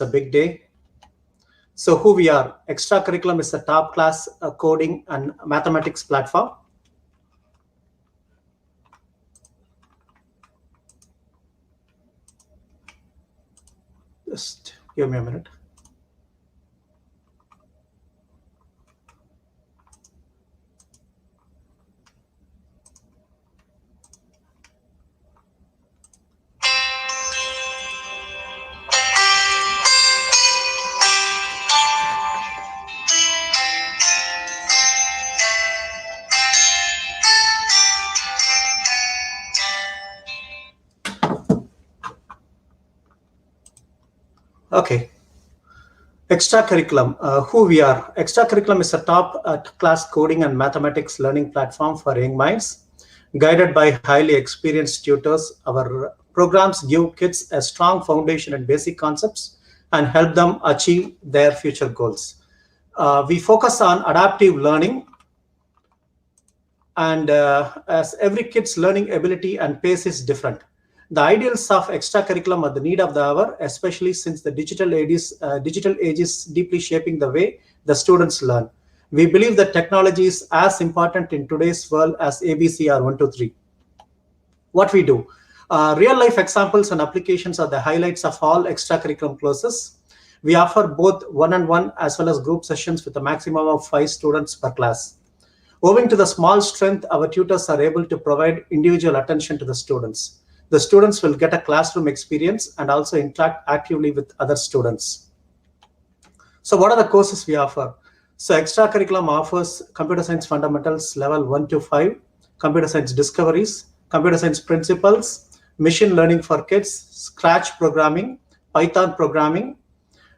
a big day. So who we are, Extracurriculum is a top class coding and mathematics platform. Just give me a minute. Okay. Extracurriculum, who we are. Extracurriculum is a top class coding and mathematics learning platform for young minds. Guided by highly experienced tutors, our programs give kids a strong foundation in basic concepts and help them achieve their future goals. We focus on adaptive learning, and as every kid's learning ability and pace is different. The ideals of extracurriculum are the need of the hour, especially since the digital age is deeply shaping the way the students learn. We believe that technology is as important in today's world as ABC or 1, 2, 3. What we do, real life examples and applications are the highlights of all extracurriculum courses. We offer both one-on-one as well as group sessions with a maximum of 5 students per class. Owing to the small strength, our tutors are able to provide individual attention to the students. The students will get a classroom experience and also interact actively with other students. So what are the courses we offer? So Extracurriculum offers Computer Science Fundamentals Level 1 to 5, Computer Science Discoveries, Computer Science Principles, Machine Learning for Kids, Scratch Programming, Python Programming.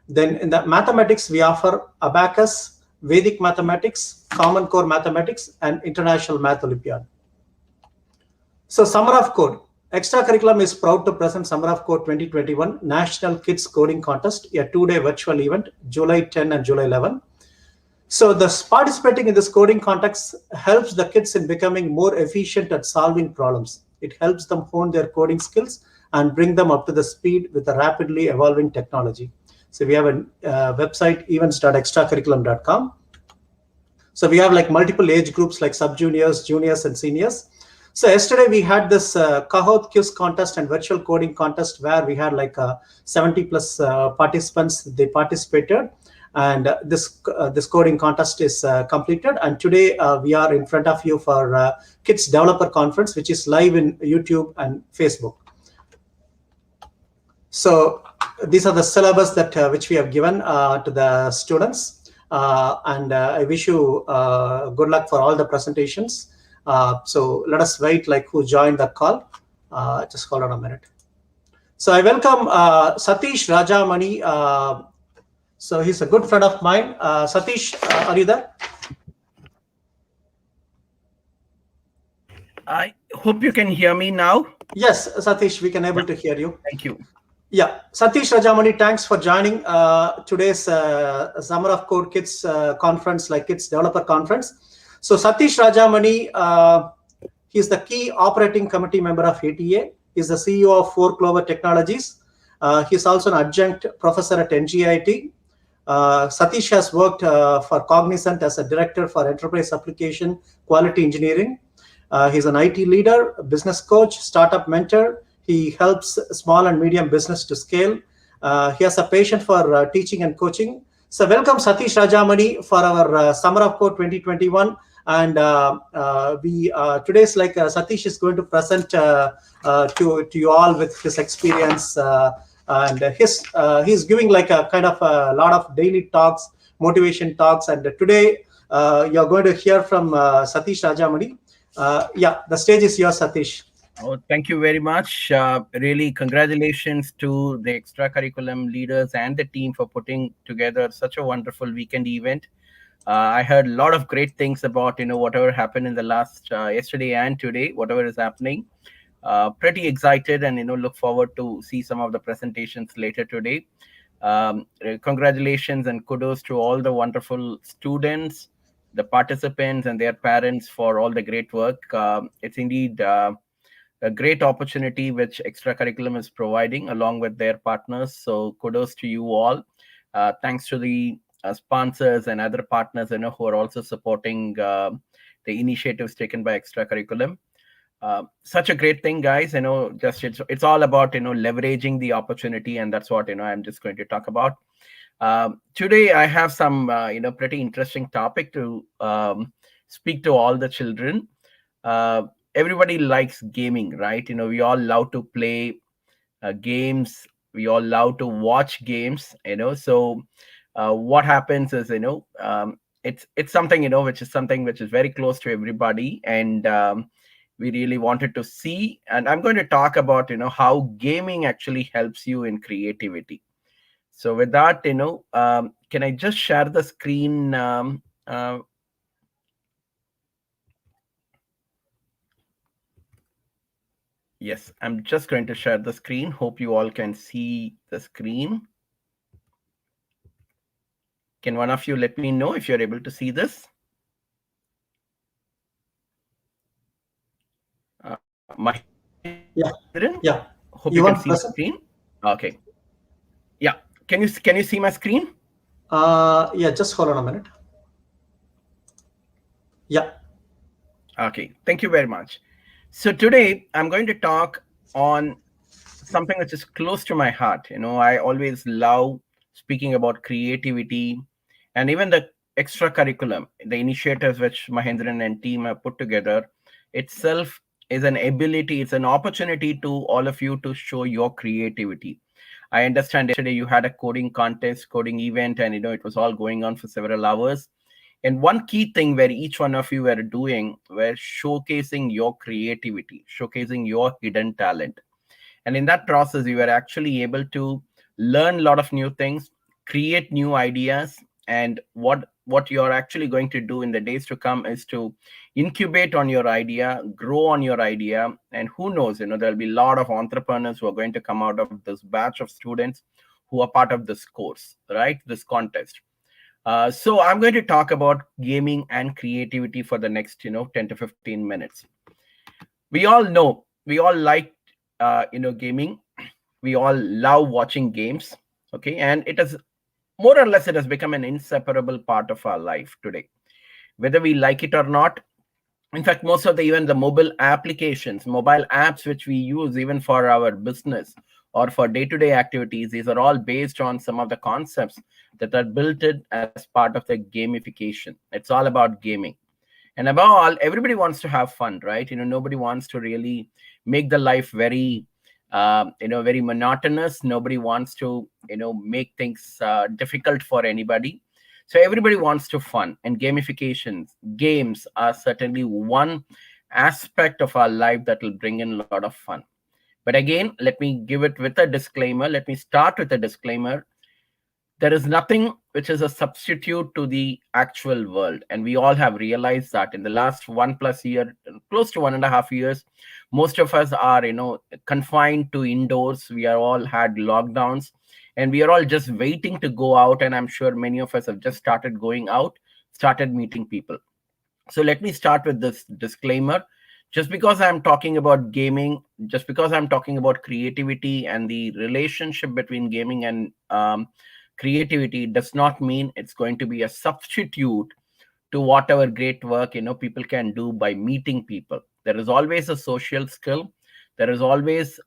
Then in the mathematics, we offer Abacus, Vedic Mathematics, Common Core Mathematics, and International Math Olympiad. So Summer of Code. Extracurriculum is proud to present Summer of Code 2021 National Kids Coding Contest, a 2-day virtual event, July 10 and July 11. So participating in this coding contest helps the kids in becoming more efficient at solving problems. It helps them hone their coding skills and bring them up to the speed with a rapidly evolving technology. So we have a website, events.extracurriculum.com. So we have like multiple age groups like sub-juniors, juniors, and seniors. So yesterday we had this Kahoot quiz contest and virtual coding contest where we had like 70 plus participants. They participated, and this coding contest is completed. And today we are in front of you for Kids Developer Conference, which is live in YouTube and Facebook. So these are the syllabus that which we have given to the students, and I wish you good luck for all the presentations. So let us wait, like who joined the call. Just hold on a minute. So I welcome Satish Rajamani. So he's a good friend of mine. Satish, are you there? I hope you can hear me now. Yes, Satish, we can able to hear you. Thank you. Yeah, Satish Rajamani, thanks for joining today's Summer of Code Kids conference, like Kids Developer Conference. So Satish Rajamani, he's the key operating committee member of ATA. He's the CEO of 4Clover Technologies. He's also an adjunct professor at NGIT. Satish has worked for Cognizant as a director for enterprise application quality engineering. He's an IT leader, business coach, startup mentor. He helps small and medium business to scale. He has a passion for teaching and coaching. So welcome Satish Rajamani for our Summer of Code 2021. And today's like Satish is going to present to you all with his experience, and he's giving like a kind of a lot of daily talks, motivation talks. And today you're going to hear from Satish Rajamani. Yeah, the stage is yours, Satish. Oh, thank you very much. Really, congratulations to the extracurriculum leaders and the team for putting together such a wonderful weekend event. I heard a lot of great things about, whatever happened in the last yesterday and today, whatever is happening. Pretty excited and, look forward to see some of the presentations later today. Congratulations and kudos to all the wonderful students, the participants and their parents for all the great work. It's indeed a great opportunity which extracurriculum is providing along with their partners. So kudos to you all. Thanks to the sponsors and other partners, who are also supporting the initiatives taken by extracurriculum. Such a great thing, guys. Just it's all about leveraging the opportunity, and that's what I'm just going to talk about. Today I have some pretty interesting topic to speak to all the children. Everybody likes gaming, right? We all love to play games. We all love to watch games. So what happens is it's something which is something which is very close to everybody, and we really wanted to see. And I'm going to talk about how gaming actually helps you in creativity. So with that, can I just share the screen? Yes, I'm just going to share the screen. Hope you all can see the screen. Can one of you let me know if you're able to see this? Yeah. Yeah. Hope you can see the screen. Okay. Yeah. Can you see my screen? Yeah. Just hold on a minute. Yeah. Okay. Thank you very much. So today I'm going to talk on something which is close to my heart. I always love speaking about creativity and even the extracurriculum, the initiatives which Mahendran and team have put together itself is an ability, it's an opportunity to all of you to show your creativity. I understand yesterday you had a coding contest, coding event, and it was all going on for several hours. And one key thing where each one of you were doing were showcasing your creativity, showcasing your hidden talent. And in that process, you were actually able to learn a lot of new things, create new ideas. And what you're actually going to do in the days to come is to incubate on your idea, grow on your idea. And who knows, there'll be a lot of entrepreneurs who are going to come out of this batch of students who are part of this course, right? This contest. So I'm going to talk about gaming and creativity for the next 10 to 15 minutes. We all know, we all like gaming. We all love watching games. Okay, and it has more or less, it has become an inseparable part of our life today, whether we like it or not. In fact, most of the even the mobile applications, mobile apps which we use even for our business or for day-to-day activities, these are all based on some of the concepts that are built in as part of the gamification. It's all about gaming. And above all, everybody wants to have fun, right? Nobody wants to really make the life very very monotonous. Nobody wants to make things difficult for anybody. So everybody wants to fun, and gamifications, games are certainly one aspect of our life that will bring in a lot of fun. But again, let me give it with a disclaimer. Let me start with a disclaimer. There is nothing which is a substitute to the actual world. And we all have realized that in the last 1+ year, close to 1.5 years, most of us are, confined to indoors. We are all had lockdowns, and we are all just waiting to go out. And I'm sure many of us have just started going out, started meeting people. So let me start with this disclaimer. Just because I'm talking about gaming, just because I'm talking about creativity and the relationship between gaming and creativity, does not mean it's going to be a substitute to whatever great work people can do by meeting people. There is always a social skill. There is always,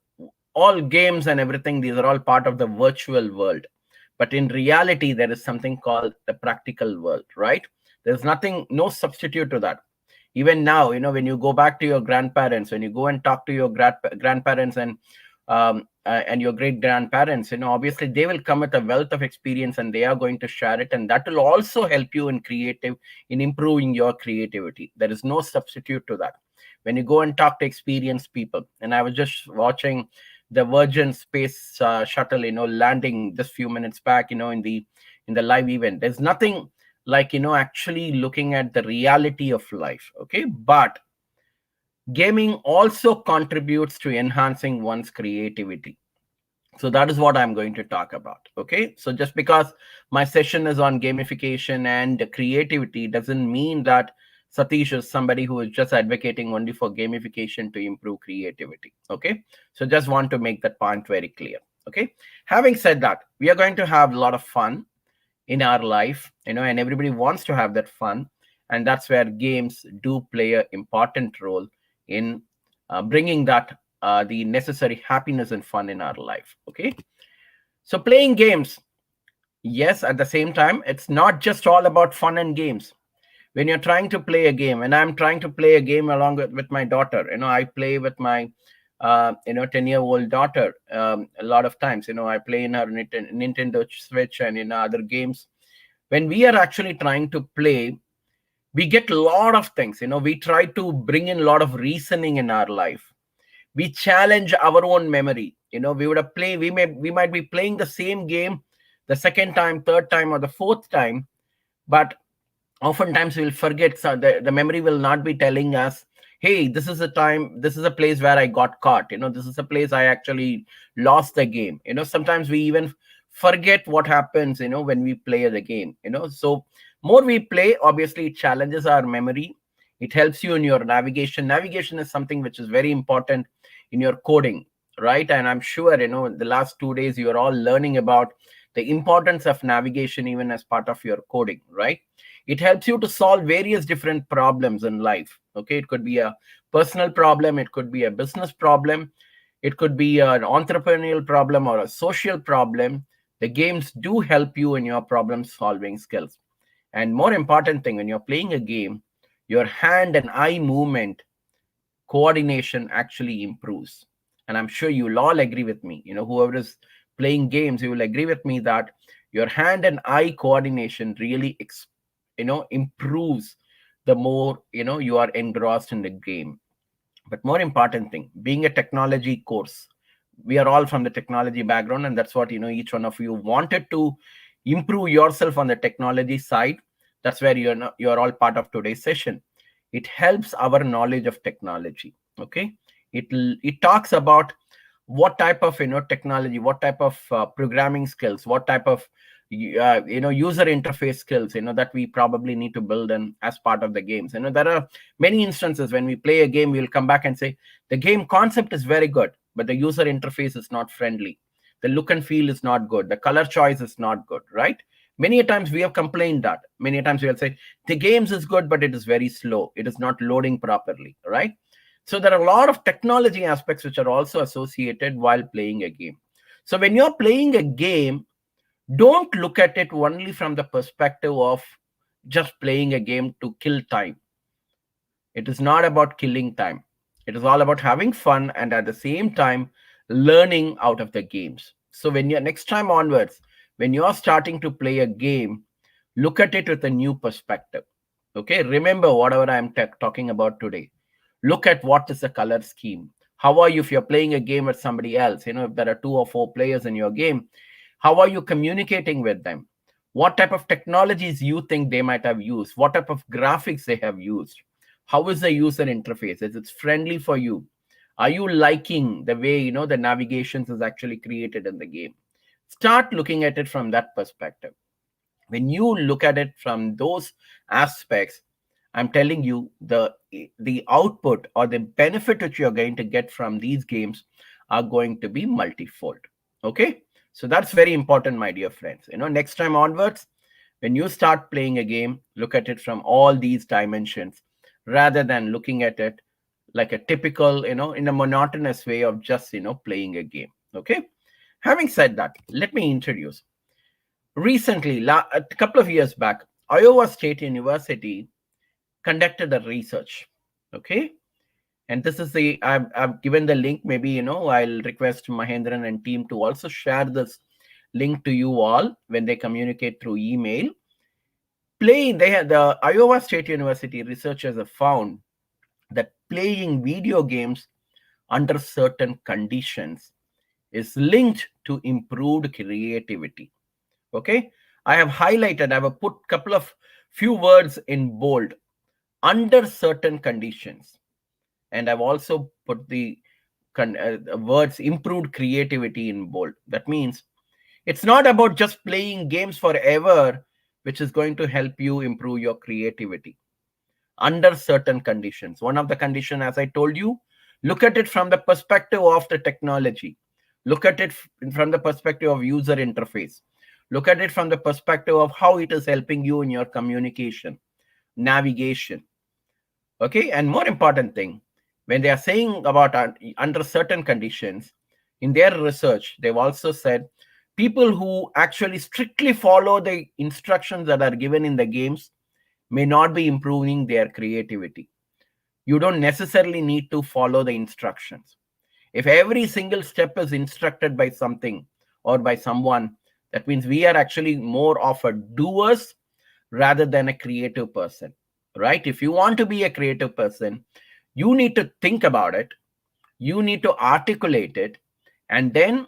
all games and everything, these are all part of the virtual world. But in reality, there is something called the practical world, right? There's nothing, no substitute to that. Even now, when you go back to your grandparents, when you go and talk to your grandparents and your great grandparents, obviously they will come with a wealth of experience, and they are going to share it, and that will also help you in improving your creativity. There is no substitute to that. When you go and talk to experienced people, and I was just watching the Virgin space shuttle landing just few minutes back in the live event. There's nothing like actually looking at the reality of life. Okay, but gaming also contributes to enhancing one's creativity. So that is what I'm going to talk about. Okay, so just because my session is on gamification and creativity doesn't mean that Satish is somebody who is just advocating only for gamification to improve creativity. Okay, so just want to make that point very clear. Okay, having said that, we are going to have a lot of fun in our life, and everybody wants to have that fun, and that's where games do play an important role in bringing that the necessary happiness and fun in our life. Okay, so playing games, yes, at the same time, it's not just all about fun and games. When you're trying to play a game, and I'm trying to play a game along with my daughter, I play with my 10-year-old daughter a lot of times. I play in her Nintendo Switch and in other games. When we are actually trying to play, we get a lot of things. We try to bring in a lot of reasoning in our life. We challenge our own memory. We might be playing the same game the second time, third time, or the fourth time, but oftentimes we'll forget. So the memory will not be telling us, hey, this is a place where I got caught. This is a place I actually lost the game. Sometimes we even forget what happens when we play the game. So more we play, obviously it challenges our memory. It helps you in your navigation is something which is very important in your coding, right? And I'm sure the last 2 days you are all learning about the importance of navigation even as part of your coding, right? It helps you to solve various different problems in life. Okay, it could be a personal problem, it could be a business problem, it could be an entrepreneurial problem or a social problem. The games do help you in your problem solving skills. And more important thing, when you're playing a game, your hand and eye movement coordination actually improves. And I'm sure you'll all agree with me. Whoever is playing games, you will agree with me that your hand and eye coordination really improves the more you are engrossed in the game. But more important thing, being a technology course, we are all from the technology background, and that's what each one of you wanted to improve yourself on the technology side. That's where you're all part of today's session. It helps our knowledge of technology. Okay, it talks about what type of technology, what type of programming skills, what type of user interface skills that we probably need to build in as part of the games. There are many instances when we play a game, we'll come back and say the game concept is very good, but the user interface is not friendly, the look and feel is not good, the color choice is not good, right? Many times we have complained that. Many times we'll say the games is good, but it is very slow, it is not loading properly, right? So there are a lot of technology aspects which are also associated while playing a game. So when you're playing a game, don't look at it only from the perspective of just playing a game to kill time. It is not about killing time. It is all about having fun and at the same time learning out of the games. So when you're next time onwards, when you're starting to play a game, look at it with a new perspective. Okay, remember whatever I'm talking about today. Look at what is the color scheme. How are you if you're playing a game with somebody else? If there are 2 or 4 players in your game, how are you communicating with them? What type of technologies you think they might have used? What type of graphics they have used? How is the user interface? Is it friendly for you? Are you liking the way the navigations is actually created in the game? Start looking at it from that perspective. When you look at it from those aspects, I'm telling you, the output or the benefit which you're going to get from these games are going to be multifold. Okay, so that's very important, my dear friends. Next time onwards, when you start playing a game, look at it from all these dimensions rather than looking at it like a typical, in a monotonous way of just playing a game. Okay, having said that, let me introduce. Recently, a couple of years back, Iowa State University conducted a research. Okay, and this is I've given the link. Maybe I'll request Mahendran and team to also share this link to you all when they communicate through email. The Iowa State University researchers have found that playing video games under certain conditions is linked to improved creativity. Okay, I have highlighted, I have put a couple of few words in bold: under certain conditions. And I've also put the words improved creativity in bold. That means it's not about just playing games forever, which is going to help you improve your creativity. under certain conditions. One of the condition, as I told you, look at it from the perspective of the technology. Look at it from the perspective of user interface. Look at it from the perspective of how it is helping you in your communication, navigation. Okay, and more important thing, when they are saying about under certain conditions, in their research, they've also said people who actually strictly follow the instructions that are given in the games may not be improving their creativity. You don't necessarily need to follow the instructions. If every single step is instructed by something or by someone, that means we are actually more of a doers rather than a creative person, right? If you want to be a creative person, you need to think about it, you need to articulate it, and then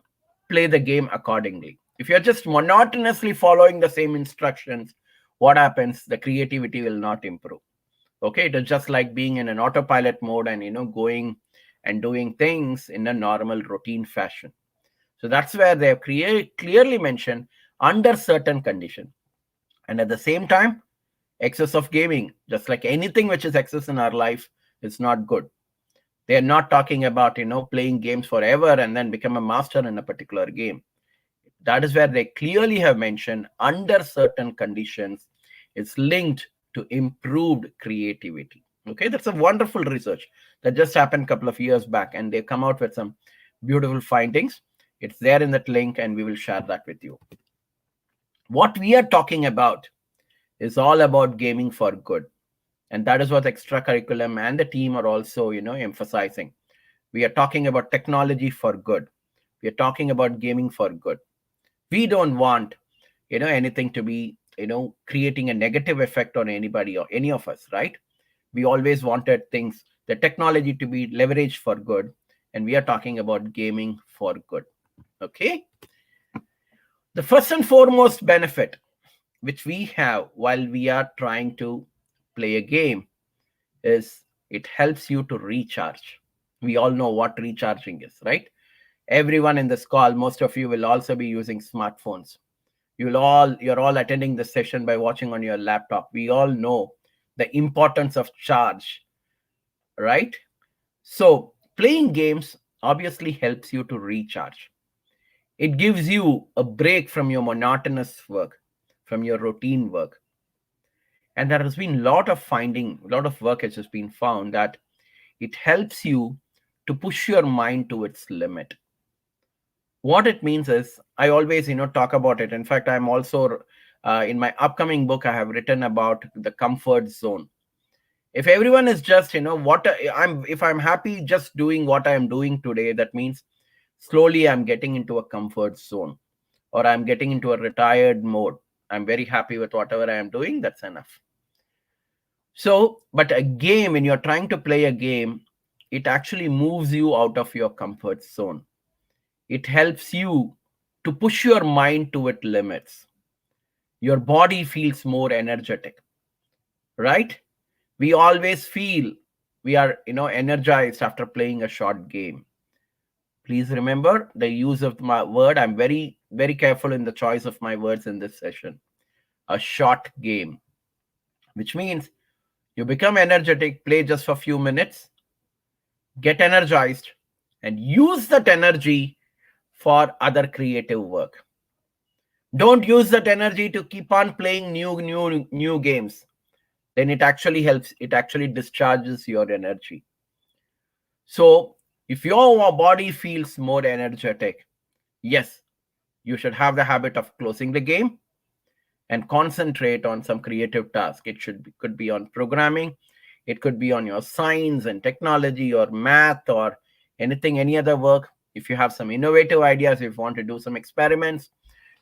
play the game accordingly. If you're just monotonously following the same instructions, what happens? The creativity will not improve. Okay, it is just like being in an autopilot mode and going and doing things in a normal routine fashion. So that's where they have clearly mentioned under certain conditions. And at the same time, excess of gaming, just like anything which is excess in our life, is not good. They're not talking about playing games forever and then become a master in a particular game. That is where they clearly have mentioned under certain conditions, it's linked to improved creativity. Okay, that's a wonderful research that just happened a couple of years back, and they've come out with some beautiful findings. It's there in that link, and we will share that with you. What we are talking about is all about gaming for good. And that is what extracurriculum and the team are also, emphasizing. We are talking about technology for good. We are talking about gaming for good. We don't want, anything to be, creating a negative effect on anybody or any of us, right? We always wanted things, the technology to be leveraged for good. And we are talking about gaming for good. Okay. The first and foremost benefit which we have while we are trying to play a game is it helps you to recharge. We all know what recharging is, right? Everyone in this call, most of you will also be using smartphones. You're all attending this session by watching on your laptop. We all know the importance of charge, right? So playing games obviously helps you to recharge. It gives you a break from your monotonous work, from your routine work. And there has been a lot of work has just been found that it helps you to push your mind to its limit. What it means is, I always, talk about it. In fact, I'm also, in my upcoming book, I have written about the comfort zone. If everyone is just, if I'm happy just doing what I'm doing today, that means slowly I'm getting into a comfort zone, or I'm getting into a retired mode. I'm very happy with whatever I am doing. That's enough. So, but a game, when you're trying to play a game, it actually moves you out of your comfort zone. It helps you to push your mind to its limits. Your body feels more energetic, right? We always feel we are, energized after playing a short game. Please remember the use of my word. I'm very, very careful in the choice of my words in this session. A short game, which means you become energetic, play just for a few minutes, get energized, and use that energy for other creative work. Don't use that energy to keep on playing new games. Then it actually helps. It actually discharges your energy. So if your body feels more energetic, yes, you should have the habit of closing the game and concentrate on some creative task. Could be on programming, it could be on your science and technology or math or any other work. If you have some innovative ideas, if you want to do some experiments,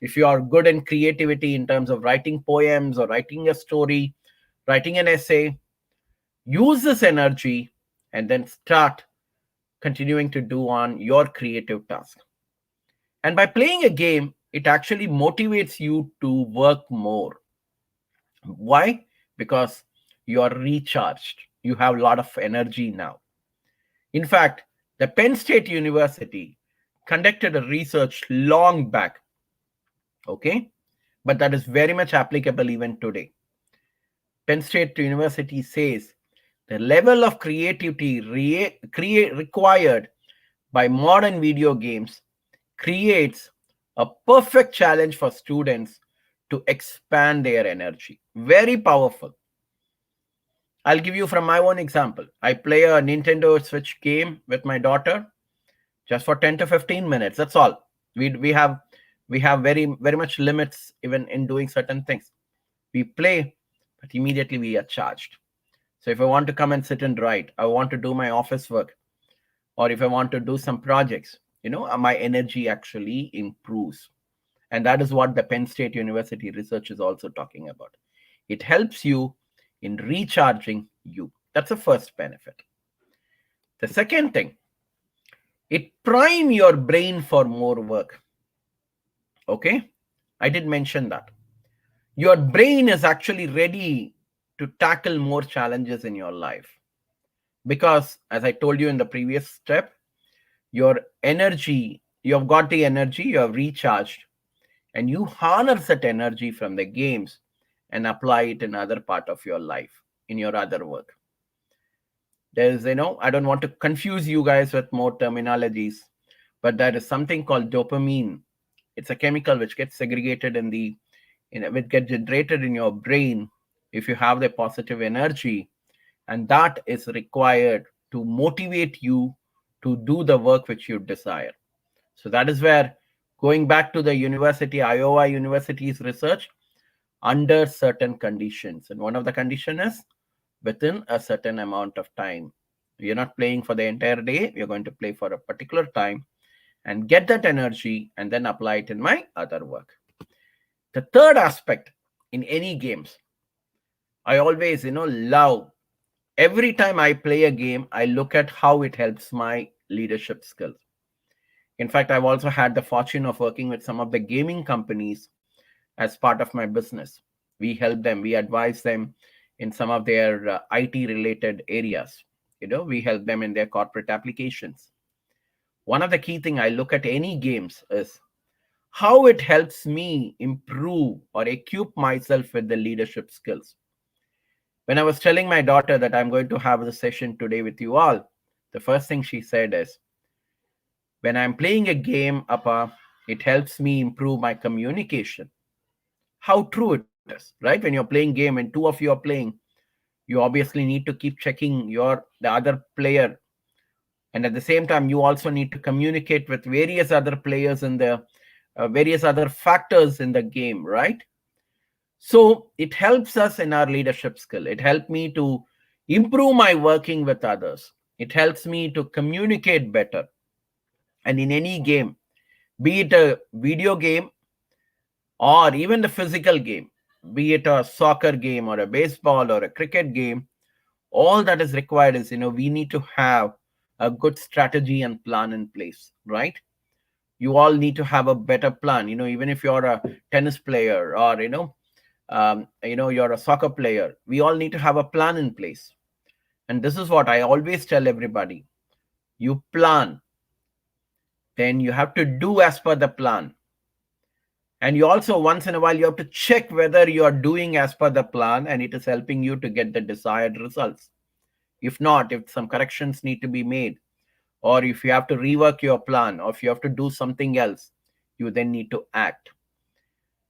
if you are good in creativity in terms of writing poems or writing a story, writing an essay, use this energy and then start continuing to do on your creative task. And by playing a game, it actually motivates you to work more. Why? Because you are recharged. You have a lot of energy now. In fact, the Penn State University conducted a research long back, okay? But that is very much applicable even today. Penn State University says The level of creativity required by modern video games creates a perfect challenge for students to expand their energy. Very powerful. I'll give you from my own example. I play a Nintendo Switch game with my daughter just for 10 to 15 minutes. That's all. We have very much limits even in doing certain things. We play, but immediately we are charged. So if I want to come and sit and write, I want to do my office work, or if I want to do some projects, my energy actually improves. And that is what the Penn State University research is also talking about. It helps you in recharging you. That's the first benefit. The second thing, it prime your brain for more work. Okay, I did mention that. Your brain is actually ready to tackle more challenges in your life. Because, as I told you in the previous step, your energy, you have got the energy, you have recharged, and you harness that energy from the games and apply it in other part of your life, in your other work. There's, I don't want to confuse you guys with more terminologies, but there is something called dopamine. It's a chemical which gets segregated which gets generated in your brain if you have the positive energy, and that is required to motivate you to do the work which you desire. So that is where, going back to the Iowa University's research, under certain conditions, and one of the condition is within a certain amount of time. You're not playing for the entire day, you're going to play for a particular time and get that energy and then apply it in my other work. The third aspect in any games, I always, love, every time I play a game, I look at how it helps my leadership skills. In fact, I've also had the fortune of working with some of the gaming companies as part of my business. We help them, we advise them in some of their IT related areas. We help them in their corporate applications. One of the key things I look at any games is how it helps me improve or equip myself with the leadership skills. When I was telling my daughter that I'm going to have the session today with you all, the first thing she said is, when I'm playing a game, Appa, it helps me improve my communication. How true it is, right? When you're playing game and two of you are playing, you obviously need to keep checking the other player. And at the same time, you also need to communicate with various other players and the various other factors in the game, right? So it helps us in our leadership skill. It helped me to improve my working with others. It helps me to communicate better. And in any game, be it a video game or even the physical game, be it a soccer game or a baseball or a cricket game, all that is required is, we need to have a good strategy and plan in place, right? You all need to have a better plan. Even if you're a tennis player or, you're a soccer player, we all need to have a plan in place. And this is what I always tell everybody. You plan, then you have to do as per the plan. And you also, once in a while, you have to check whether you are doing as per the plan and it is helping you to get the desired results. If not, if some corrections need to be made, or if you have to rework your plan, or if you have to do something else, you then need to act.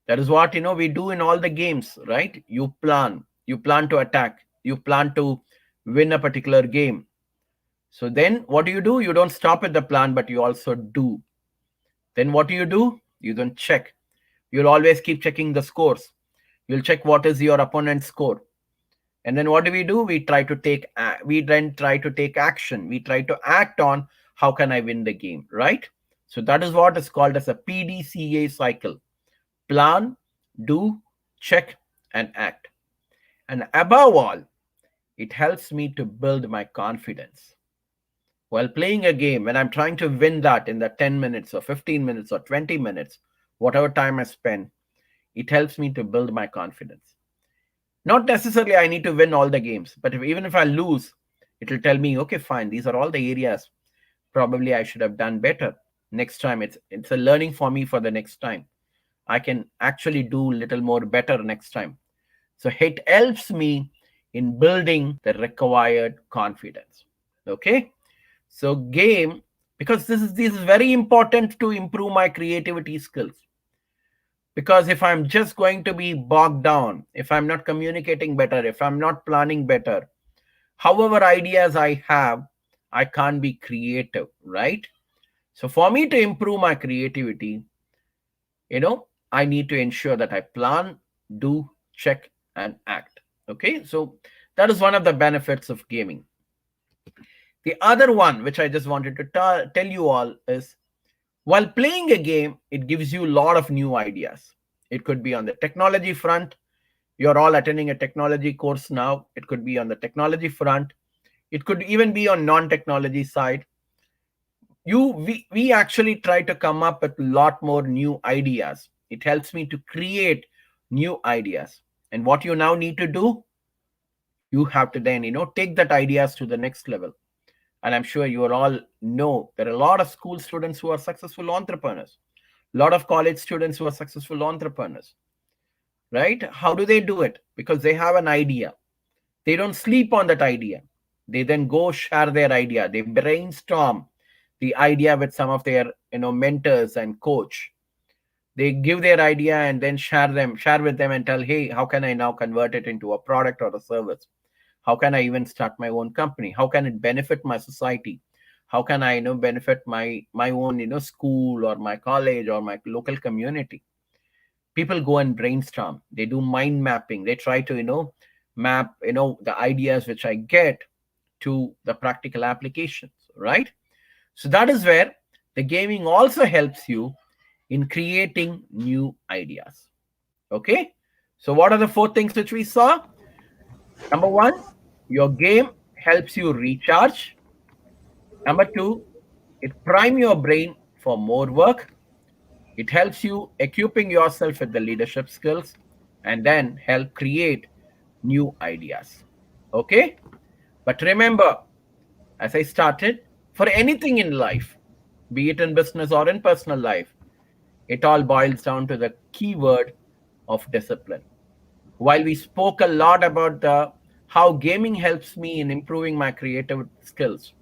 That is what, we do in all the games, right? You plan to attack, you plan to win a particular game. So then what do? You don't stop at the plan, but you also do. Then what do? You don't check. You'll always keep checking the scores. You'll check what is your opponent's score. And then what do? We then try to take action. We try to act on how can I win the game, right? So that is what is called as a PDCA cycle. Plan, do, check, and act. And above all, it helps me to build my confidence. While playing a game, when I'm trying to win that in the 10 minutes or 15 minutes or 20 minutes, whatever time I spend, it helps me to build my confidence. Not necessarily I need to win all the games, but even if I lose, it will tell me, okay, fine, these are all the areas probably I should have done better. Next time, it's a learning for me for the next time. I can actually do a little more better next time. So it helps me in building the required confidence. Okay, so game, because this is very important to improve my creativity skills. Because if I'm just going to be bogged down, if I'm not communicating better, if I'm not planning better, however ideas I have, I can't be creative, right? So for me to improve my creativity, I need to ensure that I plan, do, check, and act. Okay, so that is one of the benefits of gaming. The other one, which I just wanted to tell you all, is while playing a game, it gives you a lot of new ideas. It could be on the technology front. You're all attending a technology course now. It could be on the technology front. It could even be on non-technology side. We actually try to come up with a lot more new ideas. It helps me to create new ideas. And what you now need to do, you have to then, take that ideas to the next level. And I'm sure you all know there are a lot of school students who are successful entrepreneurs, a lot of college students who are successful entrepreneurs, right? How do they do it? Because they have an idea. They don't sleep on that idea. They then go share their idea. They brainstorm the idea with some of their mentors and coach. They give their idea and then share with them and tell, hey, how can I now convert it into a product or a service? How can I even start my own company? How can it benefit my society? How can I benefit my own school or my college or my local community? People go and brainstorm. They do mind mapping. They try to map the ideas which I get to the practical applications, right? So that is where the gaming also helps you in creating new ideas. Okay, so what are the 4 things which we saw? Number 1, your game helps you recharge. Number 2, it prime your brain for more work. It helps you equipping yourself with the leadership skills and then help create new ideas. Okay, but remember, as I started, for anything in life, be it in business or in personal life, it all boils down to the keyword of discipline. While we spoke a lot about how gaming helps me in improving my creative skills,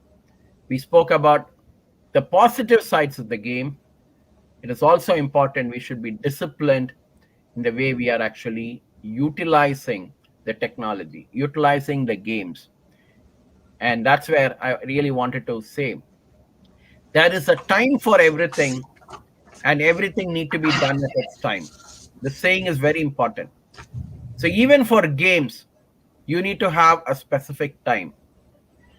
we spoke about the positive sides of the game. It is also important we should be disciplined in the way we are actually utilizing the technology, utilizing the games. And that's where I really wanted to say there is a time for everything, and everything need to be done at its time. The saying is very important. So even for games, you need to have a specific time.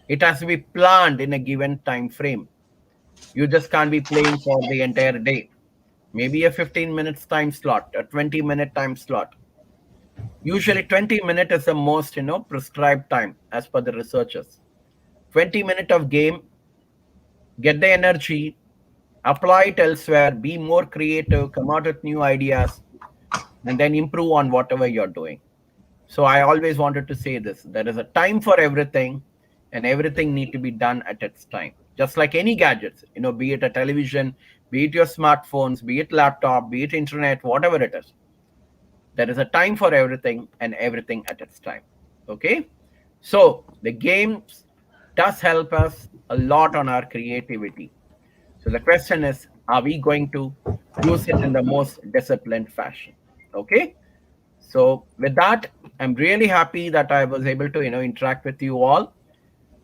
It has to be planned in a given time frame. You just can't be playing for the entire day. Maybe a 15 minutes time slot, a 20-minute time slot. Usually 20 minutes is the most prescribed time as per the researchers. 20 minutes of game, get the energy, apply it elsewhere, be more creative, come out with new ideas, and then improve on whatever you're doing. So I always wanted to say this: there is a time for everything, and everything need to be done at its time. Just like any gadgets, be it a television, be it your smartphones, be it laptop, be it internet, whatever it is. There is a time for everything and everything at its time. Okay? So the games does help us a lot on our creativity. So the question is, are we going to use it in the most disciplined fashion? Okay? So with that, I'm really happy that I was able to, interact with you all.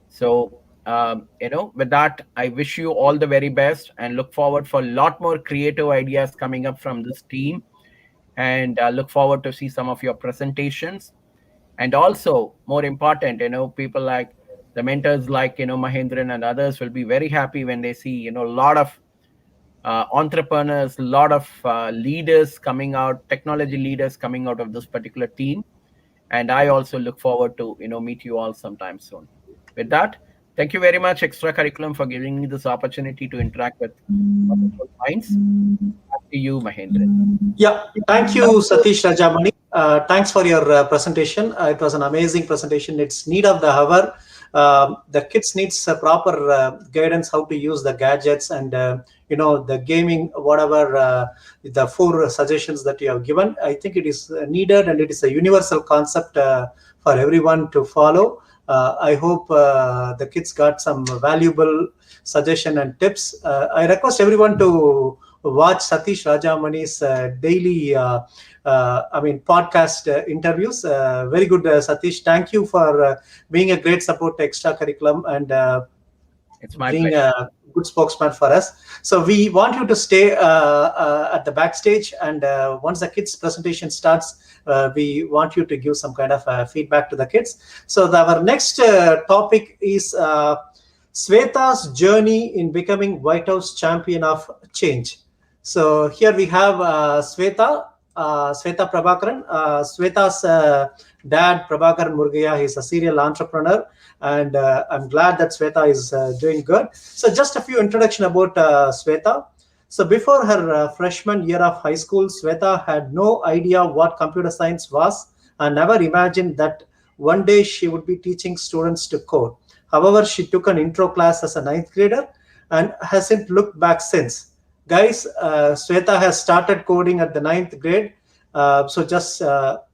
So, with that, I wish you all the very best and look forward for a lot more creative ideas coming up from this team. And look forward to see some of your presentations. And also, more important, people like the mentors like, Mahendran and others will be very happy when they see, a lot of entrepreneurs, a lot of leaders coming out, technology leaders coming out of this particular team. And I also look forward to, meet you all sometime soon. With that, thank you very much, Extracurriculum, for giving me this opportunity to interact with wonderful minds. Back to you, Mahendran. Yeah, thank you, Satish Rajamani. Thanks for your presentation. It was an amazing presentation. It's need of the hour. The kids needs a proper guidance how to use the gadgets and the gaming, whatever the 4 suggestions that you have given. I think it is needed, and it is a universal concept for everyone to follow. I hope the kids got some valuable suggestion and tips. I request everyone to watch Satish Rajamani's daily podcast interviews. Very good, Satish. Thank you for being a great support to extracurriculum and it's my being pleasure. a good spokesman for us. So we want you to stay at the backstage, and once the kids presentation starts, we want you to give some kind of feedback to the kids. So our next topic is Sweta's journey in becoming White House champion of change. So here we have Sweta Prabhakaran. Sweta's dad, Prabhakaran Murugaya, he's a serial entrepreneur, and I'm glad that Sweta is doing good. So just a few introduction about Sweta. So before her freshman year of high school, Sweta had no idea what computer science was and never imagined that one day she would be teaching students to code. However, she took an intro class as a 9th grader and hasn't looked back since. Guys, Sweta has started coding at the 9th grade, so just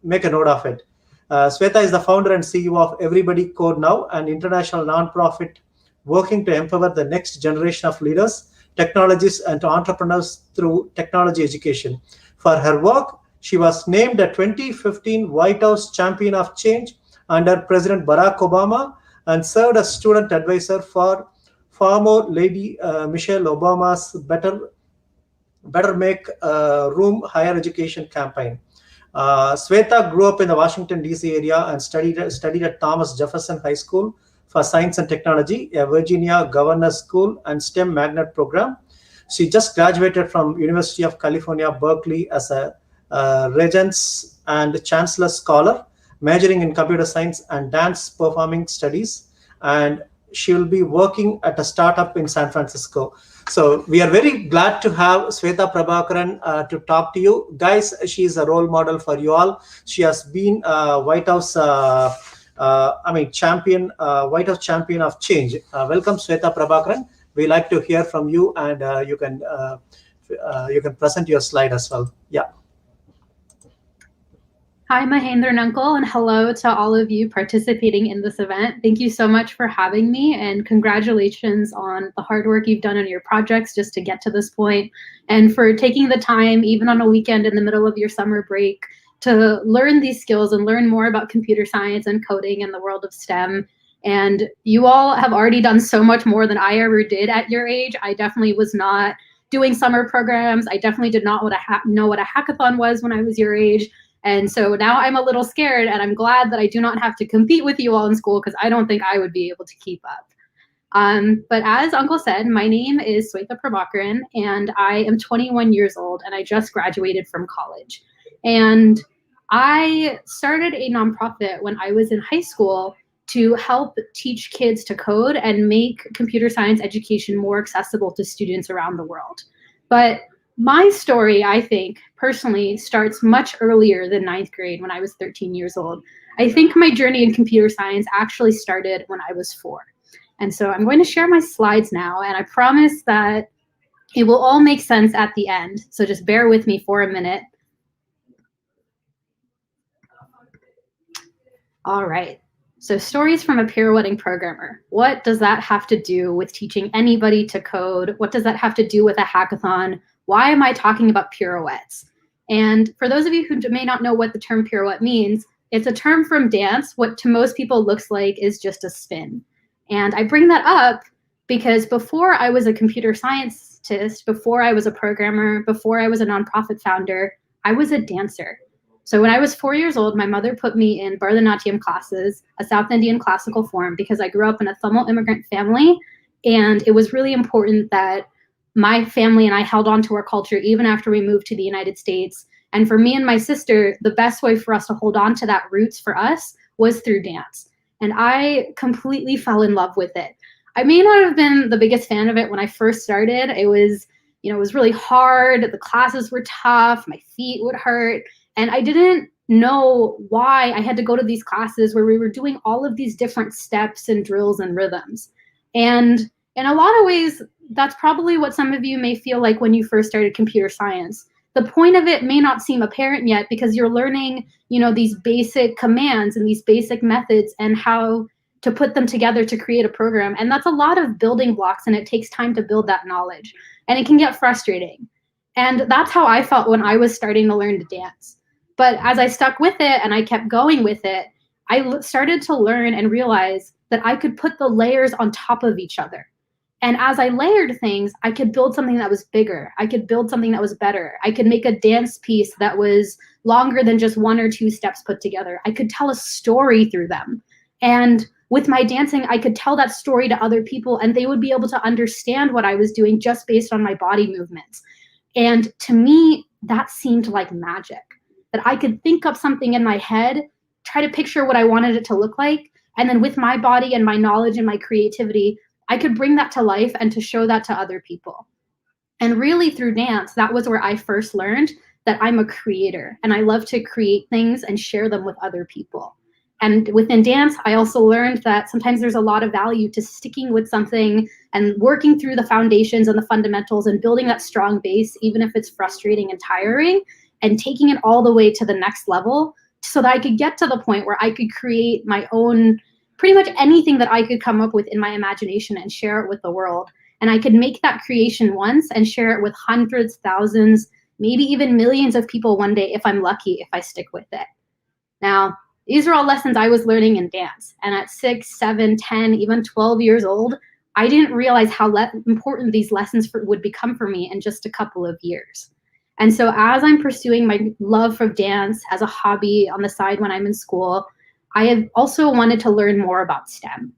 make a note of it. Sweta is the founder and CEO of Everybody Code Now, an international nonprofit working to empower the next generation of leaders, technologists, and entrepreneurs through technology education. For her work, she was named a 2015 White House Champion of Change under President Barack Obama and served as student advisor for former Lady Michelle Obama's Better Make Room higher education campaign. Sweta grew up in the Washington, D.C. area and studied at Thomas Jefferson High School for Science and Technology, a Virginia Governor's School and STEM magnet program. She just graduated from University of California, Berkeley as a Regents and Chancellor Scholar, majoring in computer science and dance performing studies. And she will be working at a startup in San Francisco. So we are very glad to have Sweta Prabhakaran to talk to you. Guys, she is a role model for you all. She has been White House champion, White House champion of change. Welcome, Sweta Prabhakaran. We like to hear from you, and you can present your slide as well. Yeah. Hi, Mahendra and Uncle, and hello to all of you participating in this event. Thank you so much for having me, and congratulations on the hard work you've done on your projects just to get to this point, and for taking the time, even on a weekend in the middle of your summer break, to learn these skills and learn more about computer science and coding and the world of STEM. And you all have already done so much more than I ever did at your age. I definitely was not doing summer programs. I definitely did not know what a hackathon was when I was your age. And so now I'm a little scared, and I'm glad that I do not have to compete with you all in school, because I don't think I would be able to keep up. But as Uncle said, my name is Sweta Prabhakaran, and I am 21 years old, and I just graduated from college. And I started a nonprofit when I was in high school to help teach kids to code and make computer science education more accessible to students around the world. But my story, I think, personally, starts much earlier than 9th grade, when I was 13 years old. I think my journey in computer science actually started when I was 4. And so I'm going to share my slides now, and I promise that it will all make sense at the end. So just bear with me for a minute. All right. So stories from a pirouetting programmer. What does that have to do with teaching anybody to code? What does that have to do with a hackathon? Why am I talking about pirouettes? And for those of you who may not know what the term pirouette means, it's a term from dance. What to most people looks like is just a spin. And I bring that up because before I was a computer scientist, before I was a programmer, before I was a nonprofit founder, I was a dancer. So when I was 4 years old, my mother put me in Bharatanatyam classes, a South Indian classical form, because I grew up in a Tamil immigrant family. And it was really important that my family and I held on to our culture even after we moved to the United States. And for me and my sister, the best way for us to hold on to that roots for us was through dance. And I completely fell in love with it. I may not have been the biggest fan of it when I first started. It was really hard. The classes were tough. My feet would hurt. And I didn't know why I had to go to these classes where we were doing all of these different steps and drills and rhythms. And in a lot of ways, that's probably what some of you may feel like when you first started computer science. The point of it may not seem apparent yet because you're learning, these basic commands and these basic methods and how to put them together to create a program. And that's a lot of building blocks, and it takes time to build that knowledge. And it can get frustrating. And that's how I felt when I was starting to learn to dance. But as I stuck with it and I kept going with it, I started to learn and realize that I could put the layers on top of each other. And as I layered things, I could build something that was bigger. I could build something that was better. I could make a dance piece that was longer than just 1 or 2 steps put together. I could tell a story through them. And with my dancing, I could tell that story to other people, and they would be able to understand what I was doing just based on my body movements. And to me, that seemed like magic, that I could think up something in my head, try to picture what I wanted it to look like, and then with my body and my knowledge and my creativity, I could bring that to life and to show that to other people. And really through dance, that was where I first learned that I'm a creator and I love to create things and share them with other people. And within dance, I also learned that sometimes there's a lot of value to sticking with something and working through the foundations and the fundamentals and building that strong base, even if it's frustrating and tiring, and taking it all the way to the next level so that I could get to the point where I could create my own, pretty much anything that I could come up with in my imagination and share it with the world. And I could make that creation once and share it with hundreds, thousands, maybe even millions of people one day if I'm lucky, if I stick with it. Now, these are all lessons I was learning in dance. And at 6, 7, 10, even 12 years old, I didn't realize how important these lessons would become for me in just a couple of years. And so as I'm pursuing my love for dance as a hobby on the side when I'm in school, I have also wanted to learn more about STEM.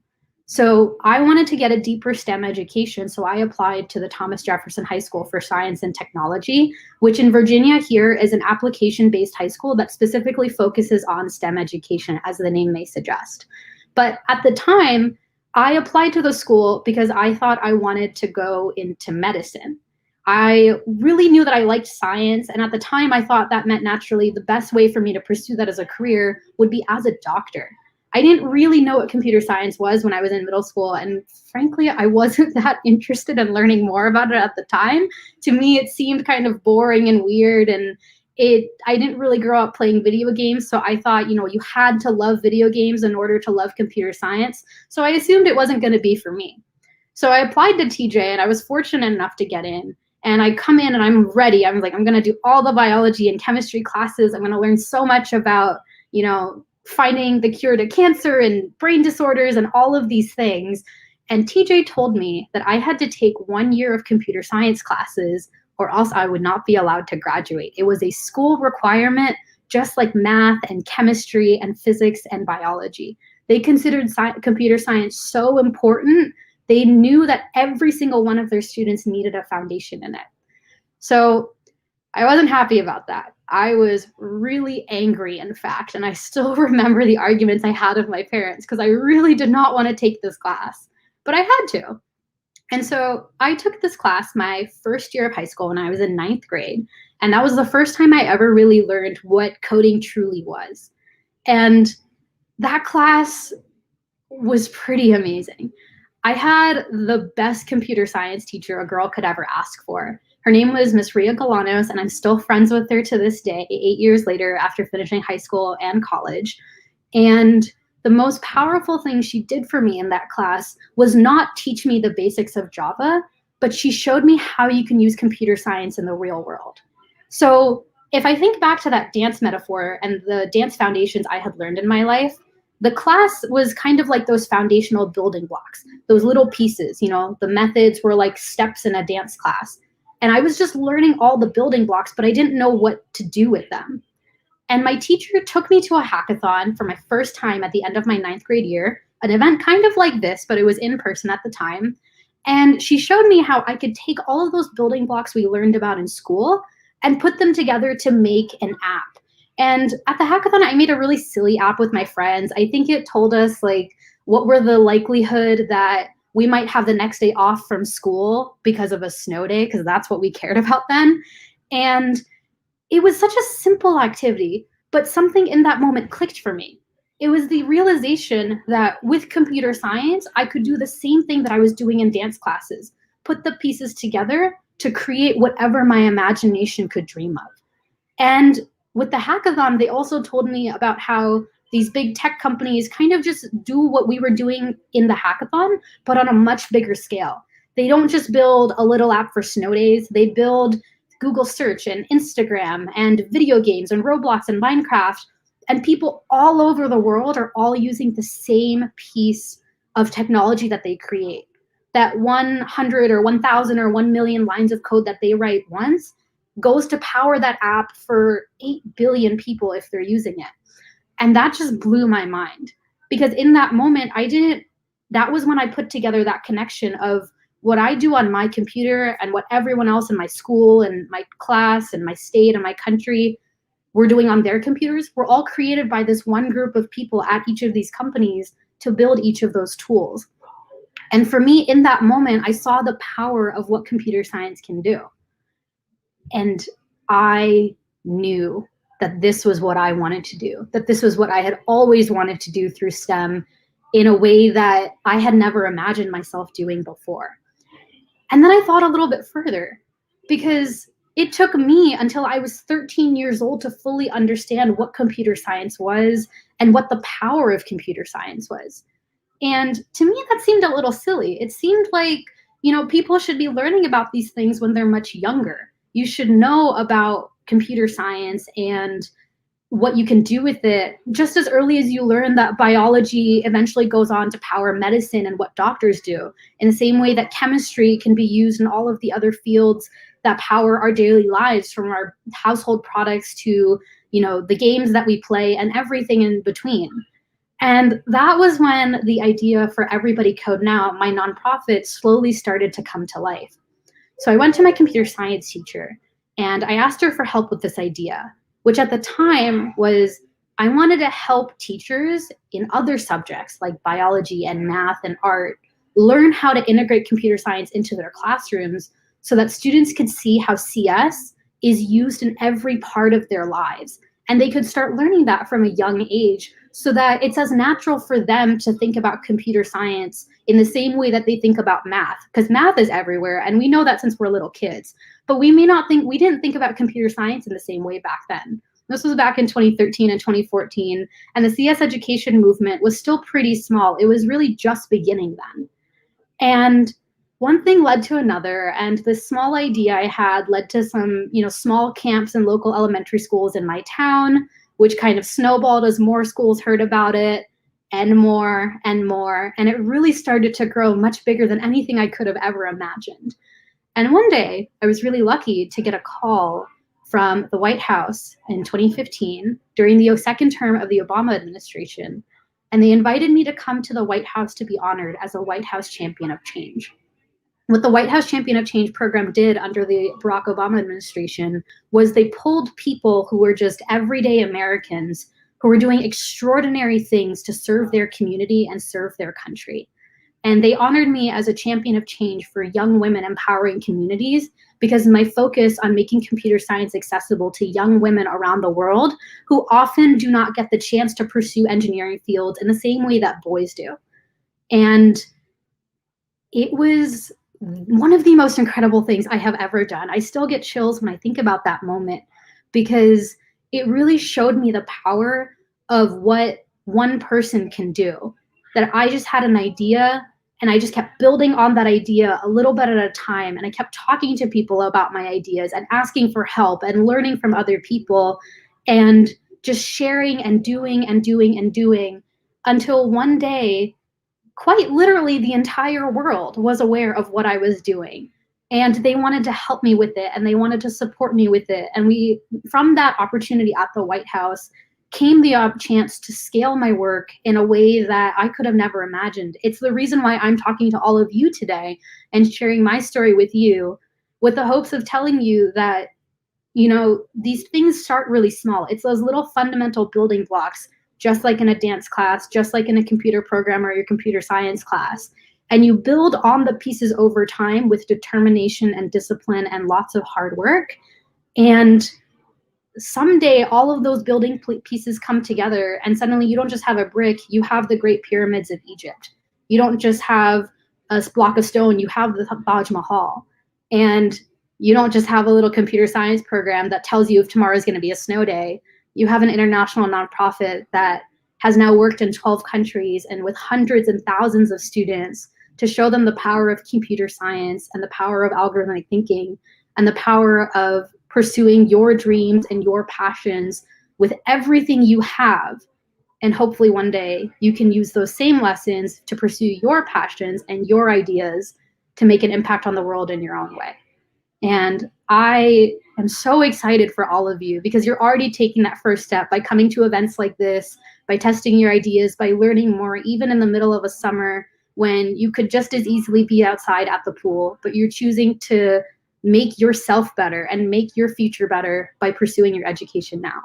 So I wanted to get a deeper STEM education, so I applied to the Thomas Jefferson High School for Science and Technology, which in Virginia here is an application-based high school that specifically focuses on STEM education, as the name may suggest. But at the time, I applied to the school because I thought I wanted to go into medicine. I really knew that I liked science, and at the time I thought that meant naturally the best way for me to pursue that as a career would be as a doctor. I didn't really know what computer science was when I was in middle school, and frankly, I wasn't that interested in learning more about it at the time. To me, it seemed kind of boring and weird, and I didn't really grow up playing video games, so I thought, you had to love video games in order to love computer science, so I assumed it wasn't going to be for me. So I applied to TJ, and I was fortunate enough to get in. And I come in and I'm ready. I'm like, I'm going to do all the biology and chemistry classes. I'm going to learn so much about, finding the cure to cancer and brain disorders and all of these things. And TJ told me that I had to take 1 year of computer science classes or else I would not be allowed to graduate. It was a school requirement, just like math and chemistry and physics and biology. They considered computer science so important. They knew that every single one of their students needed a foundation in it. So I wasn't happy about that. I was really angry, in fact, and I still remember the arguments I had with my parents because I really did not want to take this class, but I had to. And so I took this class my first year of high school when I was in 9th grade, and that was the first time I ever really learned what coding truly was. And that class was pretty amazing. I had the best computer science teacher a girl could ever ask for. Her name was Miss Ria Galanos, and I'm still friends with her to this day, 8 years later after finishing high school and college. And the most powerful thing she did for me in that class was not teach me the basics of Java, but she showed me how you can use computer science in the real world. So if I think back to that dance metaphor and the dance foundations I had learned in my life, the class was kind of like those foundational building blocks, those little pieces, the methods were like steps in a dance class. And I was just learning all the building blocks, but I didn't know what to do with them. And my teacher took me to a hackathon for my first time at the end of my 9th grade year, an event kind of like this, but it was in person at the time. And she showed me how I could take all of those building blocks we learned about in school and put them together to make an app. And at the hackathon, I made a really silly app with my friends. I think it told us what were the likelihood that we might have the next day off from school because of a snow day, because that's what we cared about then. And it was such a simple activity, But something in that moment clicked for me. It was the realization that with computer science, I could do the same thing that I was doing in dance classes, put the pieces together to create whatever my imagination could dream of. And with the hackathon, they also told me about how these big tech companies kind of just do what we were doing in the hackathon, but on a much bigger scale. They don't just build a little app for snow days, they build Google search and Instagram and video games and Roblox and Minecraft, and people all over the world are all using the same piece of technology that they create. That 100 or 1,000 or 1 million lines of code that they write once goes to power that app for 8 billion people if they're using it. And that just blew my mind, because in that moment, that was when I put together that connection of what I do on my computer and what everyone else in my school and my class and my state and my country were doing on their computers were all created by this one group of people at each of these companies to build each of those tools. And for me, in that moment, I saw the power of what computer science can do. And I knew that this was what I wanted to do, that this was what I had always wanted to do through STEM in a way that I had never imagined myself doing before. And then I thought a little bit further, because it took me until I was 13 years old to fully understand what computer science was and what the power of computer science was. And to me, that seemed a little silly. It seemed like, people should be learning about these things when they're much younger. You should know about computer science and what you can do with it just as early as you learn that biology eventually goes on to power medicine and what doctors do, in the same way that chemistry can be used in all of the other fields that power our daily lives, from our household products to, the games that we play and everything in between. And that was when the idea for Everybody Code Now, my nonprofit, slowly started to come to life. So I went to my computer science teacher and I asked her for help with this idea, which at the time was, I wanted to help teachers in other subjects like biology and math and art learn how to integrate computer science into their classrooms so that students could see how CS is used in every part of their lives. And they could start learning that from a young age so that it's as natural for them to think about computer science in the same way that they think about math, because math is everywhere. And we know that since we're little kids, but we didn't think about computer science in the same way back then. This was back in 2013 and 2014, and the CS education movement was still pretty small. It was really just beginning then. And one thing led to another, and this small idea I had led to some, small camps in local elementary schools in my town, which kind of snowballed as more schools heard about it, and more and more. And it really started to grow much bigger than anything I could have ever imagined. And one day, I was really lucky to get a call from the White House in 2015 during the second term of the Obama administration. And they invited me to come to the White House to be honored as a White House Champion of Change. What the White House Champion of Change program did under the Barack Obama administration was they pulled people who were just everyday Americans who were doing extraordinary things to serve their community and serve their country. And they honored me as a champion of change for young women empowering communities, because my focus on making computer science accessible to young women around the world who often do not get the chance to pursue engineering fields in the same way that boys do. And it was one of the most incredible things I have ever done. I still get chills when I think about that moment, because it really showed me the power of what one person can do. That I just had an idea and I just kept building on that idea a little bit at a time. And I kept talking to people about my ideas and asking for help and learning from other people and just sharing and doing and doing and doing until one day, quite literally the entire world was aware of what I was doing. And they wanted to help me with it and they wanted to support me with it. And from that opportunity at the White House, came the chance to scale my work in a way that I could have never imagined. It's the reason why I'm talking to all of you today and sharing my story with you, with the hopes of telling you that, these things start really small. It's those little fundamental building blocks, just like in a dance class, just like in a computer program or your computer science class. And you build on the pieces over time with determination and discipline and lots of hard work. And someday all of those building pieces come together, and suddenly you don't just have a brick, you have the Great Pyramids of Egypt. You don't just have a block of stone, you have the Taj Mahal. And you don't just have a little computer science program that tells you if tomorrow is going to be a snow day. You have an international nonprofit that has now worked in 12 countries and with hundreds and thousands of students to show them the power of computer science and the power of algorithmic thinking and the power of pursuing your dreams and your passions with everything you have. And hopefully one day you can use those same lessons to pursue your passions and your ideas to make an impact on the world in your own way. And I am so excited for all of you because you're already taking that first step by coming to events like this, by testing your ideas, by learning more, even in the middle of a summer when you could just as easily be outside at the pool, but you're choosing to make yourself better and make your future better by pursuing your education now.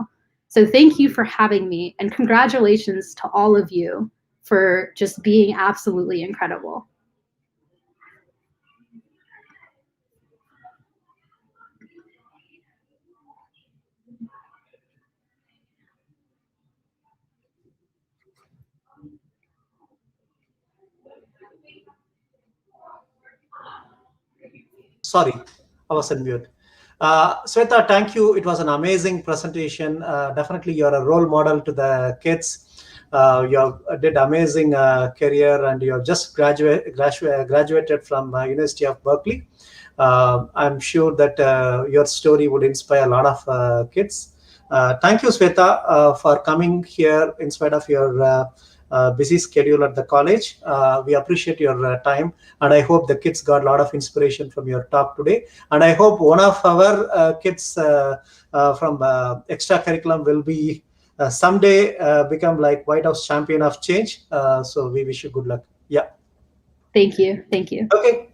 So thank you for having me, and congratulations to all of you for just being absolutely incredible. Sorry, I was on mute. Sweta, thank you. It was an amazing presentation. Definitely, you're a role model to the kids. You did amazing career, and you have just graduated from University of Berkeley. I'm sure that your story would inspire a lot of kids. Thank you, Sweta, for coming here in spite of your busy schedule at the college. We appreciate your time, and I hope the kids got a lot of inspiration from your talk today. And I hope one of our kids from extra curriculum will be someday become like White House champion of change. So we wish you good luck. Yeah. Thank you. Thank you. Okay.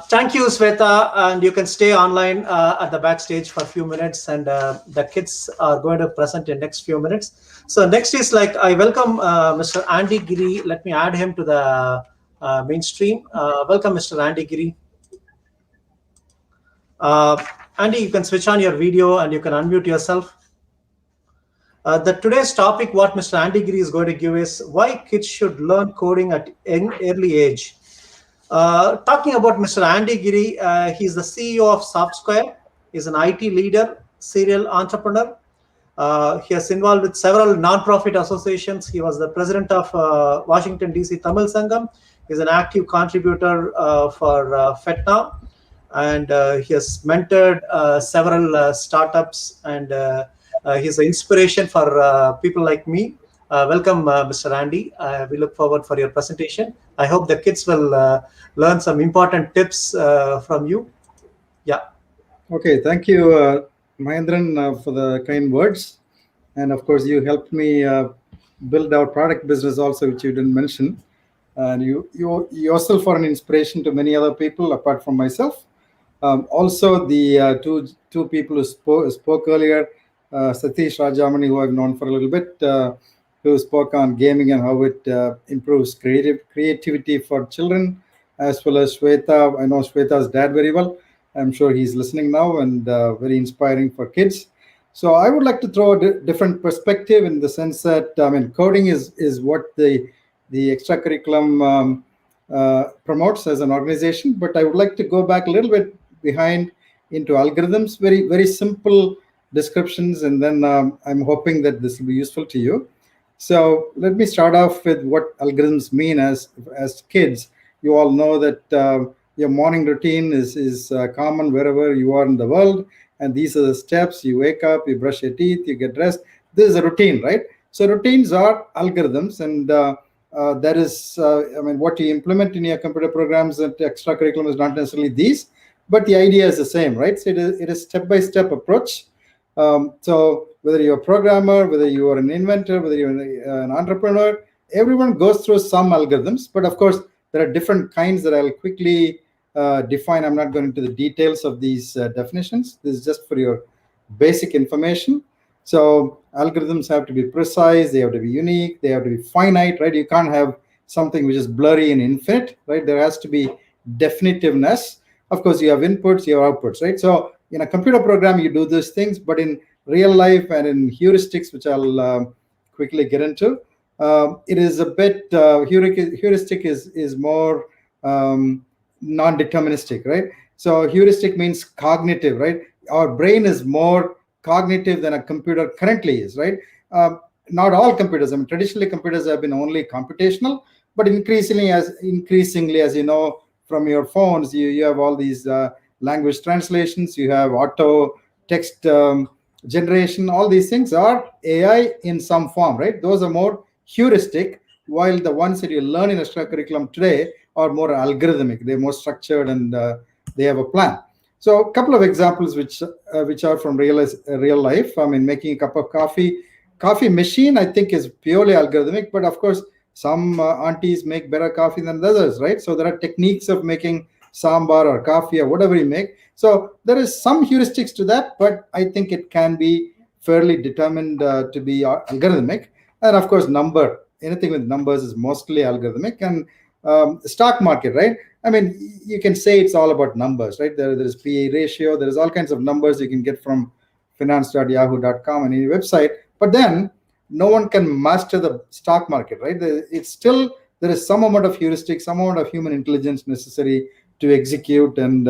Thank you, Sweta, and you can stay online at the backstage for a few minutes, and the kids are going to present in next few minutes. So next is like I welcome Mr. Andy Giri. Let me add him to the mainstream. Welcome, Mr. Andy Giri. Andy, you can switch on your video and you can unmute yourself. Today's topic, what Mr. Andy Giri is going to give is why kids should learn coding at an early age. Talking about Mr. Andy Giri, he's the CEO of SoftSquare. He's an IT leader, serial entrepreneur. He is involved with several non-profit associations. He was the president of Washington, D.C. Tamil Sangam. He's an active contributor for FETNA. And he has mentored several startups, and he's an inspiration for people like me. Welcome, Mr. Andy. We look forward for your presentation. I hope the kids will learn some important tips from you. Yeah. Okay, thank you, Mahendran, for the kind words. And of course, you helped me build our product business also, which you didn't mention. And you yourself are an inspiration to many other people apart from myself. Also, the two people who spoke earlier, Satish Rajamani, who I've known for a little bit, who spoke on gaming and how it improves creativity for children, as well as Sweta. I know Sweta's dad very well. I'm sure he's listening now, and very inspiring for kids. So I would like to throw a different perspective in the sense that, I mean, coding is what the extra curriculum promotes as an organization. But I would like to go back a little bit behind into algorithms, very, very simple descriptions, and then I'm hoping that this will be useful to you. So let me start off with what algorithms mean as kids. You all know that your morning routine is common wherever you are in the world. And these are the steps. You wake up, you brush your teeth, you get dressed. This is a routine, right? So routines are algorithms. And that is, I mean, what you implement in your computer programs and extra curriculum is not necessarily these, but the idea is the same, right? So it is step-by-step approach. So whether you're a programmer, whether you are an inventor, whether you're an entrepreneur, everyone goes through some algorithms. But of course, there are different kinds that I'll quickly define. I'm not going into the details of these definitions. This is just for your basic information. So algorithms have to be precise. They have to be unique. They have to be finite, right? You can't have something which is blurry and infinite, right? There has to be definitiveness. Of course, you have inputs, you have outputs, right? So in a computer program, you do these things, but in real life and in heuristics, which I'll quickly get into. It is a bit heuristic is more non-deterministic, right? So heuristic means cognitive, right? Our brain is more cognitive than a computer currently is, right? Not all computers. I mean, traditionally computers have been only computational, but increasingly, as you know from your phones, you have all these language translations. You have auto text generation. All these things are AI in some form, right? Those are more heuristic, while the ones that you learn in extracurriculum today are more algorithmic. They're more structured and they have a plan. So a couple of examples which are from real life. I mean, making a cup of coffee machine, I think, is purely algorithmic, but of course some aunties make better coffee than others, right? So there are techniques of making sambar or coffee or whatever you make. So there is some heuristics to that, but I think it can be fairly determined to be algorithmic. And of course, anything with numbers is mostly algorithmic. And stock market, right? I mean, you can say it's all about numbers, right? There is PE ratio. There is all kinds of numbers you can get from finance.yahoo.com and any website. But then no one can master the stock market, right? There is some amount of heuristic, some amount of human intelligence necessary to execute and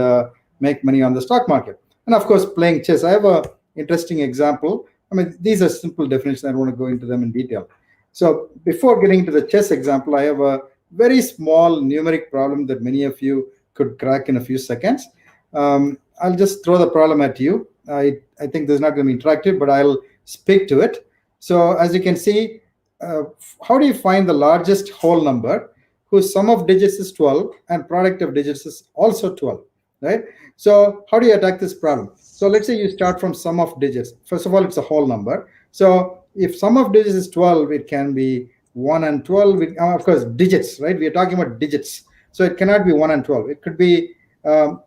make money on the stock market. And of course, playing chess. I have an interesting example. I mean, these are simple definitions. I don't want to go into them in detail. So before getting into the chess example, I have a very small numeric problem that many of you could crack in a few seconds. I'll just throw the problem at you. I think this is not going to be interactive, but I'll speak to it. So as you can see, how do you find the largest whole number whose sum of digits is 12 and product of digits is also 12, right? So how do you attack this problem? So let's say you start from sum of digits. First of all, it's a whole number. So if sum of digits is 12, it can be 1 and 12. Of course, digits, right? We are talking about digits. So it cannot be 1 and 12. It could be sum.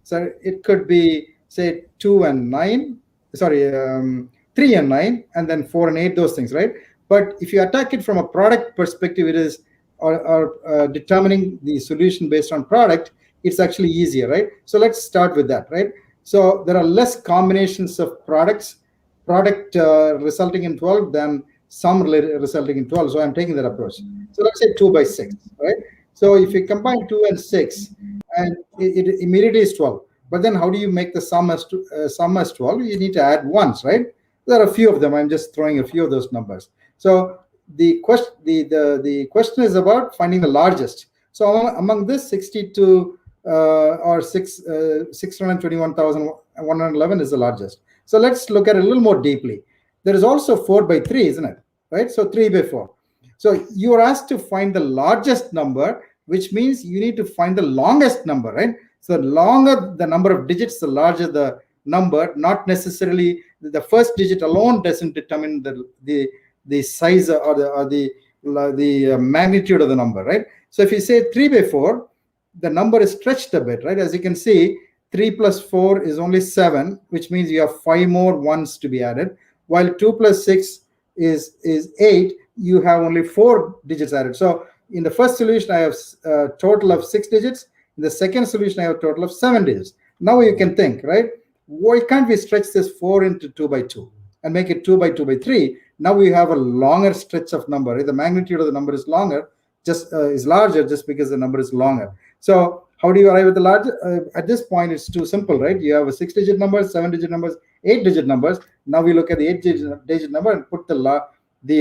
So it could be, say, 2 and 9. 3 and 9, and then 4 and 8, those things, right? But if you attack it from a product perspective, it is determining the solution based on product, it's actually easier, right? So let's start with that, right? So there are less combinations of product resulting in 12 than sum resulting in 12. So I'm taking that approach. So let's say 2 by 6, right? So if you combine 2 and 6, and it immediately is 12. But then how do you make the sum as 12? You need to add ones, right? There are a few of them. I'm just throwing a few of those numbers. So the question is about finding the largest. So among this, 62 or 621,111 is the largest. So let's look at it a little more deeply. There is also 4 by 3, isn't it? Right? So 3 by 4. So you are asked to find the largest number, which means you need to find the longest number, right? So the longer the number of digits, the larger the number. Not necessarily the first digit alone doesn't determine the size or the magnitude of the number, right? So if you say 3 by 4, the number is stretched a bit, right? As you can see, 3 plus 4 is only 7, which means you have 5 more ones to be added. While 2 plus 6 is 8, you have only 4 digits added. So in the first solution, I have a total of 6 digits. In the second solution, I have a total of 7 digits. Now you can think, right? Why can't we stretch this 4 into 2 by 2 and make it 2 by 2 by 3? Now we have a longer stretch of number. Right? The magnitude of the number is larger just because the number is longer. So how do you arrive at the larger? At this point, it's too simple, right? You have a 6-digit number, 7-digit numbers, 8-digit numbers. Now we look at the 8-digit number and put the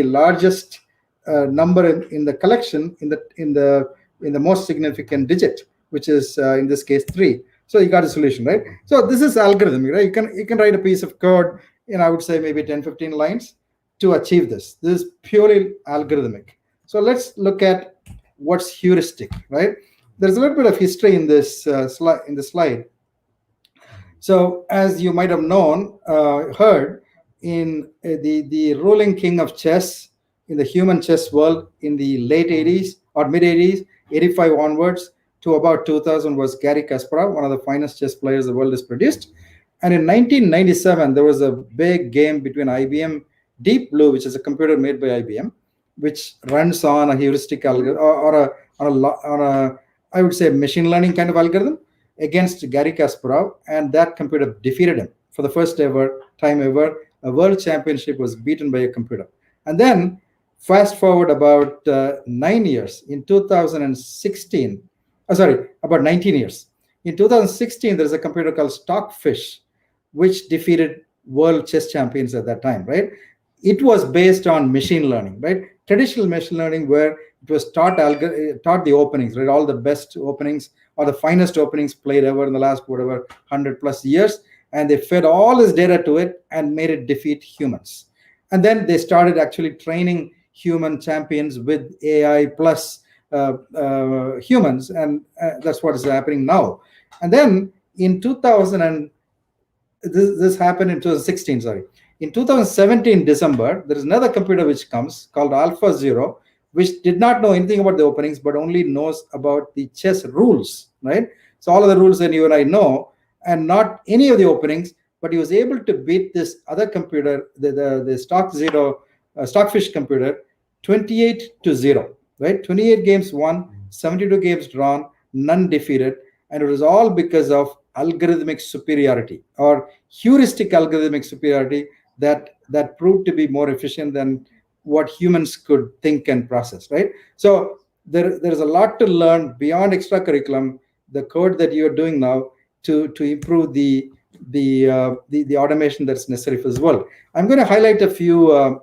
largest number in the collection in the most significant digit, which is in this case 3. So you got a solution, right? So this is algorithmic, right? You can write a piece of code in, I would say, maybe 10-15 lines to achieve this. This is purely algorithmic. So let's look at what's heuristic, right? There's a little bit of history in this slide. So as you might have heard, in the ruling king of chess in the human chess world in the late 80s or mid 80s, 85 onwards to about 2000 was Garry Kasparov, one of the finest chess players the world has produced. And in 1997, there was a big game between IBM Deep Blue, which is a computer made by IBM, which runs on a heuristic algorithm or a I would say machine learning kind of algorithm against Garry Kasparov, and that computer defeated him. for the first time ever, a world championship was beaten by a computer. And then fast forward about 9 years, in 2016, about 19 years. In 2016, there's a computer called Stockfish, which defeated world chess champions at that time, right? It was based on machine learning, right? Traditional machine learning, where it was taught the openings, right? All the best openings or the finest openings played ever in the last, 100 plus years. And they fed all this data to it and made it defeat humans. And then they started actually training human champions with AI plus humans. And that's what is happening now. And then in this happened in 2016, sorry. In 2017, December, there is another computer which comes called AlphaZero, which did not know anything about the openings, but only knows about the chess rules, right? So all of the rules that you and I know, and not any of the openings, but he was able to beat this other computer, the Stockfish computer, 28-0, right? 28 games won, 72 games drawn, none defeated, and it was all because of algorithmic superiority or heuristic algorithmic superiority that proved to be more efficient than what humans could think and process, right? So there's a lot to learn beyond extracurriculum, the code that you're doing now to improve the automation that's necessary for this world. I'm going to highlight a few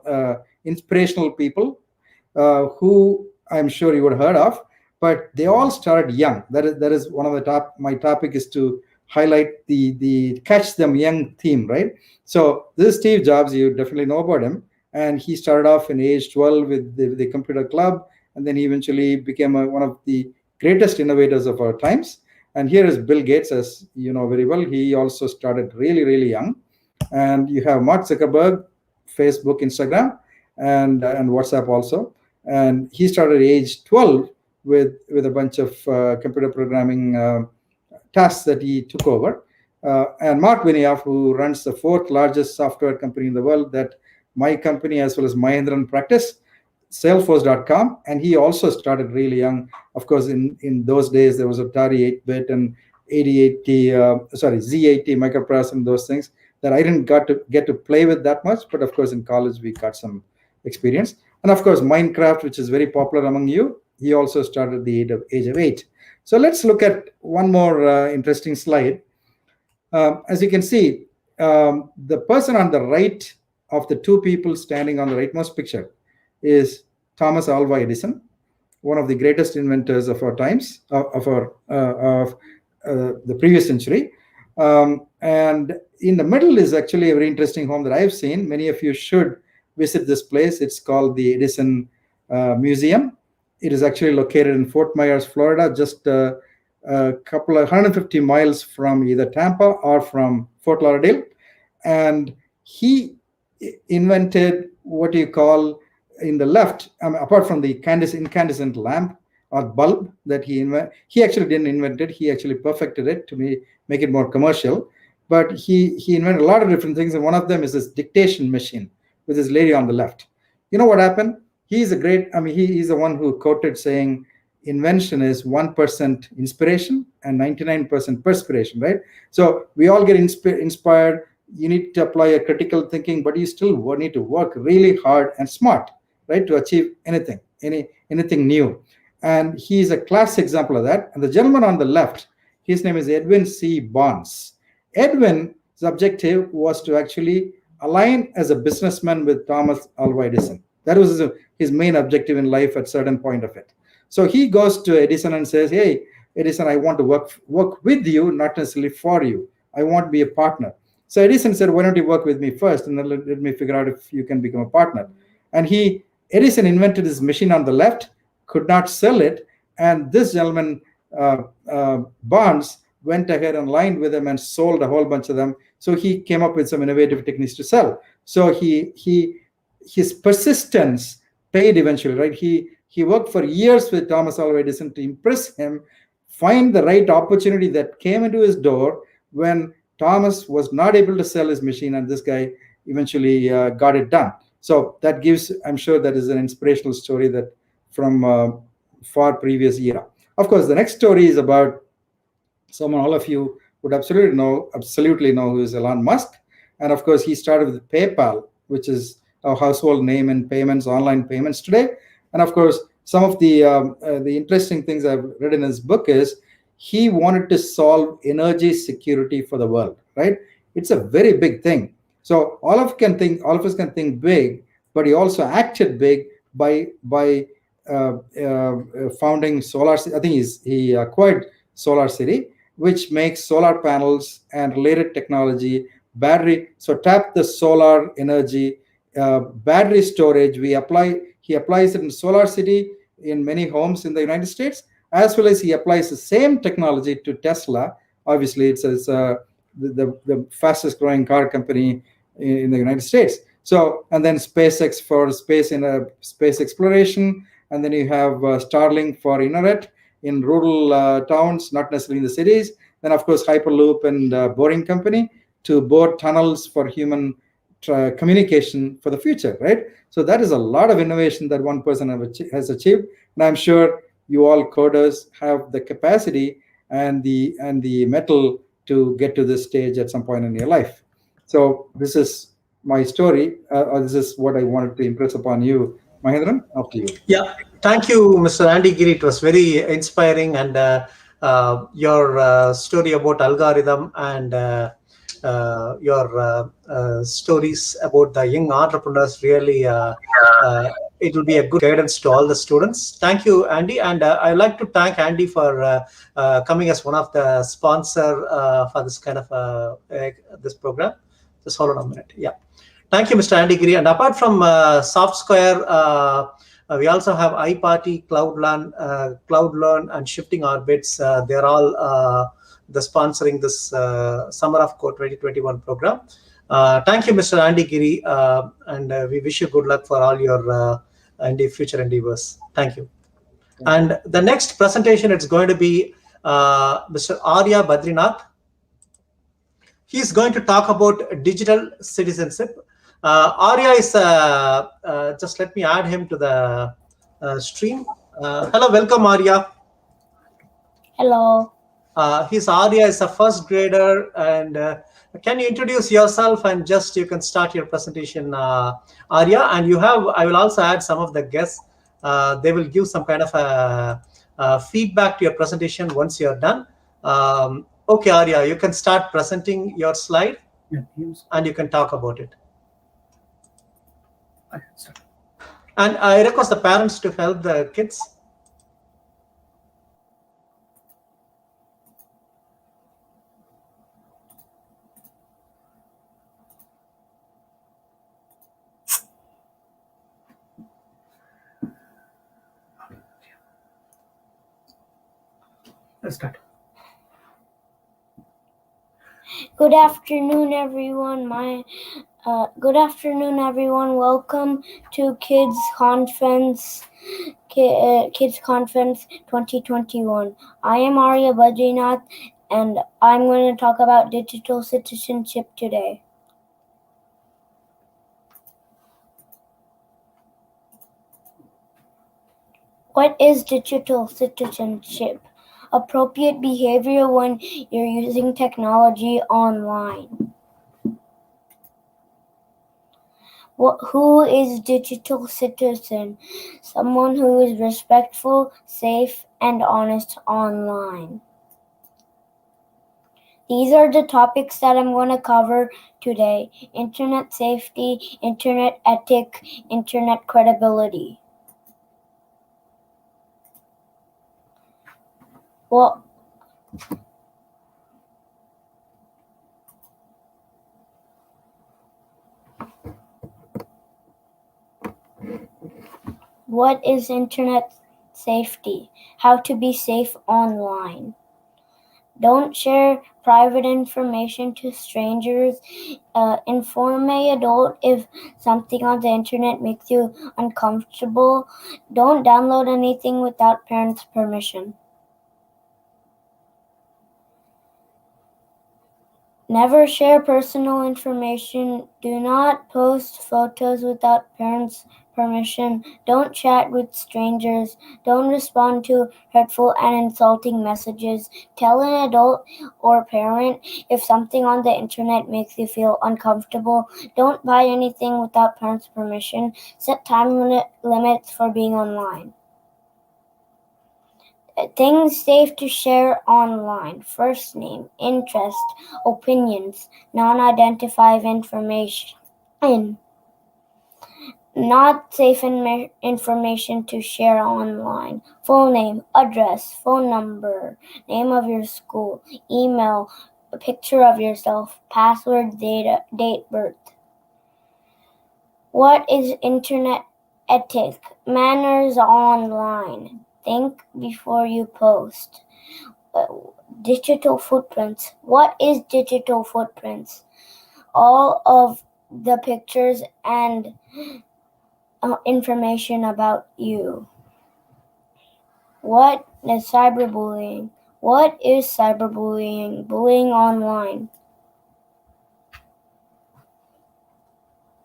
inspirational people who I'm sure you would have heard of, but they all started young. That is one of the my topic is to highlight the catch them young theme, right? So this is Steve Jobs. You definitely know about him. And he started off in age 12 with the computer club. And then he eventually became one of the greatest innovators of our times. And here is Bill Gates, as you know very well. He also started really, really young. And you have Mark Zuckerberg, Facebook, Instagram, and WhatsApp also. And he started at age 12 with a bunch of computer programming tasks that he took over. And Mark Benioff, who runs the 4th largest software company in the world, that my company as well as Mahindran practice, Salesforce.com, and he also started really young. Of course, in those days, there was Atari 8-bit and Z80 microprocessor and those things that I didn't get to play with that much. But of course, in college, we got some experience. And of course, Minecraft, which is very popular among you, he also started at the age of 8. So let's look at one more interesting slide. As you can see, the person on the right of the two people standing on the rightmost picture is Thomas Alva Edison, one of the greatest inventors of our times, of the previous century. And in the middle is actually a very interesting home that I've seen. Many of you should visit this place. It's called the Edison Museum. It is actually located in Fort Myers, Florida, just a couple of 150 miles from either Tampa or from Fort Lauderdale. And he invented what you call in the left, apart from the incandescent lamp or bulb that he actually didn't invent it. He actually perfected it to make it more commercial. But he invented a lot of different things, and one of them is this dictation machine with this lady on the left. You know what happened? He's he's the one who quoted saying, invention is 1% inspiration and 99% perspiration, right? So we all get inspired. You need to apply a critical thinking, but you still need to work really hard and smart, right, to achieve anything new. And he's a class example of that. And the gentleman on the left, his name is Edwin C. Barnes. Edwin's objective was to actually align as a businessman with Thomas Alva Edison. That was his main objective in life at a certain point of it. So he goes to Edison and says, hey, Edison, I want to work with you, not necessarily for you. I want to be a partner. So Edison said, why don't you work with me first, and then let me figure out if you can become a partner. And Edison invented this machine on the left, could not sell it, and this gentleman, Barnes, went ahead and aligned with him and sold a whole bunch of them. So he came up with some innovative techniques to sell. So his persistence paid eventually, right? He worked for years with Thomas Alva Edison to impress him, find the right opportunity that came into his door when Thomas was not able to sell his machine, and this guy eventually got it done. So that gives, I'm sure that is an inspirational story that from far previous era. Of course, the next story is about someone all of you would absolutely know who is Elon Musk. And of course, he started with PayPal, which is a household name in payments, online payments today. And of course, some of the interesting things I've read in his book is he wanted to solve energy security for the world, right? It's a very big thing. So all of us can think big, but he also acted big by founding Solar City. I think he acquired Solar City, which makes solar panels and related technology, battery. So tap the solar energy, battery storage. He applies it in Solar City in many homes in the United States, as well as he applies the same technology to Tesla. Obviously, it's the fastest growing car company in the United States. So, and then SpaceX for space exploration, and then you have Starlink for internet in rural towns, not necessarily in the cities. Then, of course, Hyperloop and Boring Company to bore tunnels for human communication for the future, right? So that is a lot of innovation that one person has achieved, and I'm sure you all coders have the capacity and the mettle to get to this stage at some point in your life. So this is my story, or this is what I wanted to impress upon you. Mahendran, up to you. Yeah, thank you, Mr. Andy Giri. It was very inspiring, and your story about algorithm and your stories about the young entrepreneurs really it will be a good guidance to all the students. Thank you, Andy, and I'd like to thank Andy for coming as one of the sponsor for this kind of this program. Just hold on a minute. Yeah. Thank you, Mr. Andy Giri. And apart from SoftSquare, we also have iParty, CloudLearn, and Shifting Orbits. They're all the sponsoring this Summer of Code 2021 program. Thank you, Mr. Andy Giri, and we wish you good luck for all your future endeavors. Thank you. And the next presentation is going to be Mr. Arya Badrinath. He's going to talk about digital citizenship. Arya is, just let me add him to the stream. Hello, welcome, Arya. Hello. Arya is a first grader, and can you introduce yourself and just you can start your presentation, Arya. And I will also add some of the guests. They will give some kind of feedback to your presentation once you're done. Okay, Arya, you can start presenting your slide, and you can talk about it. And I request the parents to help the kids. Let's start. Good afternoon, everyone. Good afternoon, everyone. Welcome to Kids Conference 2021. I am Arya Badrinath, and I'm going to talk about digital citizenship today. What is digital citizenship? Appropriate behavior when you're using technology online. Who is digital citizen? Someone who is respectful, safe, and honest online. These are the topics that I'm going to cover today: internet safety, internet ethic, internet credibility. What is internet safety? How to be safe online. Don't share private information to strangers. Inform an adult if something on the internet makes you uncomfortable. Don't download anything without parents' permission. Never share personal information. Do not post photos without parents' permission. Don't chat with strangers. Don't respond to hurtful and insulting messages. Tell an adult or parent if something on the internet makes you feel uncomfortable. Don't buy anything without parents' permission. Set time limits for being online. Things safe to share online: first name, interest, opinions, non-identified information. Not safe information to share online: full name, address, phone number, name of your school, email, a picture of yourself, password, date, birth. What is internet etiquette? Manners online. Think before you post. Digital footprints. What is digital footprints? All of the pictures and information about you. What is cyberbullying? What is cyberbullying? Bullying online.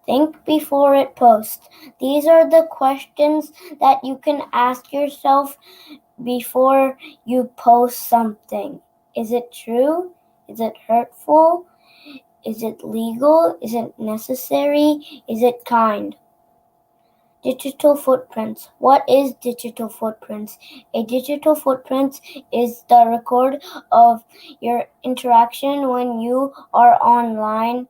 Think before it posts. These are the questions that you can ask yourself before you post something. Is it true? Is it hurtful? Is it legal? Is it necessary? Is it kind? Digital footprints. What is digital footprints? A digital footprint is the record of your interaction when you are online.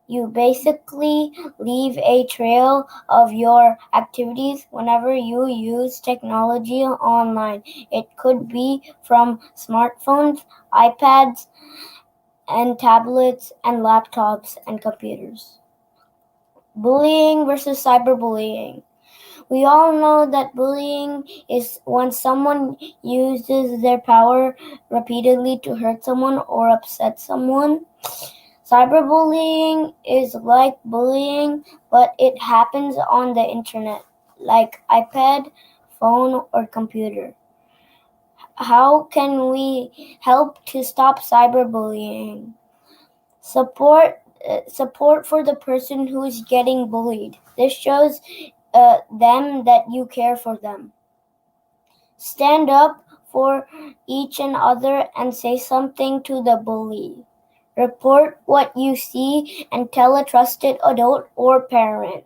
You basically leave a trail of your activities whenever you use technology online. It could be from smartphones, iPads, and tablets, and laptops, and computers. Bullying versus cyberbullying. We all know that bullying is when someone uses their power repeatedly to hurt someone or upset someone. Cyberbullying is like bullying, but it happens on the internet, like iPad, phone, or computer. How can we help to stop cyberbullying? Support for the person who is getting bullied. This shows them that you care for them. Stand up for each and other and say something to the bully. Report what you see and tell a trusted adult or parent.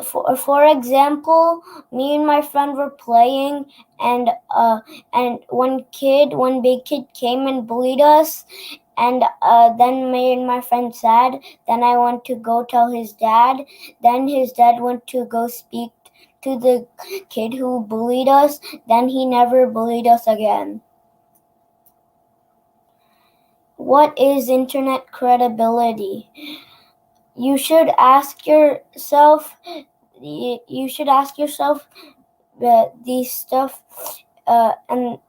For example, me and my friend were playing, and one big kid came and bullied us, and then made my friend sad. Then I went to go tell his dad. Then his dad went to go speak to the kid who bullied us. Then he never bullied us again. What is internet credibility? You should ask yourself these stuff and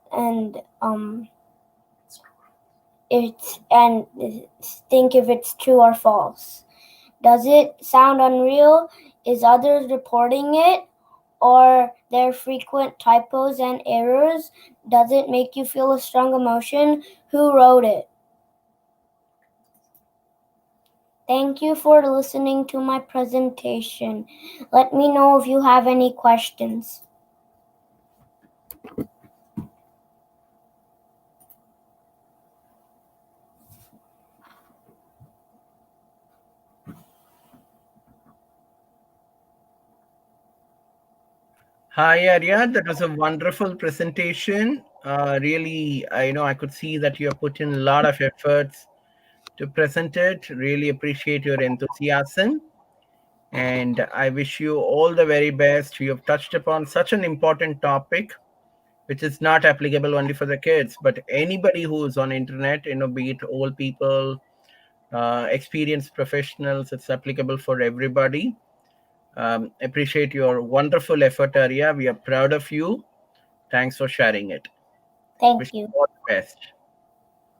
think if it's true or false. Does it sound unreal? Is others reporting it? Or there frequent typos and errors? Does it make you feel a strong emotion? Who wrote it? Thank you for listening to my presentation. Let me know if you have any questions. Hi, Arya. That was a wonderful presentation. Really, I could see that you have put in a lot of efforts to present it. Really appreciate your enthusiasm. And I wish you all the very best. You have touched upon such an important topic, which is not applicable only for the kids, but anybody who is on internet, be it old people, experienced professionals, it's applicable for everybody. Appreciate your wonderful effort, Arya. We are proud of you. Thanks for sharing it. Thank you. All the best.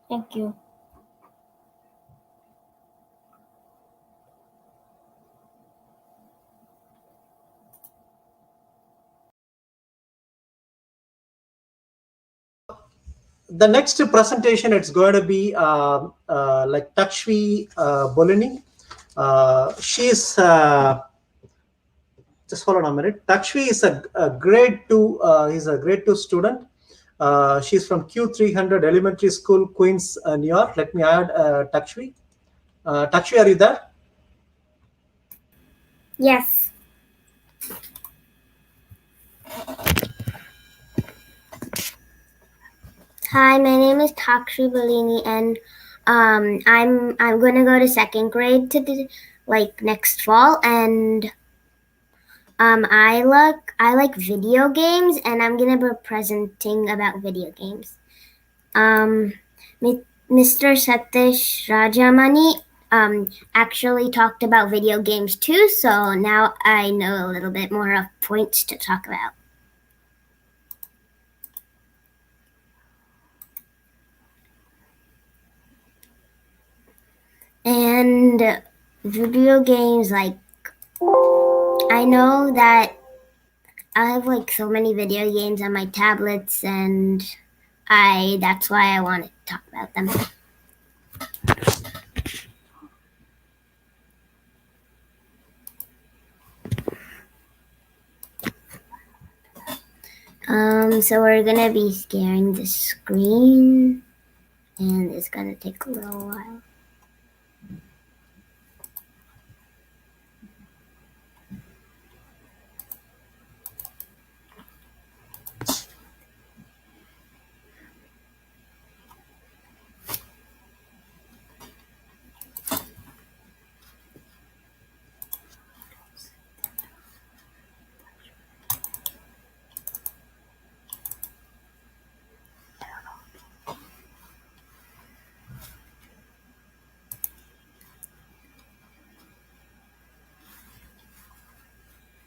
Thank you. The next presentation, it's going to be like Takshvi Bolini. She's just hold on a minute. Takshvi is a grade 2. He's a grade 2 student. She's from Q300 Elementary School, Queens, New York. Let me add Takshvi. Takshvi, are you there? Yes. Hi, my name is Takshi Bellini, and I'm gonna go to second grade next fall, and I like video games, and I'm gonna be presenting about video games. Mr. Satish Rajamani actually talked about video games too, so now I know a little bit more of points to talk about. And video games, like, I know that I have like so many video games on my tablets, and that's why I wanted to talk about them. So we're gonna be scaring the screen, and it's gonna take a little while.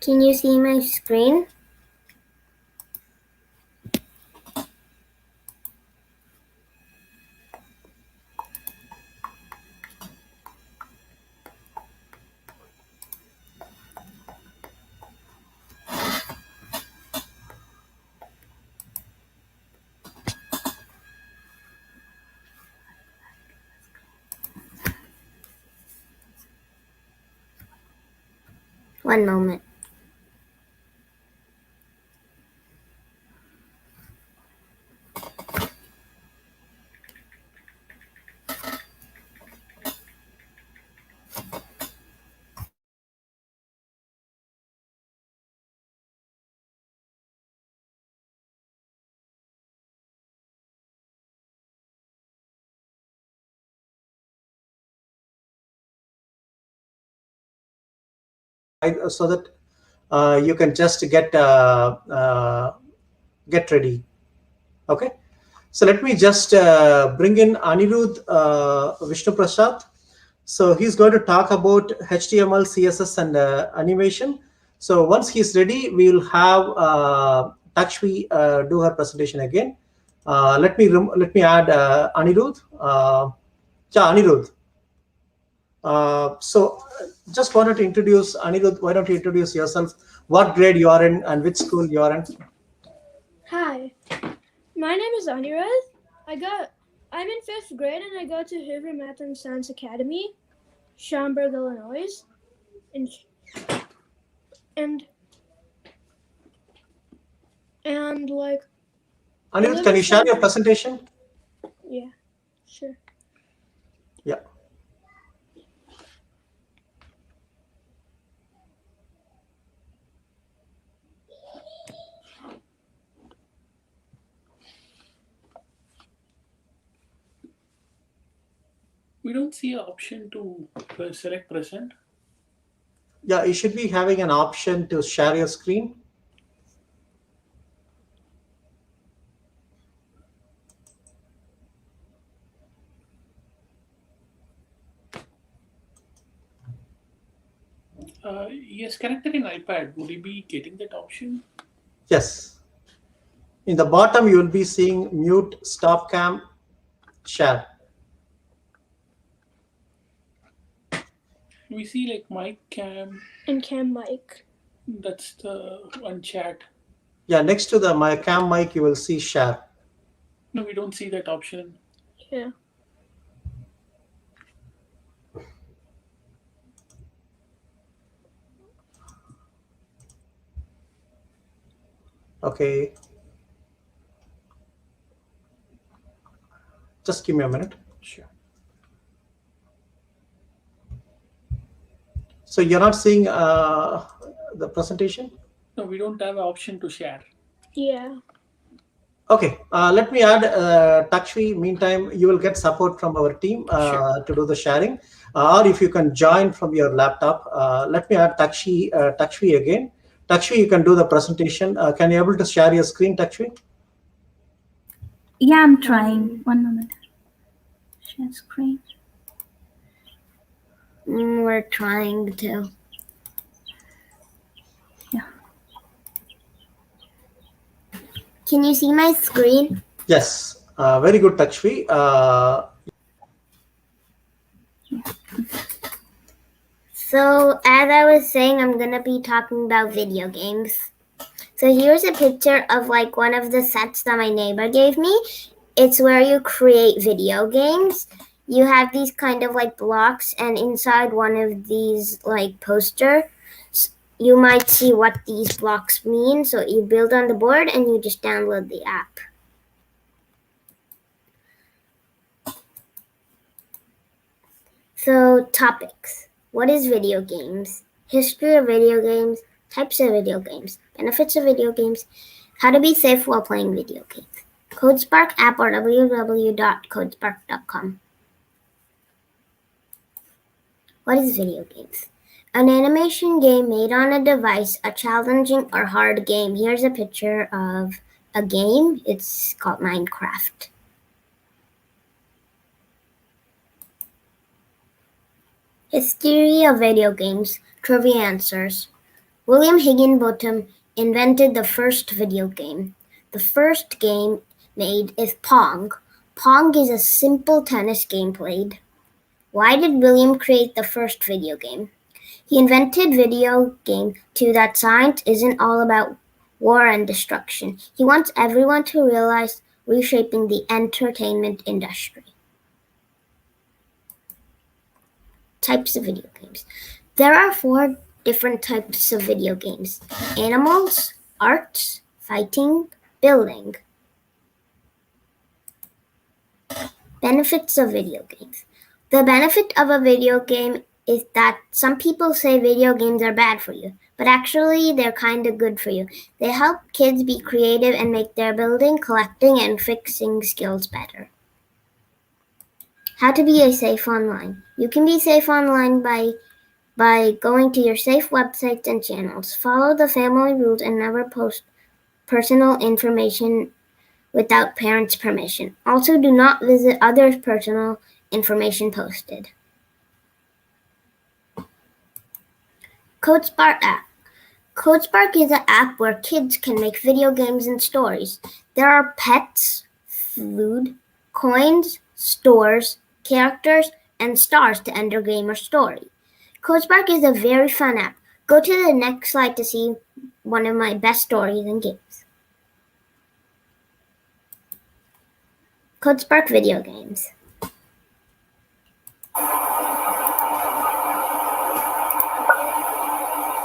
Can you see my screen? One moment. So that you can just get ready. Okay. So let me just bring in Anirudh Vishnu Prasad. So he's going to talk about HTML, CSS, and animation. So once he's ready, we will have Takshvi do her presentation again. Let me add Anirudh. Anirudh. Just wanted to introduce Anirudh. Why don't you introduce yourself? What grade you are in and which school you are in? Hi, my name is Anirudh. I'm in 5th grade and I go to Hoover Math and Science Academy, Schaumburg, Illinois. And like. Anirudh, can you share your presentation? Yeah, sure. Yeah. We don't see an option to select present. Yeah, you should be having an option to share your screen. Yes, connected in iPad. Would you be getting that option? Yes. In the bottom, you will be seeing mute, stop cam, share. We see like mic, cam. And cam mic. That's the one chat. Yeah, next to the my cam mic, you will see share. No, we don't see that option. Yeah. Okay. Just give me a minute. Sure. So you're not seeing the presentation? No, we don't have an option to share. Yeah. Okay, let me add Takshvi. Meantime, you will get support from our team Sure. to do the sharing, or if you can join from your laptop. Let me add Takshvi again. Takshvi, you can do the presentation. Can you able to share your screen, Takshvi? Yeah, I'm trying. 1 moment. Share screen. We're trying to. Yeah. Can you see my screen? Yes, very good, Takshvi. So, as I was saying, I'm going to be talking about video games. So, here's a picture of like one of the sets that my neighbor gave me. It's where you create video games. You have these kind of like blocks, and inside one of these like posters, you might see what these blocks mean. So, you build on the board and you just download the app. So, topics. What is video games? History of video games, types of video games, benefits of video games, how to be safe while playing video games. CodeSpark app or www.codespark.com. What is video games? An animation game made on a device, a challenging or hard game. Here's a picture of a game. It's called Minecraft. History of video games. Trivia answers. William Higginbotham invented the first video game. The first game made is Pong. Pong is a simple tennis game played. Why did William create the first video game? He invented video game to that science isn't all about war and destruction. He wants everyone to realize reshaping the entertainment industry. Types of video games. There are 4 different types of video games: animals, arts, fighting, building. Benefits of video games. The benefit of a video game is that some people say video games are bad for you, but actually they're kind of good for you. They help kids be creative and make their building, collecting, and fixing skills better. How to be safe online. You can be safe online by going to your safe websites and channels. Follow the family rules and never post personal information without parents' permission. Also, do not visit others' personal information posted. CodeSpark app. CodeSpark is an app where kids can make video games and stories. There are pets, food, coins, stores, characters, and stars to enter game or story. CodeSpark is a very fun app. Go to the next slide to see one of my best stories and games. CodeSpark video games.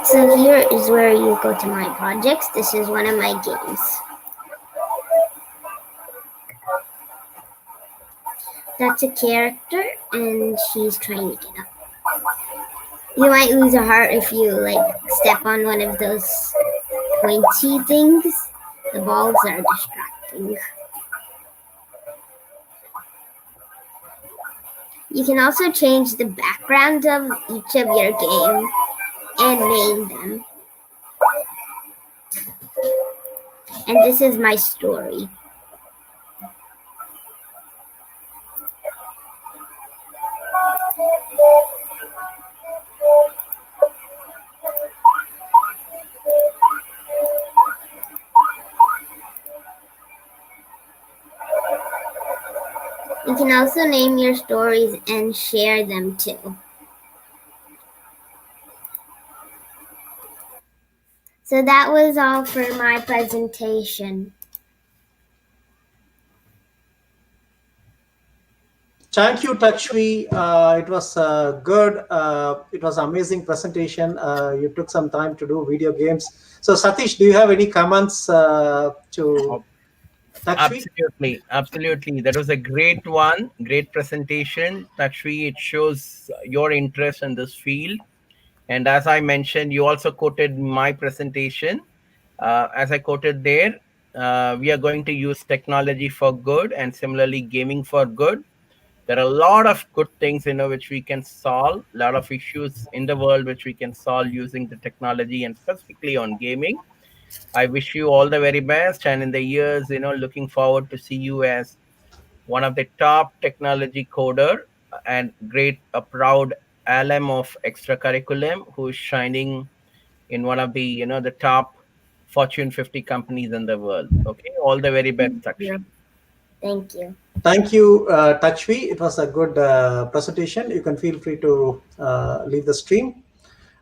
So here is where you go to my projects. This is one of my games. That's a character and she's trying to get up. You might lose a heart if you step on one of those pointy things. The balls are distracting. You can also change the background of each of your game and name them. And this is my story. You can also name your stories and share them too. So that was all for my presentation. Thank you, Takshvi. It was good. It was amazing presentation. You took some time to do video games. So, Satish, do you have any comments to Takshvi? Absolutely. That was a great one. Great presentation. Takshvi, it shows your interest in this field. And as I mentioned, you also quoted my presentation. As I quoted there, we are going to use technology for good and similarly gaming for good. There are a lot of good things, which we can solve, a lot of issues in the world which we can solve using the technology and specifically on gaming. I wish you all the very best, and in the years, looking forward to see you as one of the top technology coder and a proud alum of extracurriculum who is shining in one of the top Fortune 50 companies in the world. Okay, all the very best, Takshvi. Thank you. Thank you, Takshvi. It was a good presentation. You can feel free to leave the stream.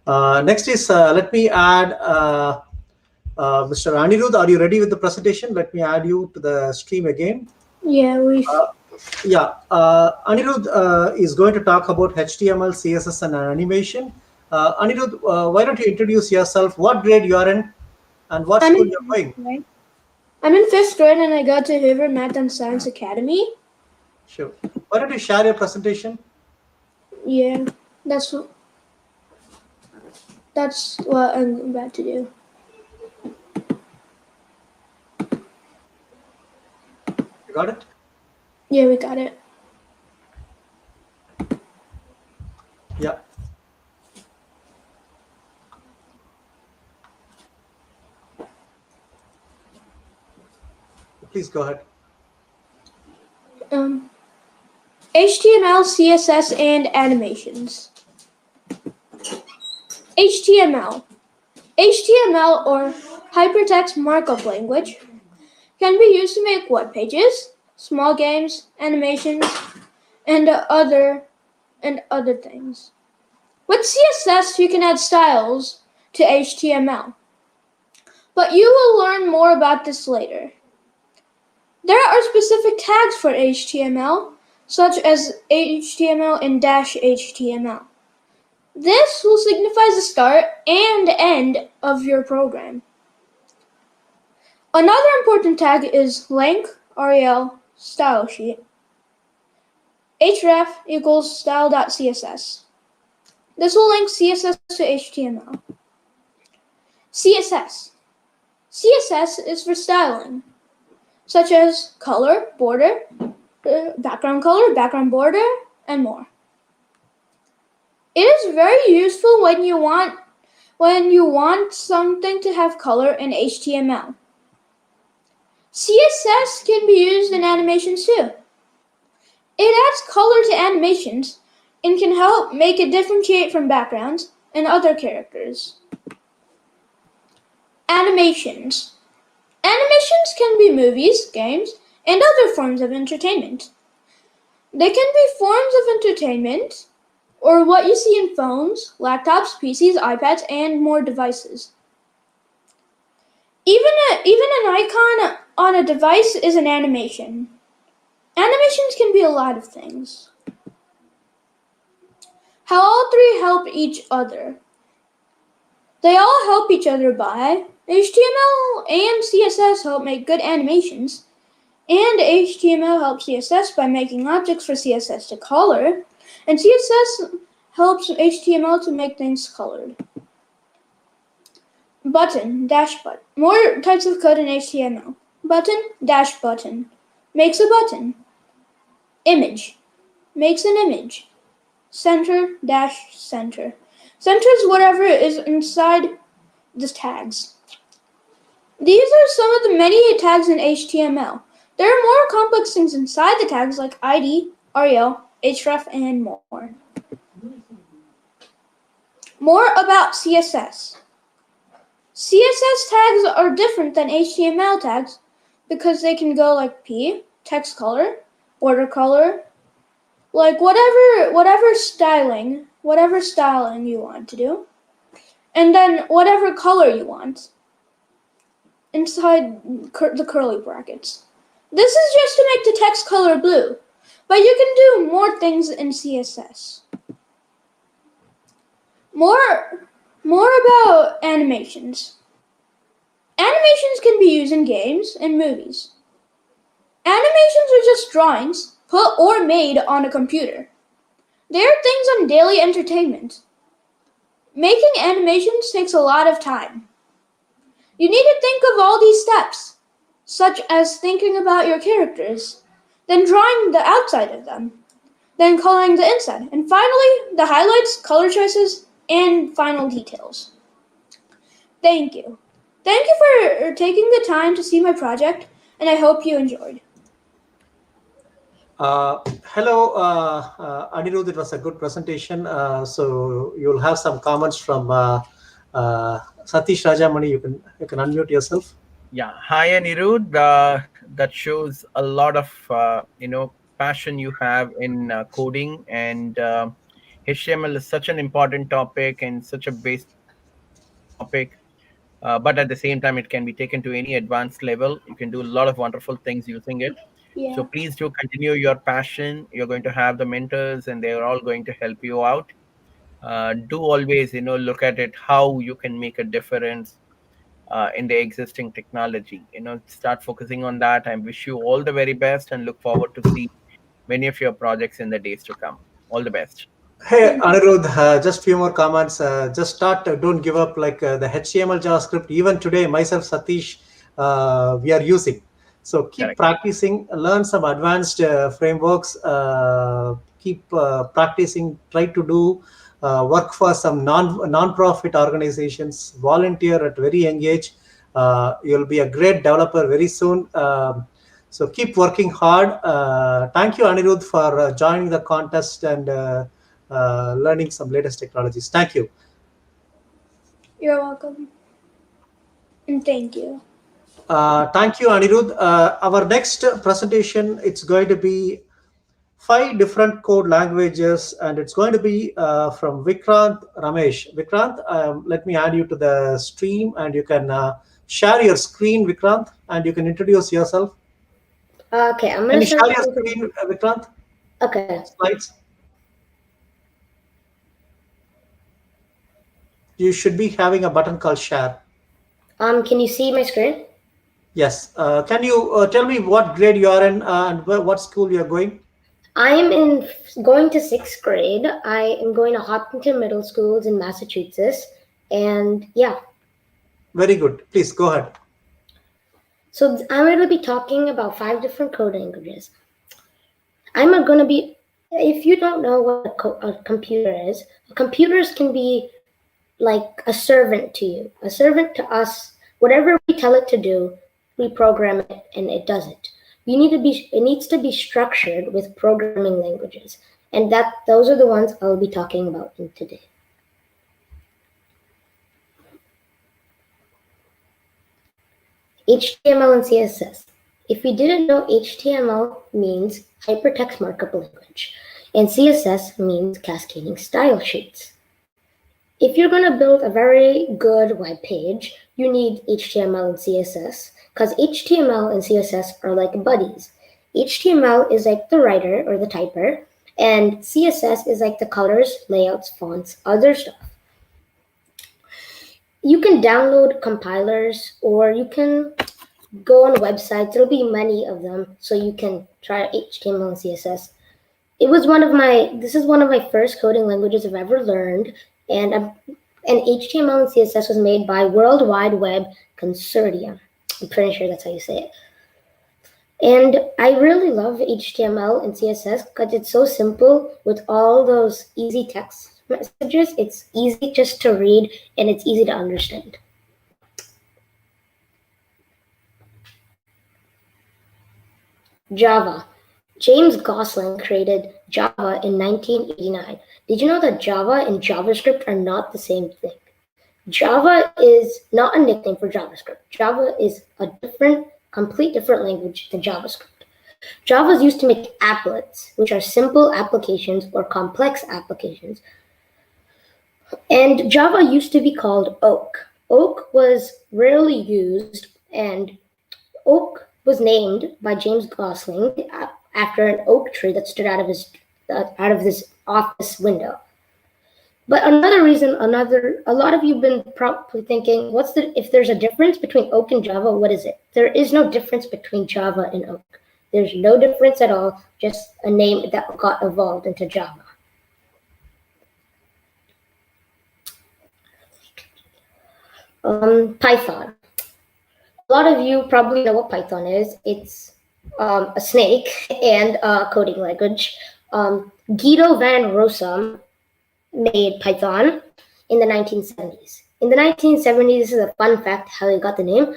Next is, let me add Mr. Anirudh. Are you ready with the presentation? Let me add you to the stream again. Yeah, Anirudh is going to talk about HTML, CSS, and animation. Anirudh, why don't you introduce yourself, what grade you are in, and what school you're going? I'm in 5th grade and I go to Hoover Math and Science Academy. Sure. Why don't you share your presentation? Yeah, that's what I'm about to do. You got it? Yeah, we got it. Yeah. Please go ahead. HTML, CSS, and animations. HTML. HTML, or Hypertext Markup Language, can be used to make web pages, small games, animations, and other things. With CSS, you can add styles to HTML. But you will learn more about this later. There are specific tags for HTML, such as HTML and -HTML. This will signify the start and end of your program. Another important tag is length, rel, style sheet. href equals style.css. This will link CSS to HTML. CSS. CSS is for styling, such as color, border, background color, background border, and more. It is very useful when you want something to have color in HTML. CSS can be used in animations too. It adds color to animations and can help make it differentiate from backgrounds and other characters. Animations. Animations can be movies, games, and other forms of entertainment. They can be forms of entertainment or what you see in phones, laptops, PCs, iPads, and more devices. Even an icon on a device is an animation. Animations can be a lot of things. How all three help each other. They all help each other by HTML and CSS help make good animations, and HTML helps CSS by making objects for CSS to color, and CSS helps HTML to make things colored. Button, dash button. More types of code in HTML. Button, dash button. Makes a button. Image. Makes an image. Center, dash center. Centers whatever is inside the tags. These are some of the many tags in HTML. There are more complex things inside the tags like ID, rel, href, and more. More about CSS. CSS tags are different than HTML tags because they can go like P, text color, border color, like whatever styling you want to do, and then whatever color you want inside the curly brackets. This is just to make the text color blue, but you can do more things in CSS. More about animations. Animations can be used in games and movies. Animations are just drawings put or made on a computer. They are things on daily entertainment. Making animations takes a lot of time. You need to think of all these steps, such as thinking about your characters, then drawing the outside of them, then coloring the inside, and finally the highlights, color choices, and final details. Thank you. Thank you for taking the time to see my project, and I hope you enjoyed. Hello, Anirudh. It was a good presentation. So you'll have some comments from Satish Rajamani. You can unmute yourself. Yeah. Hi, Anirudh. That shows a lot of passion you have in coding, and HTML is such an important topic and such a basic topic. But at the same time, it can be taken to any advanced level. You can do a lot of wonderful things using it. Yeah. So please do continue your passion. You're going to have the mentors, and they're all going to help you out. Do always, look at it how you can make a difference in the existing technology. Start focusing on that. I wish you all the very best, and look forward to see many of your projects in the days to come. All the best. Hey, Anirudh, just few more comments. Just start, don't give up, like the HTML JavaScript. Even today, myself, Satish, we are using. So keep Correct. practicing, learn some advanced frameworks, keep practicing, try to do work for some non-profit organizations, volunteer at very young age. You'll be a great developer very soon. So keep working hard. Thank you, Anirudh, for joining the contest and learning some latest technologies. Thank you. You're welcome. And thank you. Thank you, Anirudh. Our next presentation, it's going to be 5 different code languages, and it's going to be from Vikrant Ramesh. Vikrant, let me add you to the stream, and you can share your screen, Vikrant, and you can introduce yourself. Okay, I'm Can going you to share your screen, Vikrant? Okay. Slides. You should be having a button called share. Can you see my screen? Yes. Can you tell me what grade you are in and what school you are going? I'm going to 6th grade. I am going to Hopkinton Middle Schools in Massachusetts. And yeah. Very good. Please go ahead. So I'm going to be talking about 5 different code languages. I'm going to be, if you don't know what a computer is, computers can be like a servant to you, a servant to us. Whatever we tell it to do, we program it and it does it. It needs to be structured with programming languages, and those are the ones I'll be talking about today. HTML and CSS. If you didn't know, HTML means hypertext markup language, and CSS means cascading style sheets. If you're going to build a very good web page, you need HTML and CSS, because HTML and CSS are like buddies. HTML is like the writer or the typer, and CSS is like the colors, layouts, fonts, other stuff. You can download compilers, or you can go on websites. There'll be many of them, so you can try HTML and CSS. This is one of my first coding languages I've ever learned, and HTML and CSS was made by World Wide Web Consortium. I'm pretty sure that's how you say it. And I really love HTML and CSS because it's so simple with all those easy text messages. It's easy just to read, and it's easy to understand. Java. James Gosling created Java in 1989. Did you know that Java and JavaScript are not the same thing? Java is not a nickname for JavaScript. Java is a complete different language than JavaScript. Java is used to make applets, which are simple applications or complex applications. And Java used to be called Oak. Oak was rarely used, and Oak was named by James Gosling after an oak tree that stood out of this office window. But another reason, a lot of you've been probably thinking, if there's a difference between oak and Java, what is it? There is no difference between Java and oak. There's no difference at all, just a name that got evolved into Java. Python. A lot of you probably know what Python is. It's a snake and a coding language. Guido van Rossum made Python in the 1970s. In the 1970s, this is a fun fact how he got the name.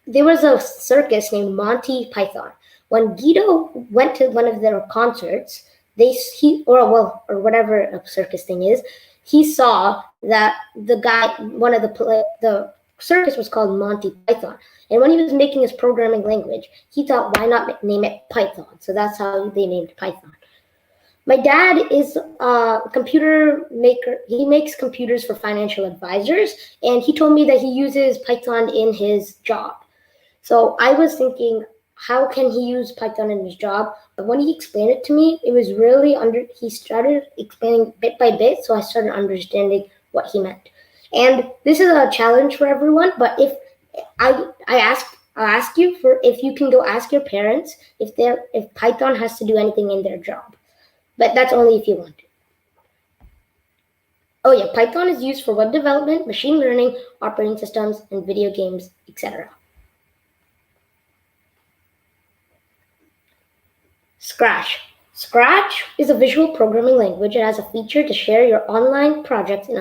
There was a circus named Monty Python. When Guido went to one of their concerts, or whatever a circus thing is, he saw that the circus was called Monty Python. And when he was making his programming language, he thought, why not name it Python? So that's how they named Python. My dad is a computer maker. He makes computers for financial advisors, and he told me that he uses Python in his job. So I was thinking, how can he use Python in his job? But when he explained it to me, it was really he started explaining bit by bit, so I started understanding what he meant. And this is a challenge for everyone, but if I'll ask you if you can go ask your parents if Python has to do anything in their job. But that's only if you want to. Oh yeah, Python is used for web development, machine learning, operating systems, and video games, etc. Scratch. Scratch is a visual programming language. It has a feature to share your online projects in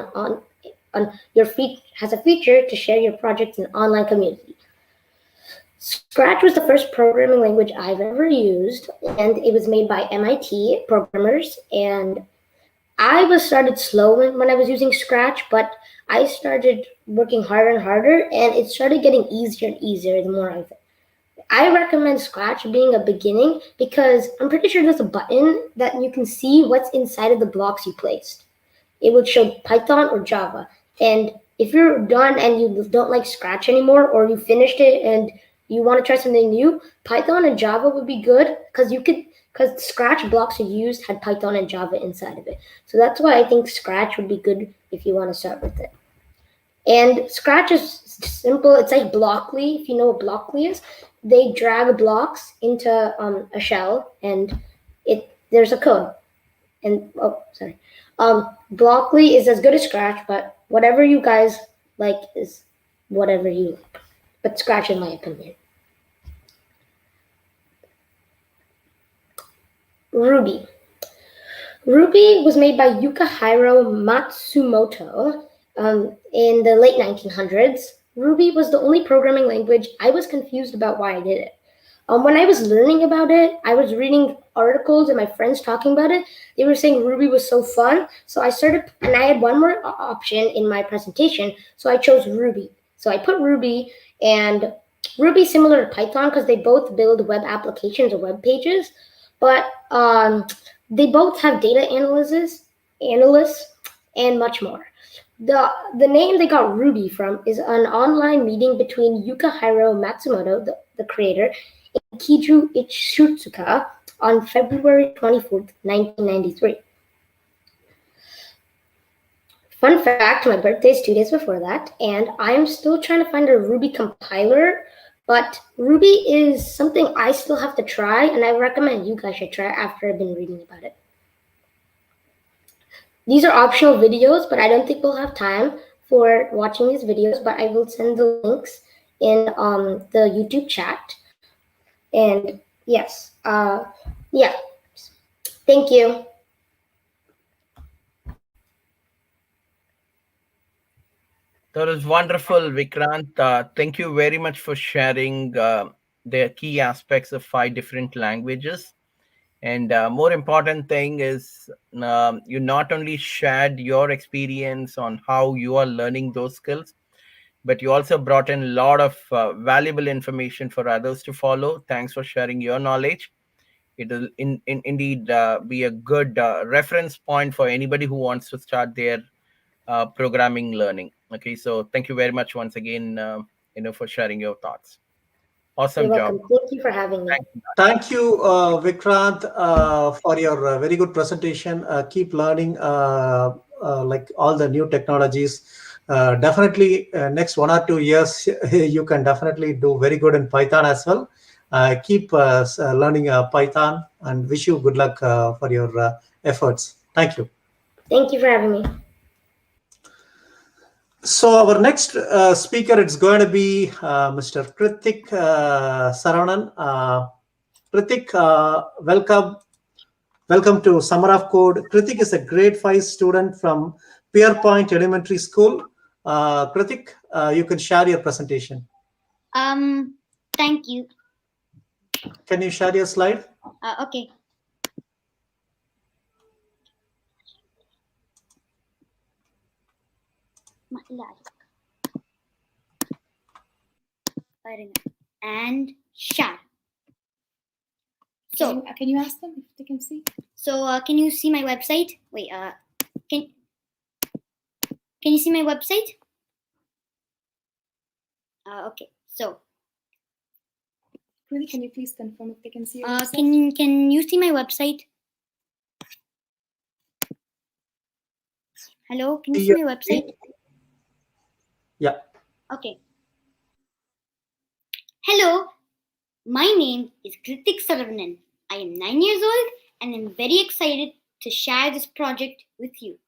has a feature to share your projects in an online community. Scratch was the first programming language I've ever used, and it was made by MIT programmers. And I started slow when I was using Scratch, but I started working harder and harder, and it started getting easier and easier the more I recommend Scratch being a beginning because I'm pretty sure there's a button that you can see what's inside of the blocks you placed. It would show Python or Java. And if you're done and you don't like Scratch anymore, or you finished it and you want to try something new, Python and Java would be good because Scratch blocks you used had Python and Java inside of it. So that's why I think Scratch would be good if you want to start with it. And Scratch is simple. It's like Blockly. If you know what Blockly is, they drag blocks into a shell, and there's a code. And Blockly is as good as Scratch, but whatever you guys like is whatever you like. But Scratch, in my opinion. Ruby. Ruby was made by Yukihiro Matsumoto in the late 1900s. Ruby was the only programming language I was confused about why I did it. When I was learning about it, I was reading articles and my friends talking about it. They were saying Ruby was so fun. So I started, and I had one more option in my presentation. So I chose Ruby. So I put Ruby, and Ruby is similar to Python because they both build web applications or web pages, but they both have data analysts, and much more. The name they got Ruby from is an online meeting between Yukihiro Matsumoto, the creator, and Kiju Ichitsuka on February 24th, 1993. Fun fact, my birthday is 2 days before that, and I'm still trying to find a Ruby compiler, but Ruby is something I still have to try, and I recommend you guys should try after I've been reading about it. These are optional videos, but I don't think we'll have time for watching these videos, but I will send the links in the YouTube chat. And yes, yeah, thank you. That was wonderful, Vikrant. Thank you very much for sharing the key aspects of 5 different languages. And more important thing is you not only shared your experience on how you are learning those skills, but you also brought in a lot of valuable information for others to follow. Thanks for sharing your knowledge. It will indeed be a good reference point for anybody who wants to start their programming learning. Okay, so thank you very much once again, for sharing your thoughts. Awesome You're job. welcome. Thank you for having me. Thank you, Vikrant, for your very good presentation. Keep learning like all the new technologies. Definitely, next 1 or 2 years, you can definitely do very good in Python as well. Keep learning Python, and wish you good luck for your efforts. Thank you. Thank you for having me. So our next speaker, it's going to be Mr. Krithik Saravanan. Krithik, welcome to Summer of Code. Krithik is a grade 5 student from Pierpoint Elementary School. Krithik, you can share your presentation. Thank you. Can you share your slide? Okay. And share. So can you ask them if they can see? So can you see my website? Wait, can you see my website? Okay. So Really, can you please confirm if they can see your can you see my website? Hello, can you see my website? Yeah. Okay. Hello, my name is Krithik Saravanan. I am 9 years old and I'm very excited to share this project with you.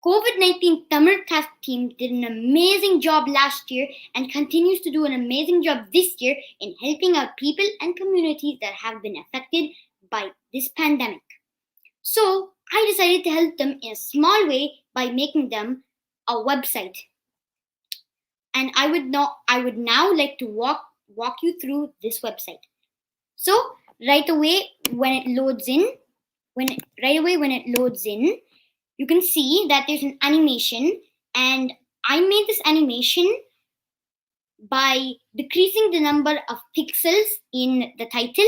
COVID-19 Tamil Task Team did an amazing job last year and continues to do an amazing job this year in helping out people and communities that have been affected by this pandemic. So I decided to help them in a small way by making them a website. And I would now like to walk you through this website. So right away when it loads in, you can see that there's an animation, and I made this animation by decreasing the number of pixels in the title,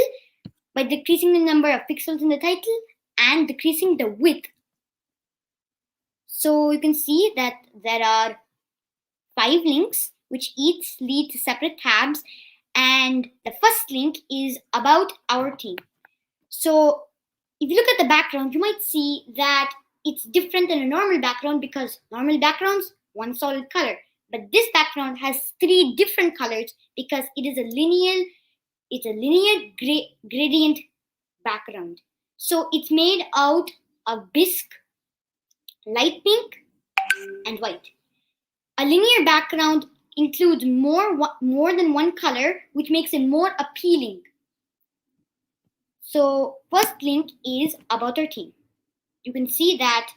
and decreasing the width. So you can see that there are 5 links which each lead to separate tabs, and the first link is about our team. So if you look at the background, you might see that it's different than a normal background because normal backgrounds, one solid color. But this background has 3 different colors because it is a linear gradient background. So it's made out of bisque, light pink, and white. A linear background includes more than one color, which makes it more appealing. So first link is about our team. You can see that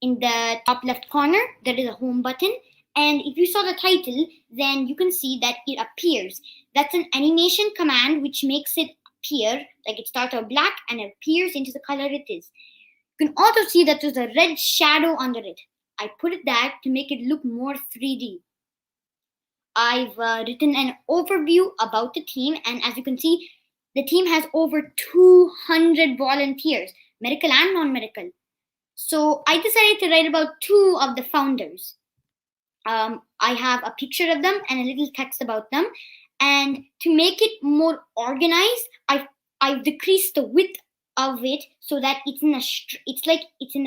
in the top left corner, there is a home button. And if you saw the title, then you can see that it appears. That's an animation command which makes it appear, like it starts out black and appears into the color it is. You can also see that there's a red shadow under it. I put it there to make it look more 3D. I've written an overview about the team, and as you can see, the team has over 200 volunteers, medical and non-medical. So I decided to write about 2 of the founders. I have a picture of them and a little text about them. And to make it more organized, I've decreased the width of it so that it's in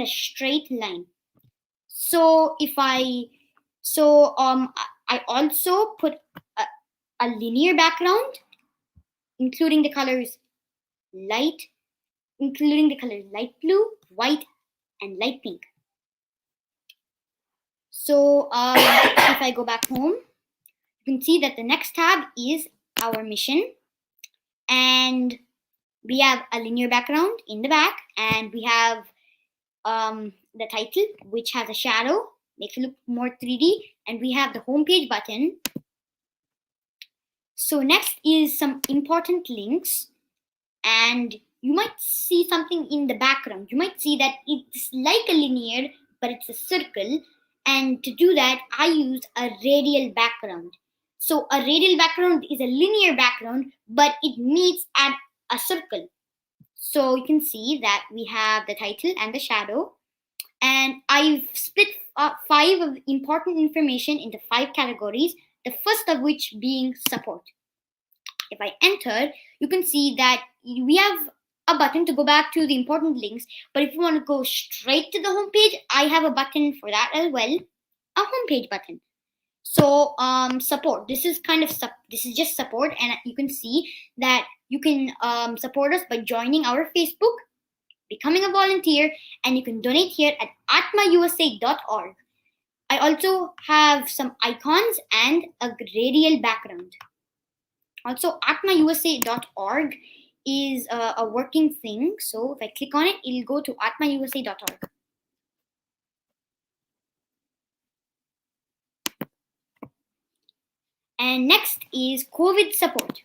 a straight line. So I also put a linear background, including the colors light blue, white, and light pink. So if I go back home, you can see that the next tab is our mission, and we have a linear background in the back, and we have the title, which has a shadow, makes it look more 3D, and we have the homepage button. So next is some important links, and you might see something in the background. You might see that it's like a linear, but it's a circle. And to do that, I used a radial background. So a radial background is a linear background, but it meets at a circle. So you can see that we have the title and the shadow. And I've split 5 of important information into 5 categories. The first of which being support. If I enter, you can see that we have a button to go back to the important links. But if you want to go straight to the homepage, I have a button for that as well, a homepage button. So support. This is just support, and you can see that you can support us by joining our Facebook, becoming a volunteer, and you can donate here at atmausa.org. I also have some icons and a radial background. Also, atmausa.org is a working thing. So if I click on it, it'll go to atmausa.org. And next is COVID support.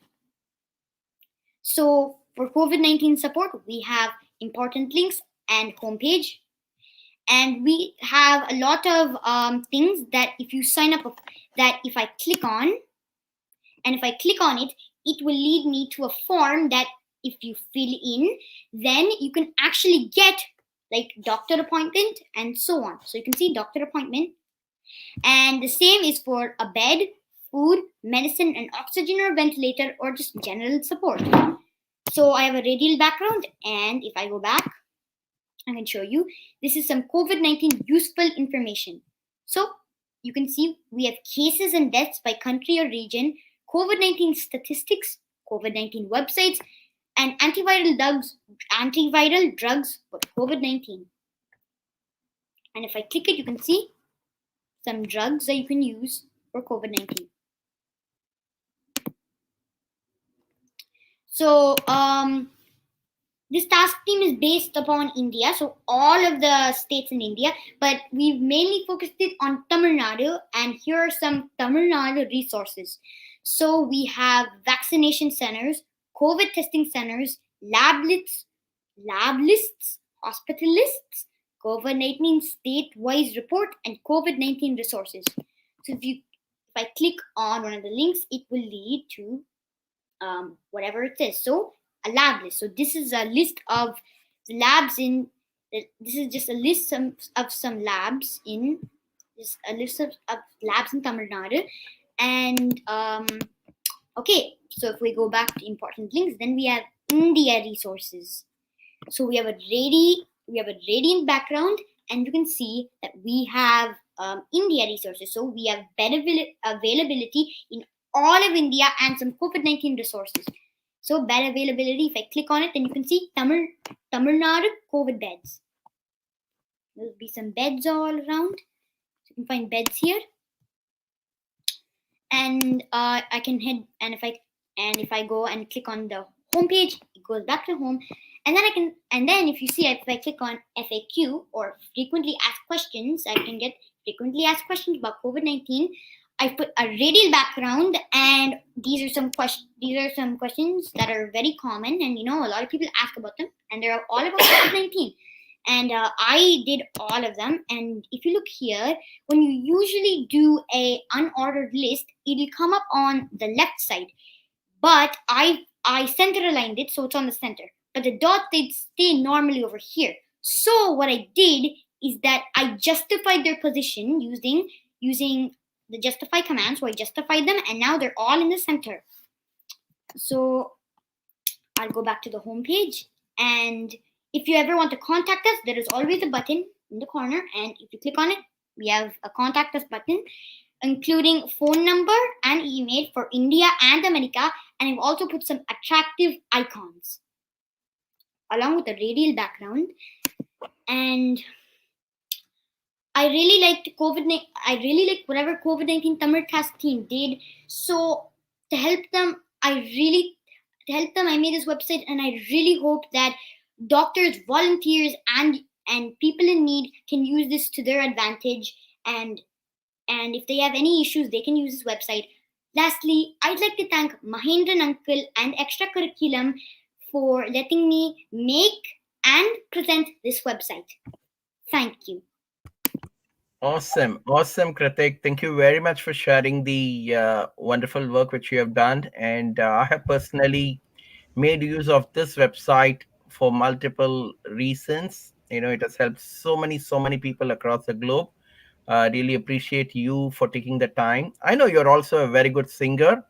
So for COVID-19 support, we have important links and homepage. And we have a lot of things that if you sign up, that if I click on, and if I click on it, it will lead me to a form that if you fill in, then you can actually get like doctor appointment and so on. So you can see doctor appointment. And the same is for a bed, food, medicine, and oxygen or ventilator, or just general support. So I have a radial background, and if I go back, I can show you. This is some COVID-19 useful information. So you can see we have cases and deaths by country or region, COVID-19 statistics, COVID-19 websites, and antiviral drugs for COVID-19. And if I click it, you can see some drugs that you can use for COVID-19. So this task team is based upon India, so all of the states in India, but we've mainly focused it on Tamil Nadu, and here are some Tamil Nadu resources. So we have vaccination centers, COVID testing centers, lab lists, hospital lists, COVID-19 state-wise report, and COVID-19 resources. So if I click on one of the links, it will lead to whatever it is. So a lab list. So this is a list of labs in. This is just a list of some labs in. Just a list of labs in Tamil Nadu, and okay. So if we go back to important links, then we have India resources. So we have a radiant background, and you can see that we have India resources. So we have better availability in all of India and some COVID-19 resources. So bed availability, if I click on it, then you can see Tamil Nadu COVID beds. There'll be some beds all around. So you can find beds here. And I can head, and if I go and click on the home page, it goes back to home. And then if you see, if I click on FAQ or frequently asked questions, I can get frequently asked questions about COVID-19. I put a radial background, and these are some questions that are very common, and a lot of people ask about them, and they're all about COVID-19. And I did all of them. And if you look here, when you usually do a unordered list, it'll come up on the left side. But I center aligned it, so it's on the center. But the dot, they'd stay normally over here. So what I did is that I justified their position using the justify command. So I justified them, and now they're all in the center. So I'll go back to the home page, and if you ever want to contact us, there is always a button in the corner, and if you click on it, we have a contact us button, including phone number and email for India and America, and I've also put some attractive icons along with a radial background. And I really liked whatever COVID-19 Tamil task team did. So to help them, I made this website, and I really hope that doctors, volunteers, and people in need can use this to their advantage. And if they have any issues, they can use this website. Lastly, I'd like to thank Mahendran Uncle and Extra Curriculum for letting me make and present this website. Thank you. Awesome, Kritik. Thank you very much for sharing the wonderful work which you have done. And I have personally made use of this website for multiple reasons. It has helped so many people across the globe. Really appreciate you for taking the time. I know you're also a very good singer.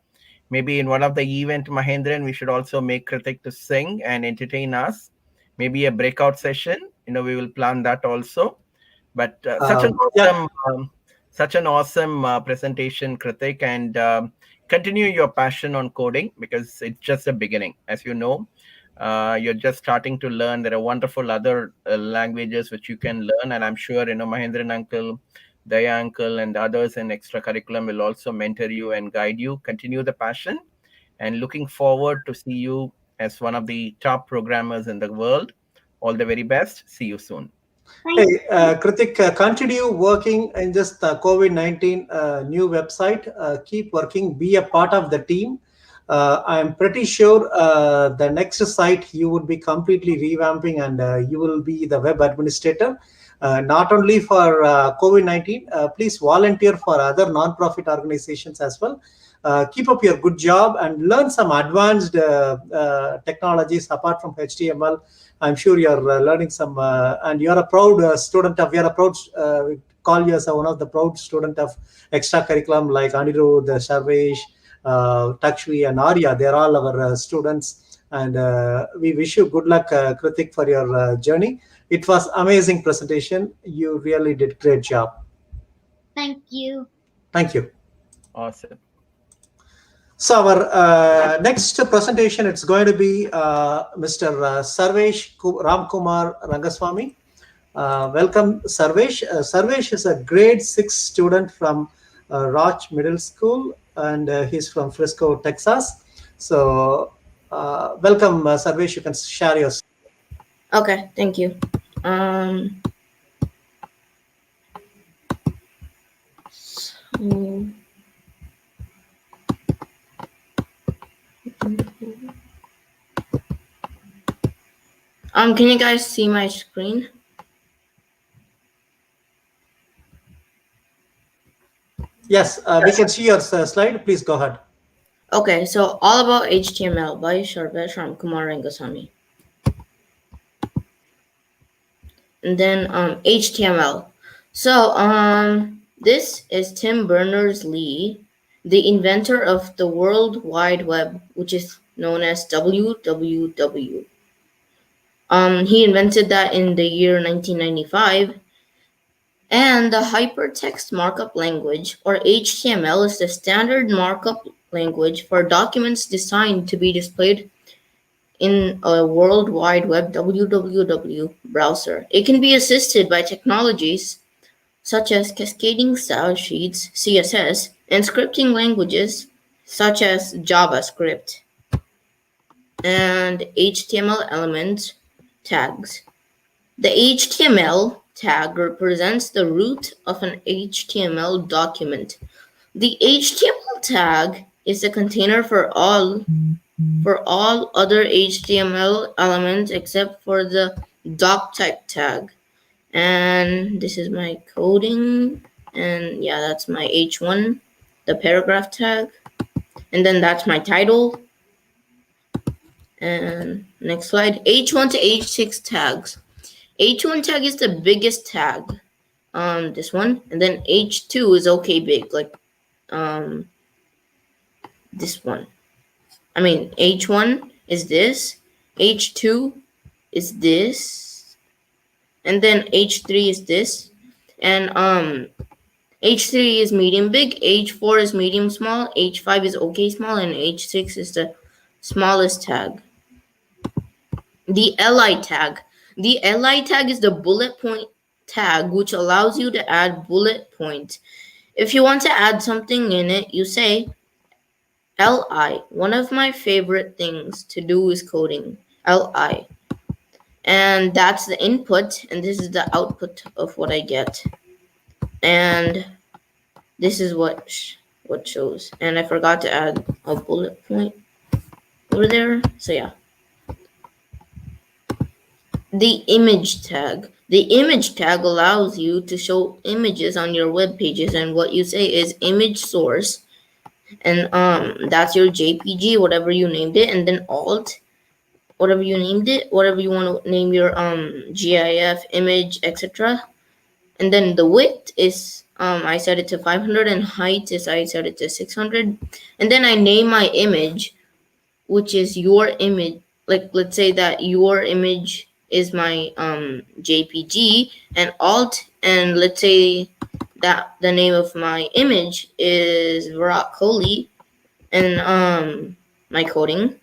Maybe in one of the event, Mahendran, we should also make Kritik to sing and entertain us. Maybe a breakout session. We will plan that also. But Yeah. such an awesome presentation, Kritik, and continue your passion on coding, because it's just a beginning. As you know, you're just starting to learn. There are wonderful other languages which you can learn, and I'm sure Mahendran uncle, Daya uncle, and others in extracurriculum will also mentor you and guide you. Continue the passion, and looking forward to see you as one of the top programmers in the world. All the very best. See you soon. Hey, Kritik, continue working in this COVID-19 new website. Keep working. Be a part of the team. I'm pretty sure the next site you would be completely revamping, and you will be the web administrator. Not only for COVID-19, please volunteer for other non-profit organizations as well. Keep up your good job and learn some advanced technologies apart from HTML. I'm sure you're learning some, and you're a proud student of. You're a proud. We call you as one of the proud student of extracurriculum, like Anirudh, Sarvesh, Takshvi, and Arya. They're all our students, and we wish you good luck, Kritik, for your journey. It was amazing presentation. You really did great job. Thank you. Thank you. Awesome. So our next presentation, it's going to be Mr. Sarvesh Ramkumar Rangaswamy. Welcome, Sarvesh. Sarvesh is a grade 6 student from Roch Middle School, and he's from Frisco, Texas. So welcome, Sarvesh. You can share your. Okay, thank you. Can you guys see my screen? Yes, we can see your slide. Please go ahead. Okay, so all about HTML by Sarvesh Ramkumar Rangaswamy. And then HTML. So this is Tim Berners-Lee, the inventor of the World Wide Web, which is known as WWW. He invented that in the year 1995. And the Hypertext Markup Language, or HTML, is the standard markup language for documents designed to be displayed in a World Wide Web WWW browser. It can be assisted by technologies such as cascading style sheets, CSS, and scripting languages such as JavaScript and HTML element tags. The HTML tag represents the root of an HTML document. The HTML tag is a container for all other HTML elements except for the doctype tag. And this is my coding, and yeah, that's my H1, the paragraph tag, and then that's my title. And next slide, H1 to H6 tags. H1 tag is the biggest tag, this one, and then H2 is okay big, like this one. I mean, H1 is this, H2 is this, and then H3 is this, and H3 is medium big, H4 is medium small, H5 is okay small, and H6 is the smallest tag. The li tag. The li tag is the bullet point tag, which allows you to add bullet point. If you want to add something in it, you say li. One of my favorite things to do is coding. Li. And that's the input, and this is the output of what I get. And this is what shows. And I forgot to add a bullet point over there. So yeah. The image tag. The image tag allows you to show images on your web pages, and what you say is image source, and that's your JPG, whatever you named it, and then alt, whatever you named it, whatever you want to name your GIF, image, etc. And then the width is I set it to 500, and height is I set it to 600. And then I name my image, which is your image. Like, let's say that your image is my JPG, and alt, and let's say that the name of my image is Virat Kohli, and my coding.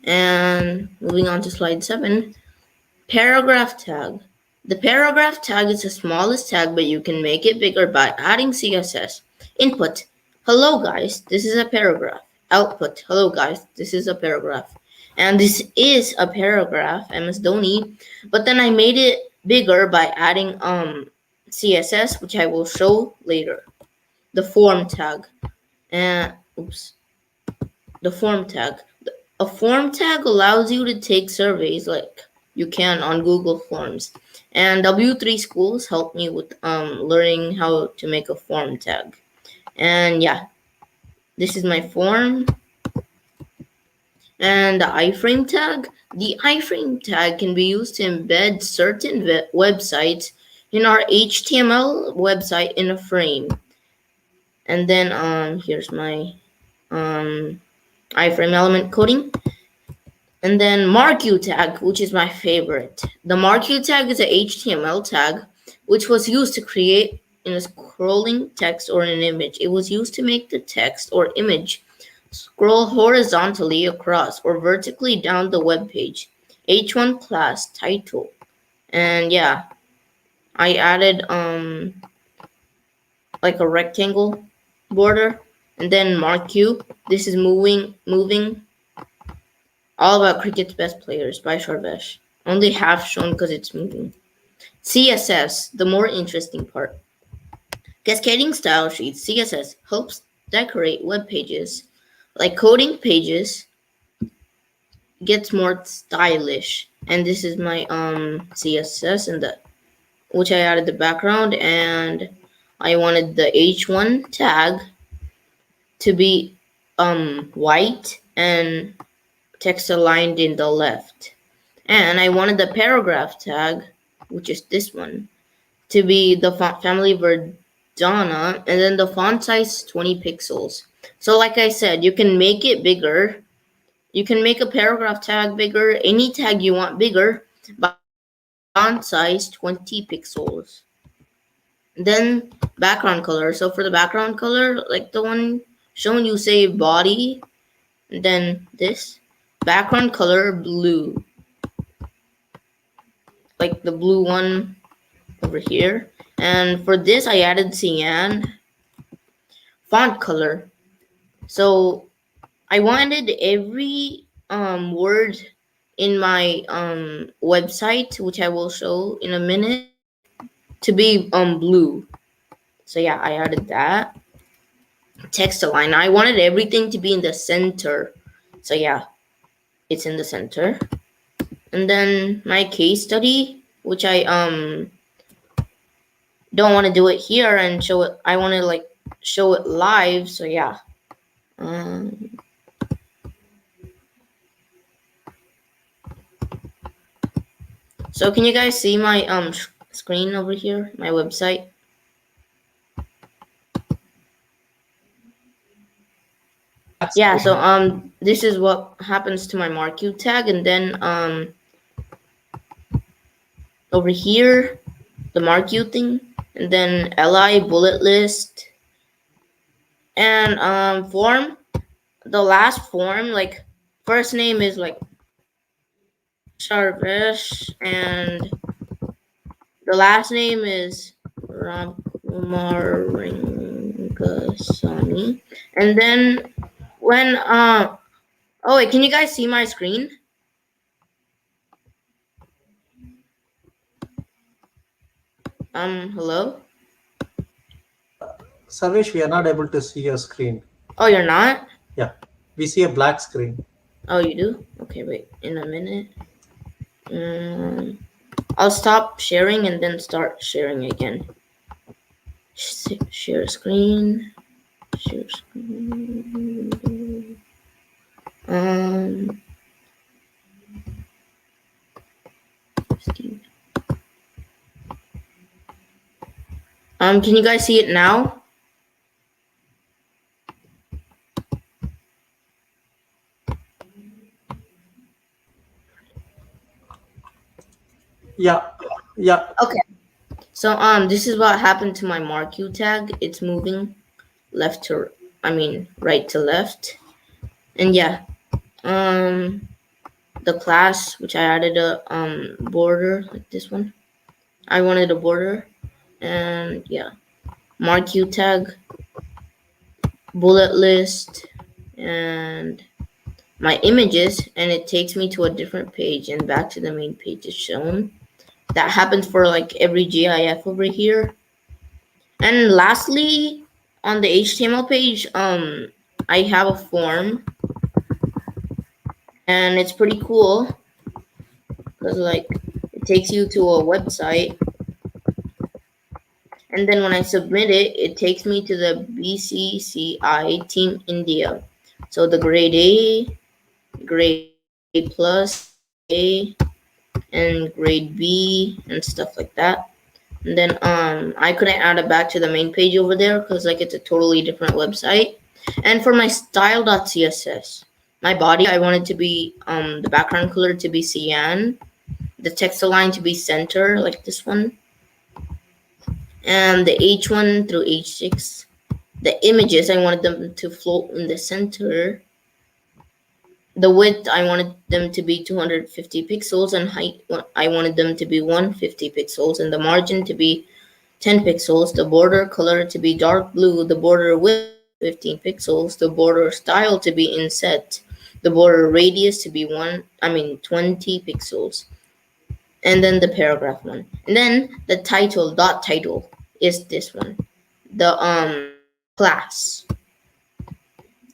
And moving on to slide 7, paragraph tag. The paragraph tag is the smallest tag, but you can make it bigger by adding CSS. Input: hello guys, this is a paragraph. Output: hello guys, this is a paragraph. And this is a paragraph, MS Dhoni, but then I made it bigger by adding CSS, which I will show later. The form tag. And the form tag. A form tag allows you to take surveys like you can on Google Forms. And W3 Schools helped me with learning how to make a form tag. And yeah, this is my form. And the iframe tag. The iframe tag can be used to embed certain websites in our HTML website in a frame. And then here's my iframe element coding. And then marquee tag, which is my favorite. The marquee tag is a HTML tag which was used to create in a scrolling text or an image. It was used to make the text or image scroll horizontally across or vertically down the web page. H1 class title. And yeah, I added like a rectangle border. And then marquee. This is moving. All about cricket's best players by Sharvesh. Only half shown because it's moving. CSS, the more interesting part. Cascading style sheets. CSS helps decorate web pages. Like coding pages gets more stylish. And this is my CSS and which I added the background, and I wanted the H1 tag to be white and text aligned in the left. And I wanted the paragraph tag, which is this one, to be the font family Verdana, and then the font size 20 pixels. So like I said, you can make it bigger. You can make a paragraph tag bigger, any tag you want bigger, by font size 20 pixels. Then background color. So for the background color, like the one shown, you say body, and then this. Background color blue, like the blue one over here. And for this, I added cyan. Font color. So I wanted every word in my website, which I will show in a minute, to be blue. So yeah, I added that. Text align. I wanted everything to be in the center. So yeah, it's in the center. And then my case study, which I don't want to do it here and show it. I want to like show it live. So yeah. So can you guys see my screen over here, my website? Yeah, so this is what happens to my marquee tag, and then over here the marquee thing, and then li bullet list, and form. The last form, like first name is like Sharvesh, and the last name is Ramkumar Rangasani, and then when oh wait, can you guys see my screen? Hello? Sarvesh, we are not able to see your screen. Oh, you're not? Yeah, we see a black screen. Oh, you do? Okay, wait, in a minute. I'll stop sharing and then start sharing again. Share screen. Share screen. Can you guys see it now? Yeah, yeah. Okay. So this is what happened to my marquee tag. It's moving right to left. And yeah, the class, which I added a border like this one. I wanted a border, and yeah, marquee tag, bullet list, and my images, and it takes me to a different page and back to the main page is shown. That happens for like every GIF over here. And lastly, on the HTML page, I have a form, and it's pretty cool because like it takes you to a website, and then when I submit it, it takes me to the BCCI Team India. So the grade A, grade A plus, A, and grade B, and stuff like that. And then I couldn't add it back to the main page over there because like it's a totally different website. And for my style.css, my body, I wanted to be the background color to be cyan, the text align to be center like this one, and the H1 through H6. The images, I wanted them to float in the center. The width, I wanted them to be 250 pixels, and height, I wanted them to be 150 pixels, and the margin to be 10 pixels, the border color to be dark blue, the border width 15 pixels, the border style to be inset, the border radius to be 20 pixels, and then the paragraph one. And then the title, dot title, is this one, the class.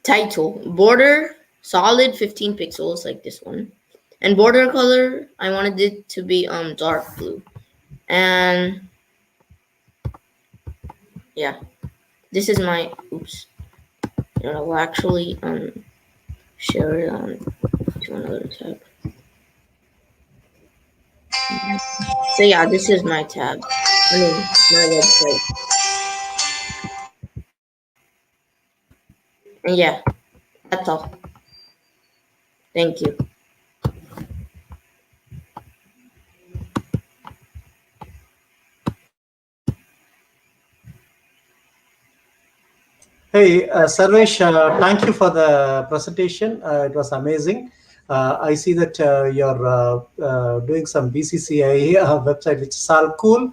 Title, border, solid 15 pixels like this one, and border color, I wanted it to be dark blue. And yeah, this is my I'll actually share it on to another tab. So yeah, this is my tab, my website. And yeah, that's all. Thank you. Hey, Sarvesh, thank you for the presentation. It was amazing. I see that you're doing some BCCI website, which is all cool.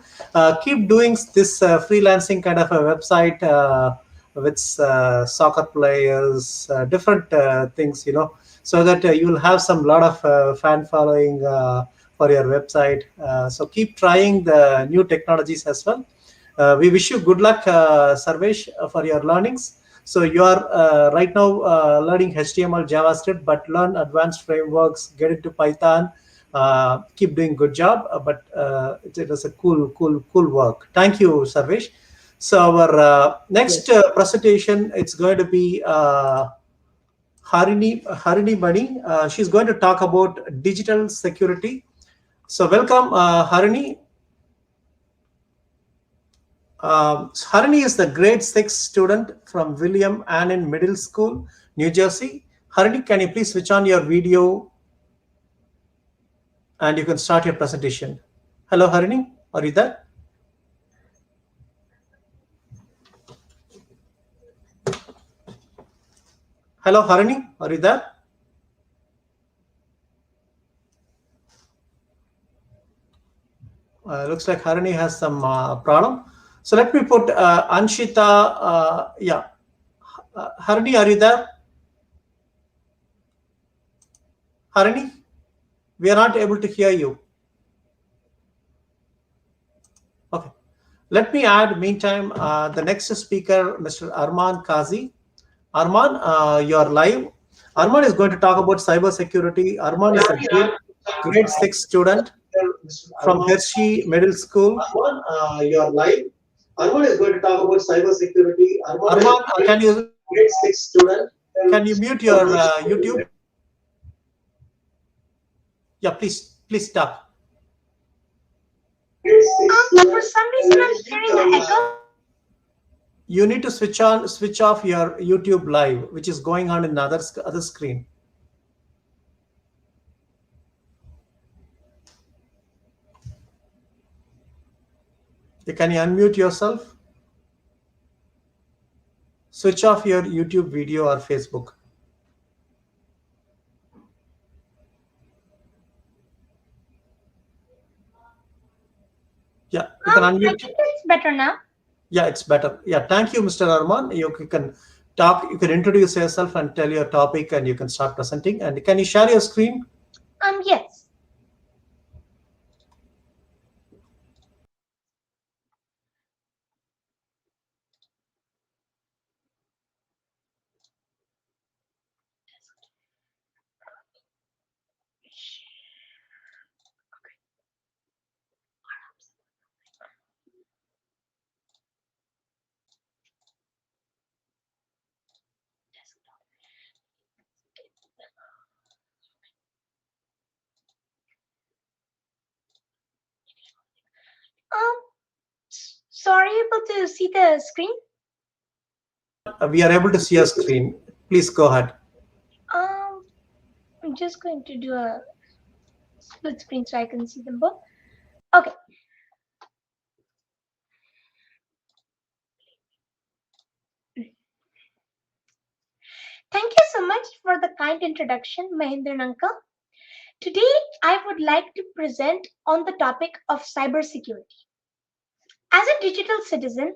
Keep doing this freelancing kind of a website with soccer players, different things, so that you'll have some lot of fan following for your website. So keep trying the new technologies as well. We wish you good luck, Sarvesh, for your learnings. So you are right now learning HTML, JavaScript, but learn advanced frameworks, get into Python, keep doing good job. But it was a cool work. Thank you, Sarvesh. So our next presentation, it's going to be Harini Bani. She's going to talk about digital security. So welcome, Harini. Harini is the grade 6 student from William Annan Middle School, New Jersey. Harini, can you please switch on your video and you can start your presentation. Hello, Harini, are you there? Hello, Harini, are you there? Looks like Harini has some problem. So let me put Anshita. Yeah, Harini, are you there? Harini, we are not able to hear you. Okay, let me add meantime the next speaker, Mr. Arman Kazi. Arman, you are live. Arman is going to talk about cybersecurity. Arman is a grade 6 student from Hershey Middle School. Arman, you are live. Arman is going to talk about cybersecurity. Arman, can you grade 6 student? Can you mute your YouTube? Yeah, please stop. For some reason I'm hearing the echo. You need to switch off your YouTube live, which is going on in the other screen. Can you unmute yourself? Switch off your YouTube video or Facebook. Yeah, you can unmute. I think it's better now. Yeah, it's better. Yeah, thank you, Mr. Arman. You can talk, you can introduce yourself and tell your topic, and you can start presenting. And can you share your screen? Yes. So are you able to see the screen? We are able to see your screen. Please go ahead. I'm just going to do a split screen so I can see them both. Okay. Thank you so much for the kind introduction, Mahendran uncle. Today, I would like to present on the topic of cybersecurity. As a digital citizen,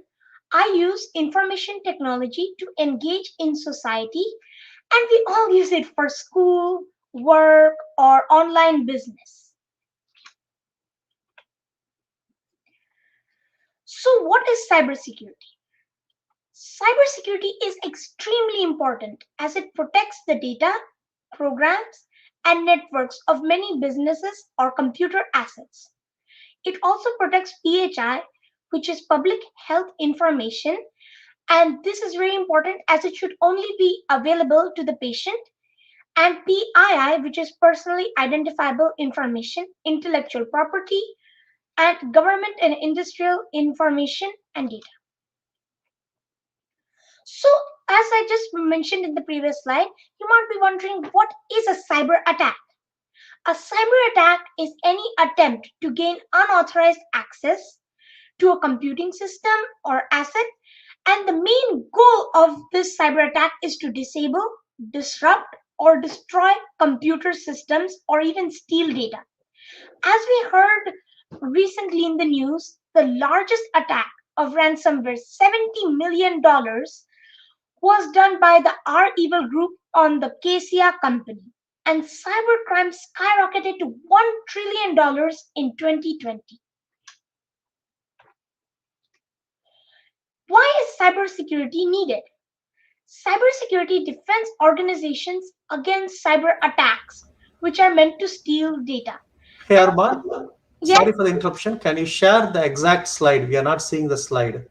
I use information technology to engage in society, and we all use it for school, work, or online business. So, what is cybersecurity? Cybersecurity is extremely important as it protects the data, programs, and networks of many businesses or computer assets. It also protects PHI, which is public health information, and this is very important as it should only be available to the patient, and PII, which is personally identifiable information, intellectual property, and government and industrial information and data. So, as I just mentioned in the previous slide, you might be wondering, what is a cyber attack? A cyber attack is any attempt to gain unauthorized access to a computing system or asset, and the main goal of this cyber attack is to disable, disrupt, or destroy computer systems or even steal data. As we heard recently in the news, the largest attack of ransomware, $70 million, was done by the REvil group on the Cassia company, and cybercrime skyrocketed to $1 trillion in 2020. Why is cybersecurity needed? Cybersecurity defends organizations against cyber attacks, which are meant to steal data. Hey, Arman, Yes? sorry for the interruption. Can you share the exact slide? We are not seeing the slide.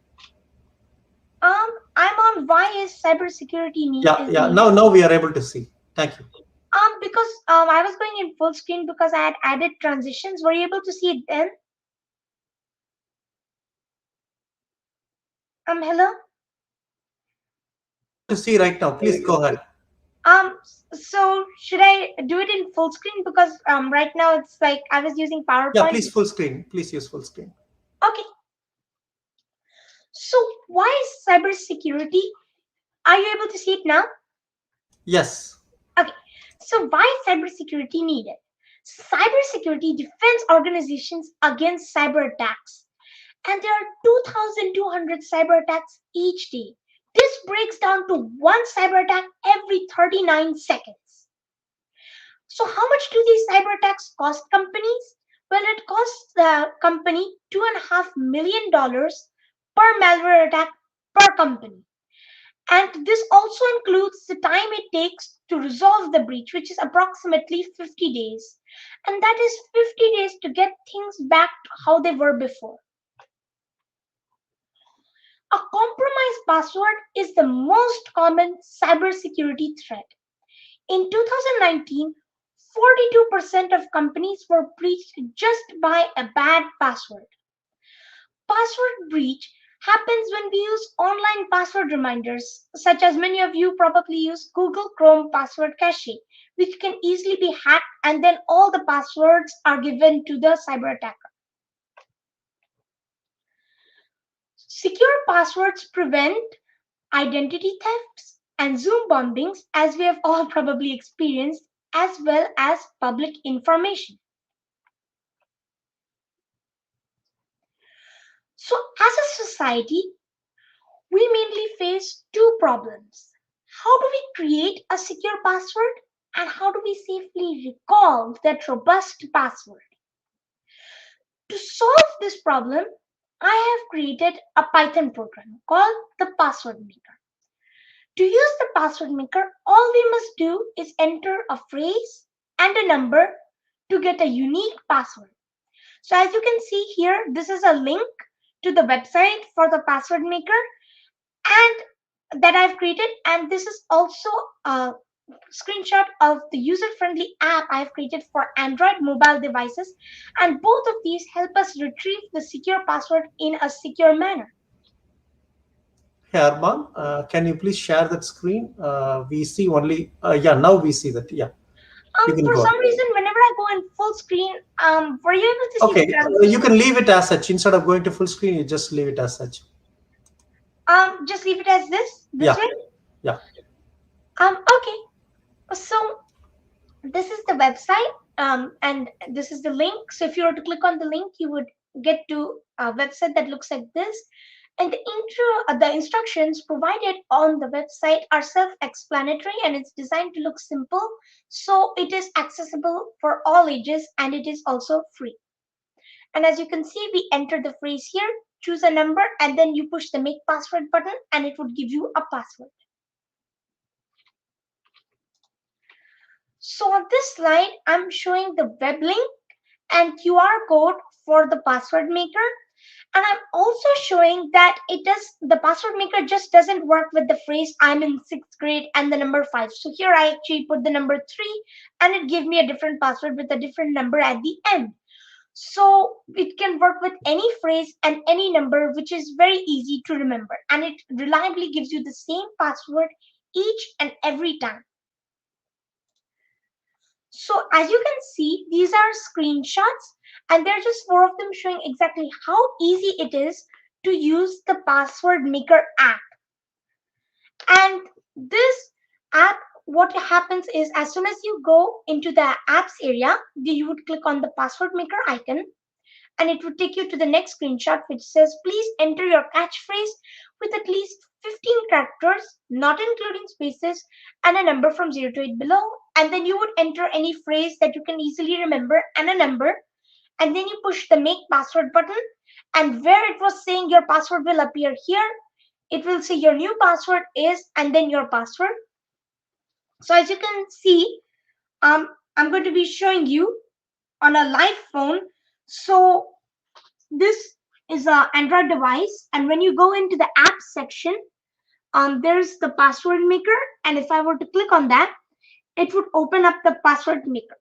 I'm on why is cybersecurity needed? Yeah. Now we are able to see. Thank you. Because I was going in full screen because I had added transitions. Were you able to see it then? Hello? To see right now, please go ahead. So should I do it in full screen? Because right now it's like I was using PowerPoint. Yeah, please full screen. Please use full screen. Okay. So why is cybersecurity? Are you able to see it now? Yes. Okay. So why is cybersecurity needed? Cybersecurity defends organizations against cyber attacks, and there are 2,200 cyber attacks each day. This breaks down to one cyber attack every 39 seconds. So how much do these cyber attacks cost companies? Well, it costs the company $2.5 million per malware attack per company. And this also includes the time it takes to resolve the breach, which is approximately 50 days. And that is 50 days to get things back to how they were before. A compromised password is the most common cybersecurity threat. In 2019, 42% of companies were breached just by a bad password. Password breach happens when we use online password reminders, such as many of you probably use Google Chrome password cache, which can easily be hacked, and then all the passwords are given to the cyber attacker. Secure passwords prevent identity thefts and Zoom bombings, as we have all probably experienced, as well as public information. So, as a society, we mainly face two problems. How do we create a secure password, and how do we safely recall that robust password? To solve this problem, I have created a Python program called the Password Maker. To use the Password Maker, all we must do is enter a phrase and a number to get a unique password. So as you can see here, this is a link to the website for the Password Maker and that I've created, and this is also a screenshot of the user-friendly app I've created for Android mobile devices, and both of these help us retrieve the secure password in a secure manner. Hey Arman, can you please share that screen? We see only, yeah, now we see that, yeah. For some reason, whenever I go in full screen, were you able to see Okay, you can leave it as such. Instead of going to full screen, you just leave it as such. Just leave it as this way? Yeah. Okay. So this is the website, and this is the link. So if you were to click on the link, you would get to a website that looks like this. And the instructions provided on the website are self-explanatory, and it's designed to look simple. So it is accessible for all ages, and it is also free. And as you can see, we enter the phrase here, choose a number, and then you push the make password button, and it would give you a password. So on this slide, I'm showing the web link and QR code for the Password Maker. And I'm also showing that the Password Maker just doesn't work with the phrase I'm in 6th grade and the number 5. So here I actually put the number 3 and it gave me a different password with a different number at the end. So it can work with any phrase and any number, which is very easy to remember. And it reliably gives you the same password each and every time. So as you can see, these are screenshots, and there are just 4 of them showing exactly how easy it is to use the Password Maker app. And this app, what happens is, as soon as you go into the apps area, you would click on the Password Maker icon, and it would take you to the next screenshot, which says, please enter your catchphrase with at least 15 characters, not including spaces, and a number from 0 to 8 below. And then you would enter any phrase that you can easily remember and a number. And then you push the make password button. And where it was saying your password will appear here, it will say your new password is, and then your password. So as you can see, I'm going to be showing you on a live phone. So this is an Android device, and when you go into the app section, there's the Password Maker, and if I were to click on that, it would open up the Password Maker.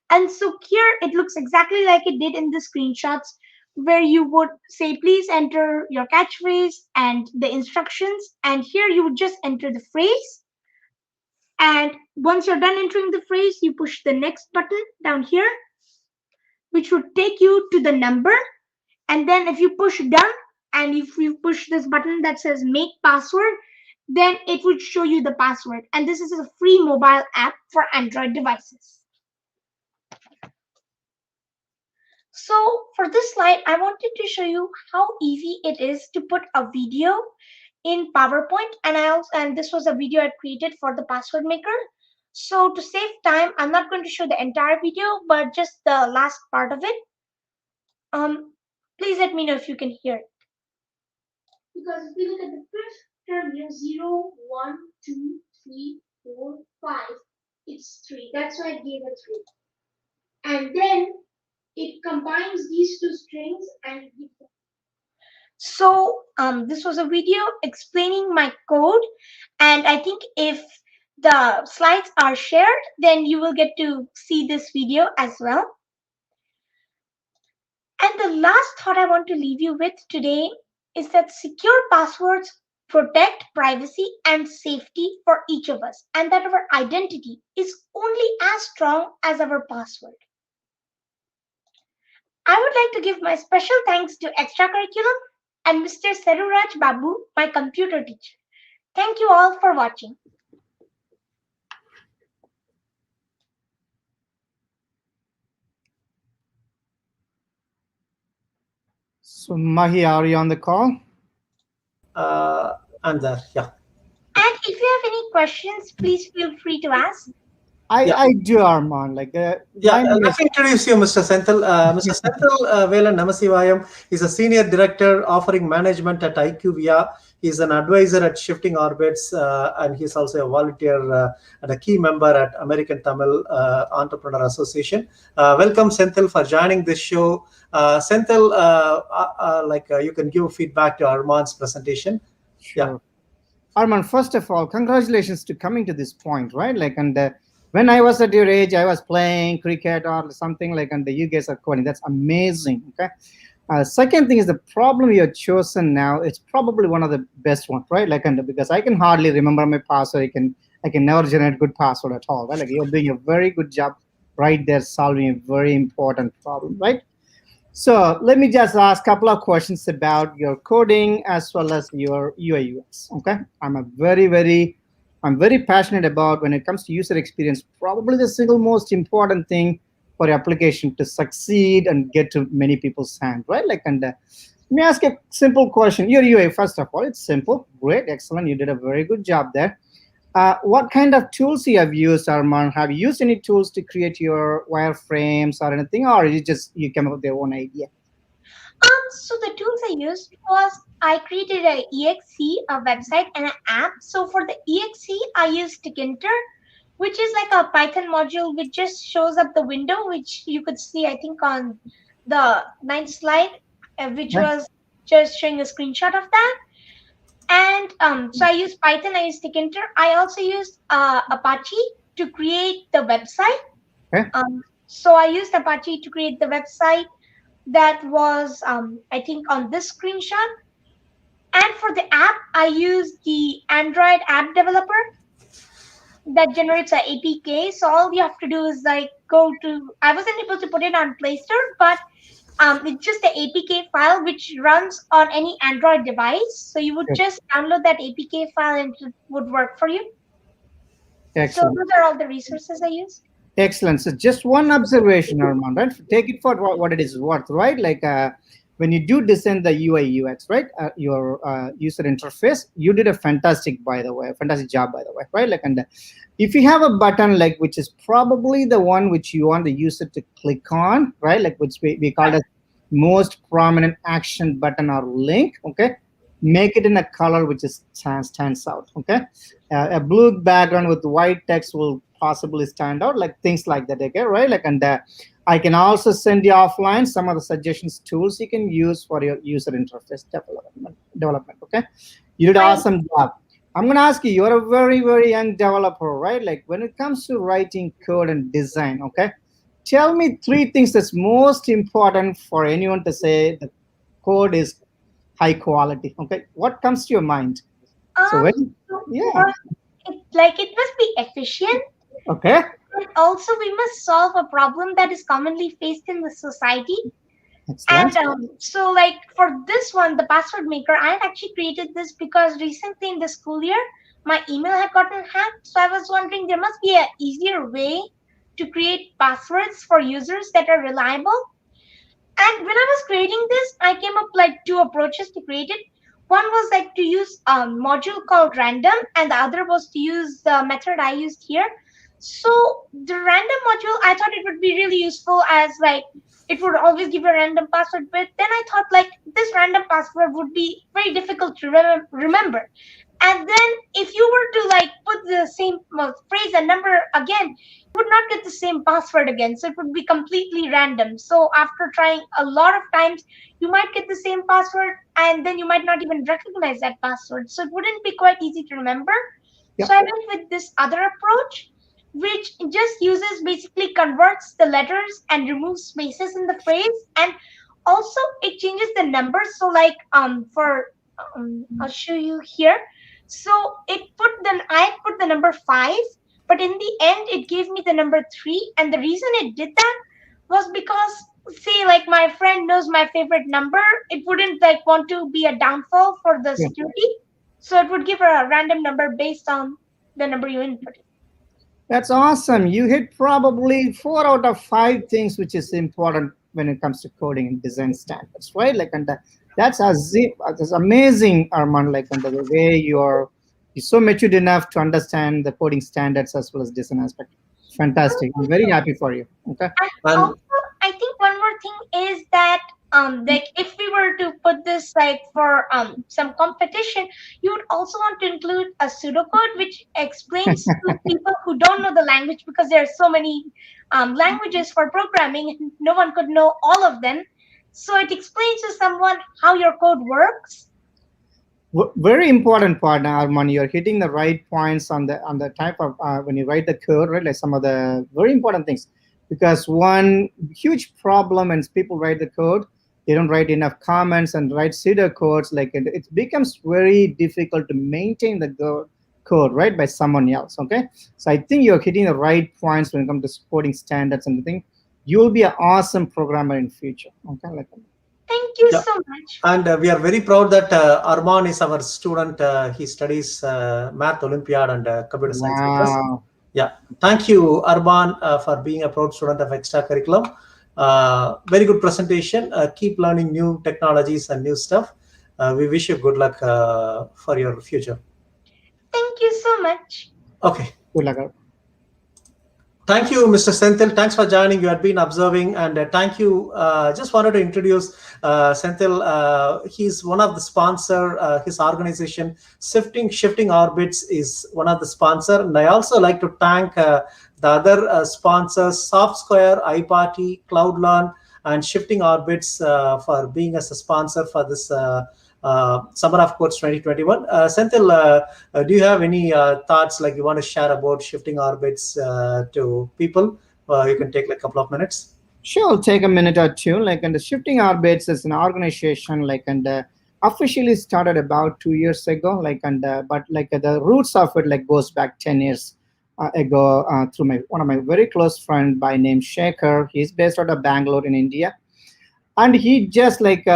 And so here it looks exactly like it did in the screenshots, where you would say, please enter your catchphrase and the instructions, and here you would just enter the phrase. And once you're done entering the phrase, you push the next button down here, which would take you to the number. And then if you push done, and if you push this button that says make password, then it would show you the password. And this is a free mobile app for Android devices. So for this slide, I wanted to show you how easy it is to put a video in PowerPoint. And this was a video I created for the Password Maker. So to save time, I'm not going to show the entire video, but just the last part of it. Please let me know if you can hear it. Because if you look at the first term here, 0, 1, 2, 3, 4, 5, it's 3. That's why I gave it 3. And then it combines these two strings and gives them. So this was a video explaining my code, and I think if the slides are shared, then you will get to see this video as well. And the last thought I want to leave you with today is that secure passwords protect privacy and safety for each of us, and that our identity is only as strong as our password. I would like to give my special thanks to Extracurriculum and Mr. Seruraj Babu, my computer teacher. Thank you all for watching. So Mahi, are you on the call? I'm there, yeah. And if you have any questions, please feel free to ask. I do, Arman. Like, let me introduce you, Mr. Senthil. Mr. Senthil Velan Namasivayam is a senior director offering management at IQVIA. He's an advisor at Shifting Orbits, and he's also a volunteer and a key member at American Tamil Entrepreneur Association. Welcome, Senthil, for joining this show. Senthil, you can give feedback to Arman's presentation. Sure. Yeah. Arman, first of all, congratulations to coming to this point, right? Like, and when I was at your age, I was playing cricket or something like, and you guys are coding. That's amazing. Okay. Second thing is the problem you have chosen now. It's probably one of the best ones, right? Like, and because I can hardly remember my password. I can never generate good password at all. Right? Like, you're doing a very good job right there, solving a very important problem, right? So let me just ask a couple of questions about your coding as well as your UI UX. Okay, I'm very passionate about when it comes to user experience. Probably the single most important thing for your application to succeed and get to many people's hand, right? Like, and let me ask a simple question. Your UI, first of all, it's simple, great, excellent. You did a very good job there. What kind of tools you have used, Arman? Have you used any tools to create your wireframes or anything, or you came up with your own idea? So the tools I used was I created an exe, a website, and an app. So for the exe, I used Tkinter, which is like a Python module which just shows up the window, which you could see, I think, on the 9th slide, which was just showing a screenshot of that. And so I used Python, I used Tkinter. I also used Apache to create the website. Okay. So I used Apache to create the website that was, I think, on this screenshot. And for the app, I used the Android app developer that generates an APK. So all you have to do is like go to, I wasn't able to put it on Play Store, but it's just the APK file which runs on any Android device. So you would just download that APK file and it would work for you. Excellent. So those are all the resources I use. Excellent. So just one observation, Arman, right? Take it for what it is worth, right? Like when you do design the UI UX, right? Your user interface, you did a fantastic job, by the way, right? Like, and if you have a button like which is probably the one which you want the user to click on, right? Like which we call it most prominent action button or link. Okay, make it in a color which is stands out. Okay, a blue background with white text will possibly stand out, like things like that. Okay, right? Like, and I can also send you offline some of the suggestions tools you can use for your user interface development. Okay, you did an awesome job. I'm going to ask you, you're a very young developer, right? Like when it comes to writing code and design, okay, tell me 3 things that's most important for anyone to say the code is high quality. Okay, what comes to your mind? It must be efficient. Okay. And also, we must solve a problem that is commonly faced in the society. Excellent. And so, like for this one, the password maker, I had actually created this because recently in the school year, my email had gotten hacked. So I was wondering there must be an easier way to create passwords for users that are reliable. And when I was creating this, I came up like 2 approaches to create it. One was like to use a module called random, and the other was to use the method I used here. So the random module, I thought it would be really useful as like it would always give a random password. But then I thought like this random password would be very difficult to remember. And then if you were to like put the same phrase and number again, you would not get the same password again. So it would be completely random. So after trying a lot of times, you might get the same password and then you might not even recognize that password. So it wouldn't be quite easy to remember. Yep. So I went with this other approach, which just basically converts the letters and removes spaces in the phrase. And also it changes the numbers. So like I'll show you here. So I put the number 5, but in the end it gave me the number 3. And the reason it did that was because, say, like my friend knows my favorite number, it wouldn't like want to be a downfall for the Yeah. security. So it would give her a random number based on the number you input. That's awesome. You hit probably 4 out of 5 things which is important when it comes to coding and design standards, right? Like, and that's amazing, Arman. Like, and the way you're so matured enough to understand the coding standards as well as design aspect. Fantastic. I'm very happy for you. Okay. And also, I think one more thing is that like if we were to put this like for some competition, you would also want to include a pseudocode which explains to people who don't know the language, because there are so many languages for programming and no one could know all of them. So it explains to someone how your code works. Very important part, Arman. You're hitting the right points on the type of when you write the code, right? Like some of the very important things, because one huge problem when people write the code, they don't write enough comments and write pseudocodes. Like it becomes very difficult to maintain the code, right, by someone else. Okay, so I think you're hitting the right points when it comes to supporting standards and the thing. You'll be an awesome programmer in future. Okay, like. Thank you so much. And we are very proud that Arman is our student. He studies Math Olympiad and Computer Science with us. Yeah. Thank you, Arman, for being a proud student of extracurriculum. Very good presentation. Keep learning new technologies and new stuff. We wish you good luck for your future. Thank you so much. Okay. Good luck. Thank you, Mr. Senthil. Thanks for joining. You had been observing, and thank you. Just wanted to introduce Senthil. He's one of the sponsor. His organization, Shifting Orbits, is one of the sponsor. And I also like to thank the other sponsors, SoftSquare, iParty, CloudLearn, and Shifting Orbits for being as a sponsor for this Summer of Codes 2021. Senthil, do you have any thoughts like you want to share about Shifting Orbits to people? You can take like a couple of minutes. Sure, I'll take a minute or two. Like, and the Shifting Orbits is an organization, like, and officially started about 2 years ago. Like, and but like the roots of it like goes back 10 years ago through one of my very close friend by name Shekhar. He's based out of Bangalore in India, and he just like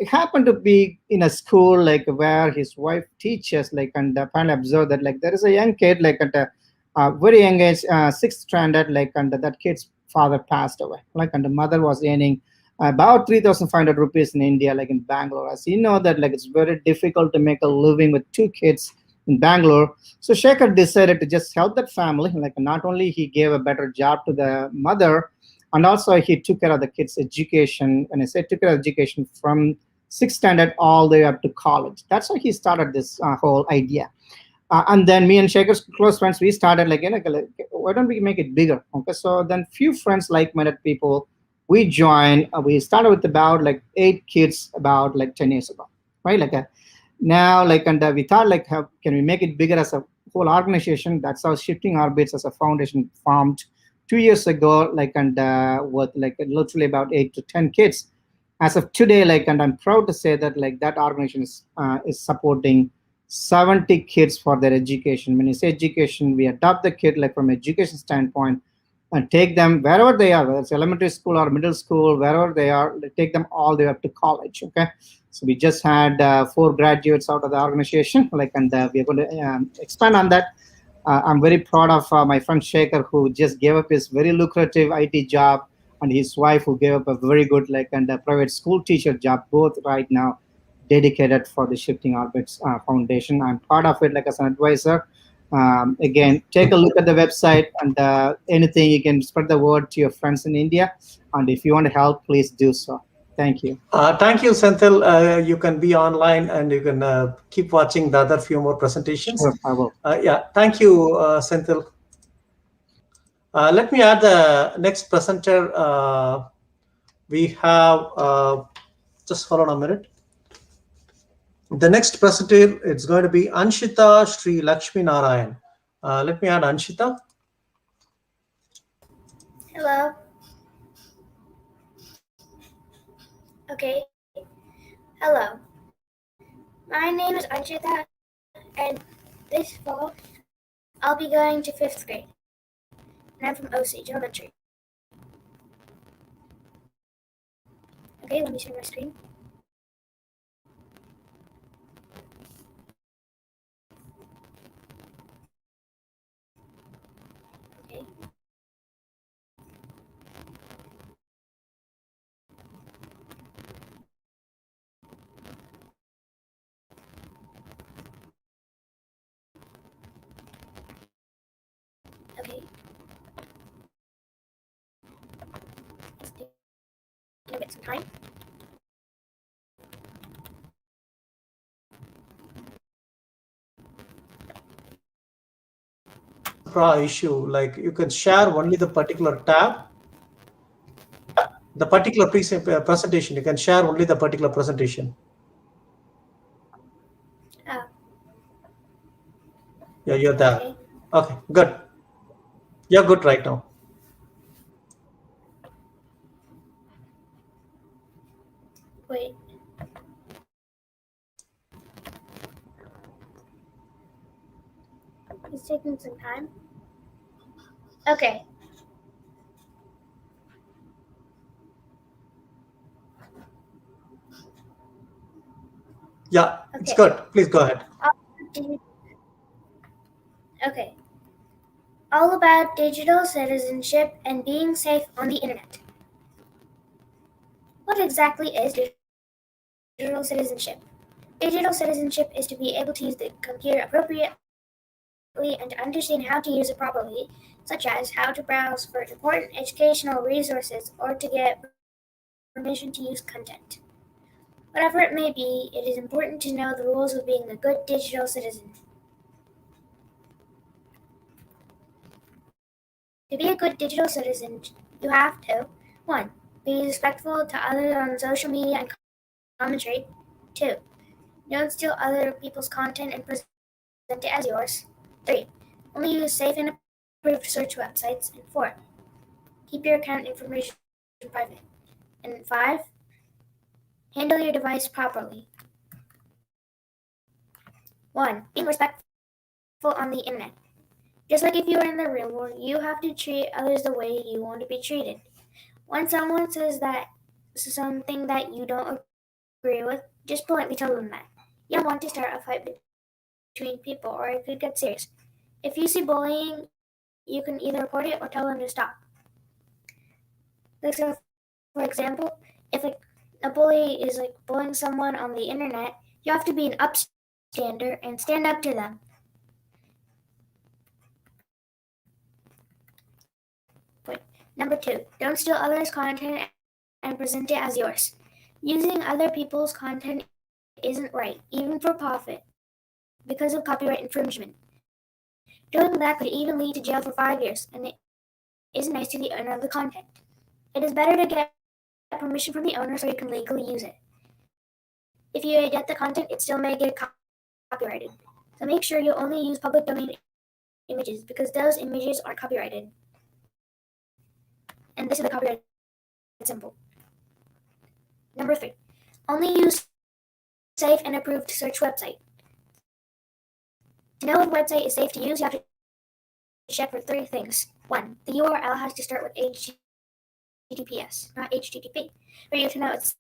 happened to be in a school like where his wife teaches, like, and finally observed that like there is a young kid like at a very young age, 6th standard, like, and that kid's father passed away, like, and the mother was earning about 3,500 rupees in India, like in Bangalore. As you know that like it's very difficult to make a living with 2 kids in Bangalore. So Shekhar decided to just help that family. Like, not only he gave a better job to the mother, and also he took care of the kids' education. And I say took care of education from 6th standard all the way up to college. That's how he started this whole idea. And then me and Shekhar's close friends, we started like, why don't we make it bigger? Okay, so then few friends, like-minded people, we joined. We started with about like 8 kids about like 10 years ago, right? Like now, like, and we thought like, how can we make it bigger as a whole organization? That's how Shifting Orbits as a foundation formed 2 years ago, like, and with like literally about 8 to 10 kids. As of today, like, and I'm proud to say that like that organization is supporting 70 kids for their education. When you say education, we adopt the kid like from education standpoint and take them wherever they are, whether it's elementary school or middle school, wherever they are, take them all the way up to college. Okay, so we just had 4 graduates out of the organization, like, and we are going to expand on that. I'm very proud of my friend Shekhar, who just gave up his very lucrative IT job, and his wife, who gave up a very good like and a private school teacher job, both right now dedicated for the Shifting Orbits Foundation. I'm part of it like as an advisor. Again, take a look at the website, and anything you can spread the word to your friends in India. And if you want to help, please do so. Thank you. Thank you, Senthil. You can be online and you can keep watching the other few more presentations. Sure, I will. Yeah, thank you, Senthil. Let me add the next presenter. We have, just hold on a minute. The next presenter, it's going to be Anshita Sri Lakshmi Narayan. Let me add Anshita. Hello. Okay. Hello. My name is Anshita, and this fall I'll be going to 5th grade. And I'm from Osage Elementary. Okay, let me share my screen. Okay. Okay. Let's take a bit some time. Issue, like you can share only the particular tab, the particular presentation. You can share only the particular presentation. Oh. Yeah, you're there. Okay, good. You're good right now. Wait. It's taking some time. Okay. Yeah, it's good. Please go ahead. Okay. All about digital citizenship and being safe on the internet. What exactly is digital citizenship? Digital citizenship is to be able to use the computer appropriately and to understand how to use it properly, such as how to browse for important educational resources or to get permission to use content. Whatever it may be, it is important to know the rules of being a good digital citizen. To be a good digital citizen, you have to 1. Be respectful to others on social media and commentary. 2. Don't steal other people's content and present it as yours. 3. Only use safe and approved search websites. And 4. Keep your account information private. And 5. Handle your device properly. 1. Being respectful on the internet. Just like if you were in the real world, you have to treat others the way you want to be treated. When someone says that something that you don't agree with, just politely tell them that. You don't want to start a fight between people, or it could get serious. If you see bullying, you can either report it or tell them to stop. So, for example, if a bully is bullying someone on the internet, you have to be an upstander and stand up to them. Number 2, don't steal others' content and present it as yours. Using other people's content isn't right, even for profit, because of copyright infringement. Doing that could even lead to jail for 5 years, and it isn't nice to the owner of the content. It is better to get permission from the owner so you can legally use it. If you get the content, it still may get copyrighted. So make sure you only use public domain images, because those images aren't copyrighted. And this is the copyright symbol. Number 3, only use safe and approved search website. To know if a website is safe to use, you have to check for 3 things. 1, the URL has to start with HTTPS, not HTTP, for you to know it's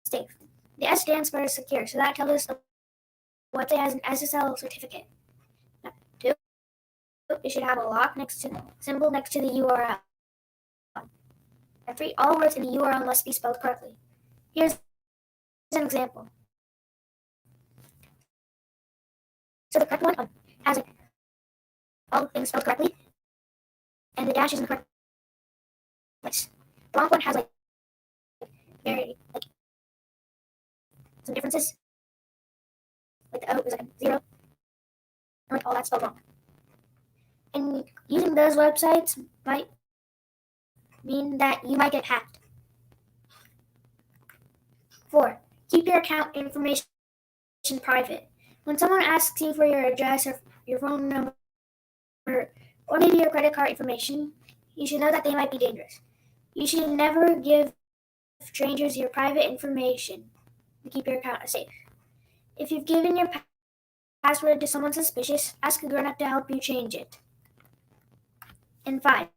safe. The S stands for secure, so that tells us the website has an SSL certificate. 2, it should have a lock symbol next to the URL. And 3, all words in the URL must be spelled correctly. Here's an example. So the correct one has all things spelled correctly, and the dash is in the correct place. The wrong one has very some differences. Like the O is a 0, and all that's spelled wrong. And using those websites might mean that you might get hacked. 4, keep your account information private. When someone asks you for your address or your phone number or maybe your credit card information, you should know that they might be dangerous. You should never give strangers your private information to keep your account safe. If you've given your password to someone suspicious, ask a grown-up to help you change it. And 5,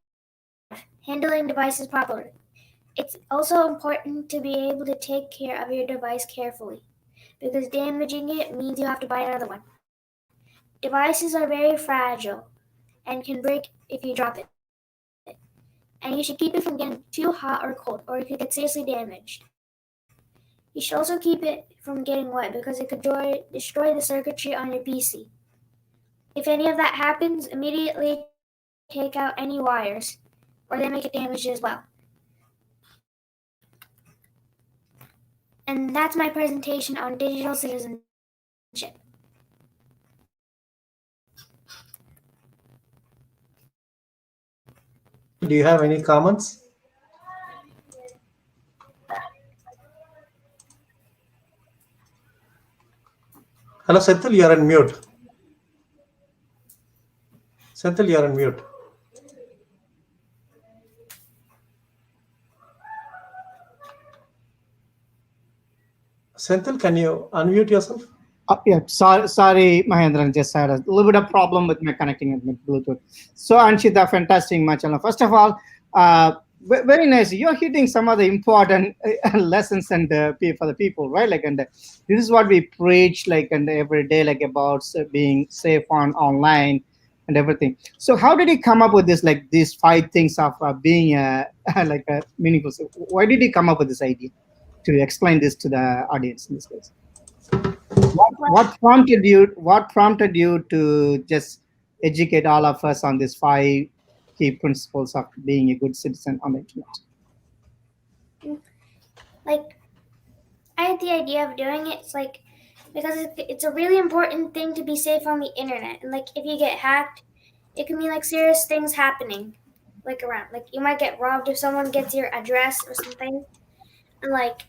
handling devices properly. It's also important to be able to take care of your device carefully, because damaging it means you have to buy another one. Devices are very fragile and can break if you drop it. And you should keep it from getting too hot or cold, or it could get seriously damaged. You should also keep it from getting wet, because it could destroy the circuitry on your PC. If any of that happens, immediately take out any wires, or they may get damaged as well. And that's my presentation on digital citizenship. Do you have any comments? Hello, Senthil, you are on mute. Senthil, you are on mute. Senthil, can you unmute yourself? Yeah, sorry, Mahendran, just had a little bit of problem with my connecting with Bluetooth. So, Anshita, fantastic, Machala. First of all, very nice. You're hitting some of the important lessons and for the people, right? Like, and this is what we preach, like, and every day, like about being safe online and everything. So, how did he come up with this, like these 5 things of being like a meaningful? So why did he come up with this idea to explain this to the audience in this case? What prompted you to just educate all of us on these 5 key principles of being a good citizen on the internet? Like, I had the idea of doing it. It's like, because it's a really important thing to be safe on the internet. And like, if you get hacked, it can be like serious things happening, like around. Like, you might get robbed if someone gets your address or something. And like,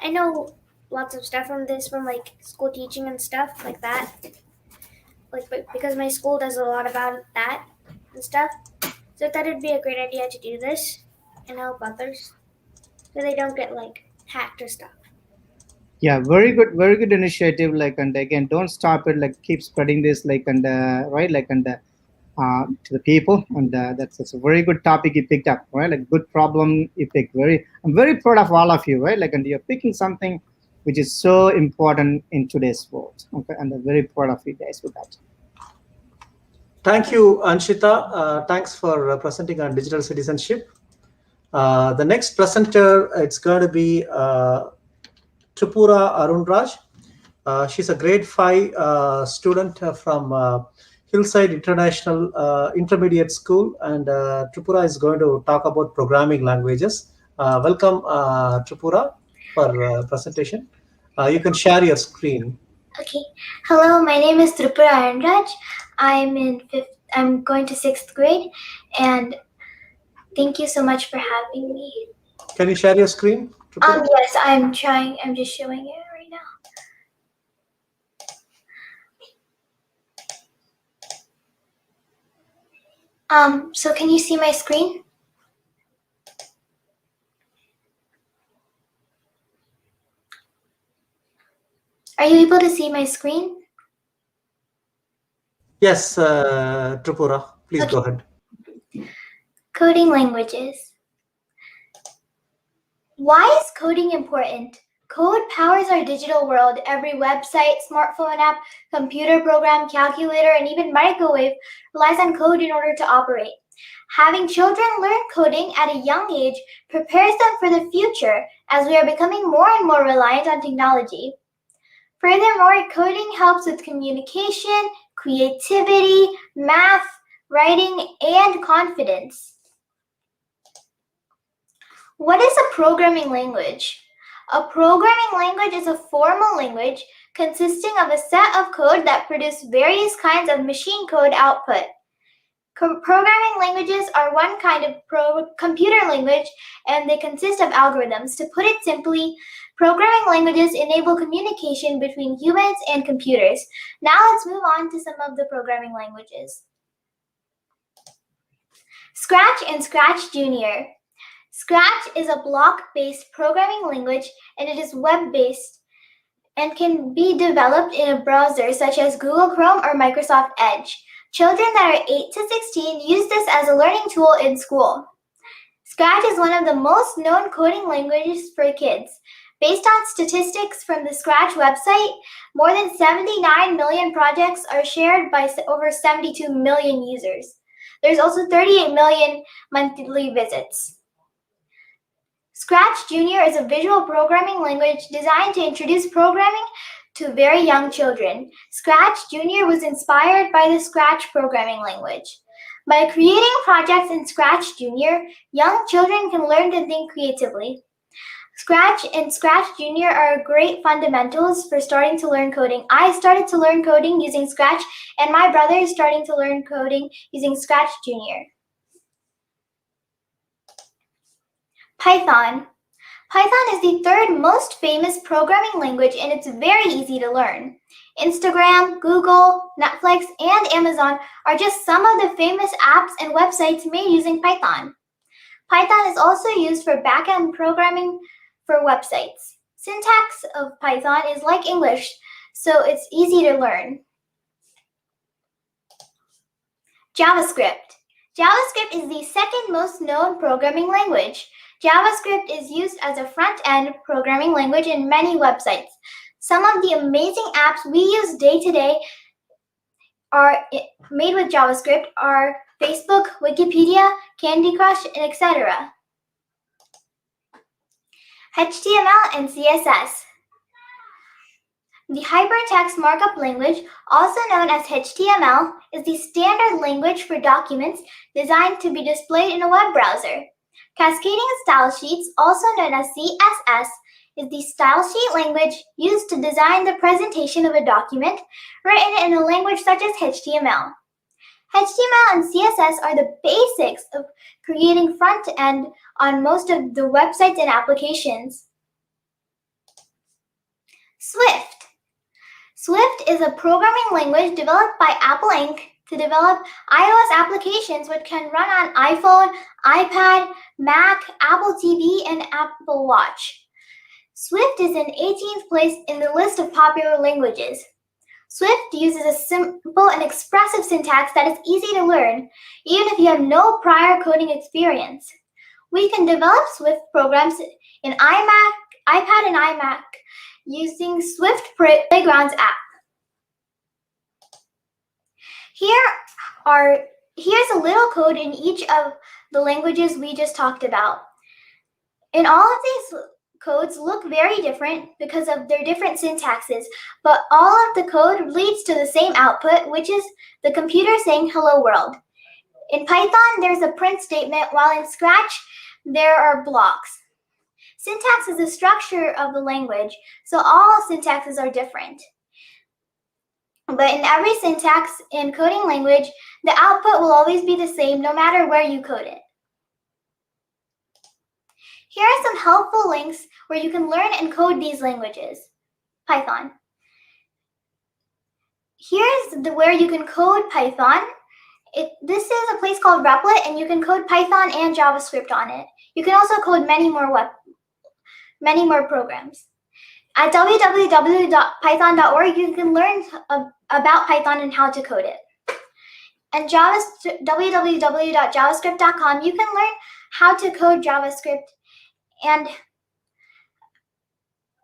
I know lots of stuff from this, from like school teaching and stuff like that. Like, because my school does a lot about that and stuff. So I thought it'd be a great idea to do this and help others, so they don't get like hacked or stuff. Yeah, very good initiative. Like, and again, don't stop it. Like, keep spreading this. Like, and right, like, and to the people. And that's a very good topic you picked up. Right, like good problem you picked. I'm very proud of all of you. Right, like, and you're picking something which is so important in today's world. Okay, and I'm very proud of you guys with that. Thank you, Anshita. Thanks for presenting on digital citizenship. The next presenter, it's going to be Tripura Arunraj. She's a grade 5 student from Hillside International Intermediate School, and Tripura is going to talk about programming languages. Welcome, Tripura, for presentation. You can share your screen. Okay. Hello, my name is Tripura Arunraj. I'm going to 6th grade, and thank you so much for having me. Can you share your screen, Tripura? Yes, I'm trying. I'm just showing it right now. So can you see my screen? Are you able to see my screen? Yes, Tripura, please go ahead. Coding languages. Why is coding important? Code powers our digital world. Every website, smartphone app, computer program, calculator, and even microwave relies on code in order to operate. Having children learn coding at a young age prepares them for the future, as we are becoming more and more reliant on technology. Furthermore, coding helps with communication, creativity, math, writing, and confidence. What is a programming language? A programming language is a formal language consisting of a set of code that produce various kinds of machine code output. Programming languages are one kind of computer language, and they consist of algorithms. To put it simply, programming languages enable communication between humans and computers. Now let's move on to some of the programming languages. Scratch and Scratch Junior. Scratch is a block-based programming language, and it is web-based and can be developed in a browser such as Google Chrome or Microsoft Edge. Children that are 8 to 16 use this as a learning tool in school. Scratch is one of the most known coding languages for kids. Based on statistics from the Scratch website, more than 79 million projects are shared by over 72 million users. There's also 38 million monthly visits. Scratch Junior is a visual programming language designed to introduce programming to very young children. Scratch Junior was inspired by the Scratch programming language. By creating projects in Scratch Junior, young children can learn to think creatively. Scratch and Scratch Junior are great fundamentals for starting to learn coding. I started to learn coding using Scratch, and my brother is starting to learn coding using Scratch Junior. Python. Python is the third most famous programming language, and it's very easy to learn. Instagram, Google, Netflix, and Amazon are just some of the famous apps and websites made using Python. Python is also used for back-end programming for websites. Syntax of Python is like English, so it's easy to learn. JavaScript. JavaScript is the second most known programming language. JavaScript is used as a front-end programming language in many websites. Some of the amazing apps we use day to day are made with JavaScript are Facebook, Wikipedia, Candy Crush, and etc. HTML and CSS. The Hypertext Markup Language, also known as HTML, is the standard language for documents designed to be displayed in a web browser. Cascading Style Sheets, also known as CSS, is the style sheet language used to design the presentation of a document written in a language such as HTML. HTML and CSS are the basics of creating front end on most of the websites and applications. Swift. Swift is a programming language developed by Apple Inc. to develop iOS applications which can run on iPhone, iPad, Mac, Apple TV, and Apple Watch. Swift is in 18th place in the list of popular languages. Swift uses a simple and expressive syntax that is easy to learn, even if you have no prior coding experience. We can develop Swift programs in iMac, iPad, and iMac using Swift Playgrounds app. Here's a little code in each of the languages we just talked about. And all of these codes look very different because of their different syntaxes, but all of the code leads to the same output, which is the computer saying hello world. In Python, there's a print statement, while in Scratch, there are blocks. Syntax is the structure of the language, so all syntaxes are different. But in every syntax and coding language, the output will always be the same no matter where you code it. Here are some helpful links where you can learn and code these languages. Python. Here's where you can code Python. This is a place called Replit, and you can code Python and JavaScript on it. You can also code many more programs. At www.python.org, you can learn about Python and how to code it. And www.javascript.com, you can learn how to code JavaScript. And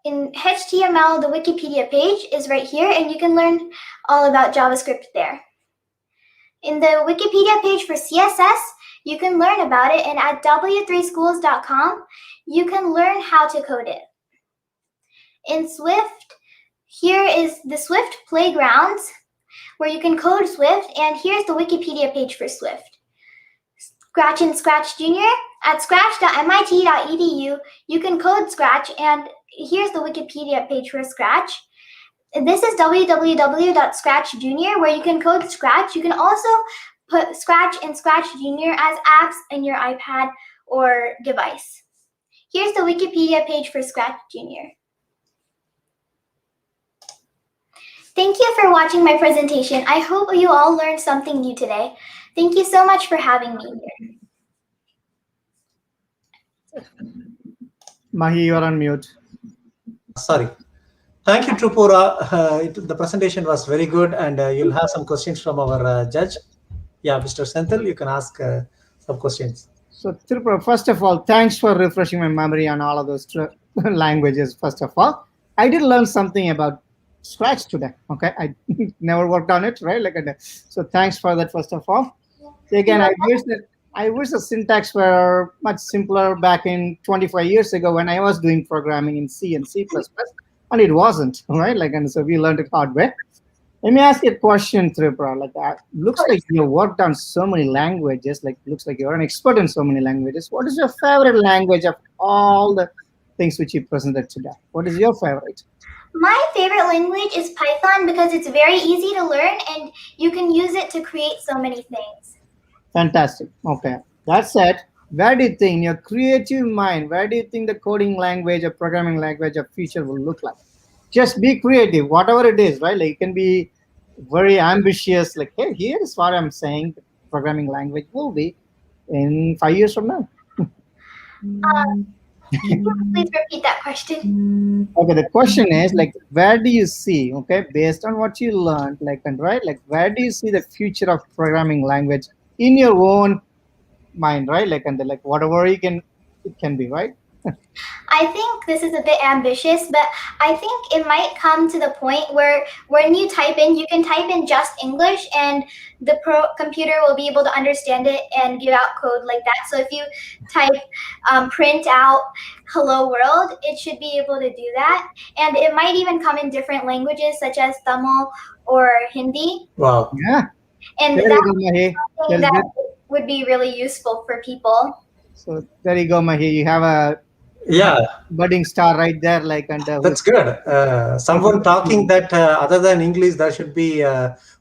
in HTML, the Wikipedia page is right here, and you can learn all about JavaScript there. In the Wikipedia page for CSS, you can learn about it, and at w3schools.com, you can learn how to code it. In Swift, here is the Swift Playgrounds, where you can code Swift, and here's the Wikipedia page for Swift. Scratch and Scratch Junior. At scratch.mit.edu, you can code Scratch, and here's the Wikipedia page for Scratch. This is www.scratchjunior, where you can code Scratch. You can also put Scratch and Scratch Junior as apps in your iPad or device. Here's the Wikipedia page for Scratch Junior. Thank you for watching my presentation. I hope you all learned something new today. Thank you so much for having me here. Mahi, you're on mute. Sorry. Thank you, Tripura. The presentation was very good, and you'll have some questions from our judge. Yeah, Mr. Senthil, you can ask some questions. So, Tripura, first of all, thanks for refreshing my memory on all of those languages. First of all, I did learn something about Scratch today. Okay, I never worked on it, right? So, thanks for that. First of all, so again, I wish the syntax were much simpler back in 25 years ago when I was doing programming in C and C++, and it wasn't, right? And so we learned it hard way. Let me ask you a question, Tripura. Looks like you worked on so many languages. Looks like you're an expert in so many languages. What is your favorite language of all the things which you presented today? What is your favorite? My favorite language is Python because it's very easy to learn and you can use it to create so many things. Fantastic. Okay. That said, where do you think, in your creative mind, where do you think the coding language or programming language of future will look like? Just be creative, whatever it is, right? It can be very ambitious, hey, here's what I'm saying the programming language will be in 5 years from now. Can you please repeat that question? Okay, the question is where do you see, based on what you learned, where do you see the future of programming language in your own mind, right? Whatever it can be, right? I think this is a bit ambitious, but I think it might come to the point where when you type in, you can type in just English and the computer will be able to understand it and give out code like that. So if you type print out hello world, it should be able to do that. And it might even come in different languages such as Tamil or Hindi. Wow. Yeah. And that would be really useful for people. So there you go, Mahi. You have a budding star right there. That's good. Someone talking that other than English, there should be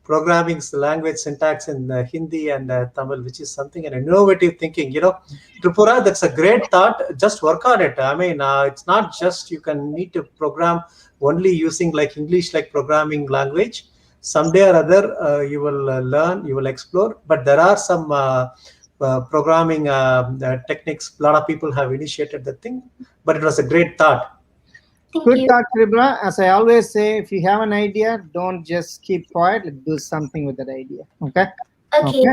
programming language syntax in Hindi and Tamil, which is something an innovative thinking. Tripura, that's a great thought. Just work on it. I mean, it's not just you need to program only using English programming language. Someday or other, you will learn, you will explore. But there are some programming techniques. A lot of people have initiated the thing, but it was a great thought. Good thought, Tripura. As I always say, if you have an idea, don't just keep quiet. Do something with that idea. Okay. Okay.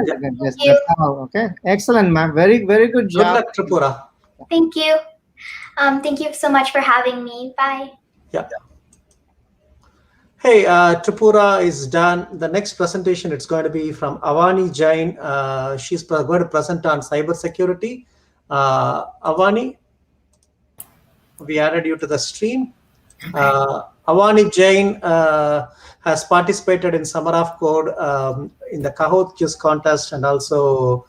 That's how, okay. Excellent, ma'am. Very, very good job. Good luck, Tripura. Thank you. Thank you so much for having me. Bye. Yeah. Hey, Tripura is done. The next presentation, it's going to be from Avani Jain. She's going to present on cybersecurity. Avani, we added you to the stream. Avani Jain has participated in Summer of Code in the Kahoot quiz contest, and also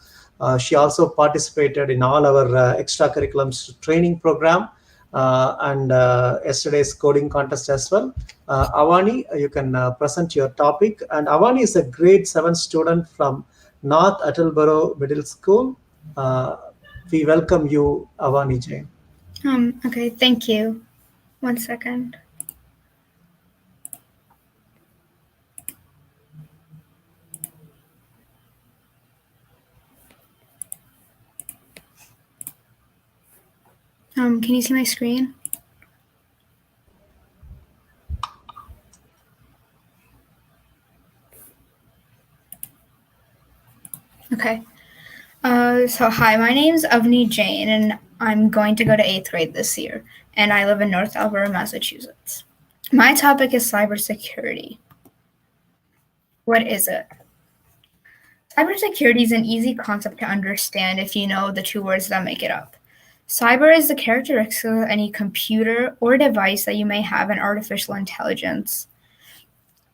she also participated in all our extracurriculum training program. And yesterday's coding contest as well. Avani, you can present your topic. And Avani is a grade 7 student from North Attleboro Middle School. We welcome you, Avani Jain. Okay, thank you. 1 second. Can you see my screen? Okay. So hi, my name is Avani Jain, and I'm going to go to 8th grade this year, and I live in North Attleboro, Massachusetts. My topic is cybersecurity. What is it? Cybersecurity is an easy concept to understand if you know the 2 words that make it up. Cyber is the characteristic of any computer or device that you may have an artificial intelligence.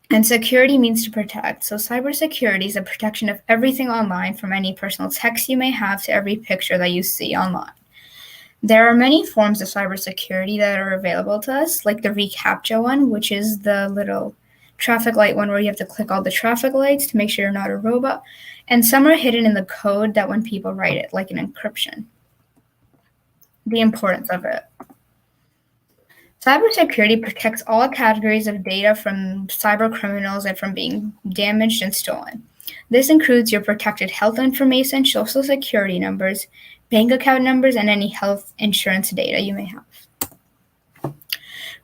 And security means to protect. So cybersecurity is a protection of everything online, from any personal text you may have to every picture that you see online. There are many forms of cybersecurity that are available to us, like the reCAPTCHA one, which is the little traffic light one where you have to click all the traffic lights to make sure you're not a robot. And some are hidden in the code that when people write it, like an encryption. The importance of it. Cybersecurity protects all categories of data from cyber criminals and from being damaged and stolen. This includes your protected health information, social security numbers, bank account numbers, and any health insurance data you may have.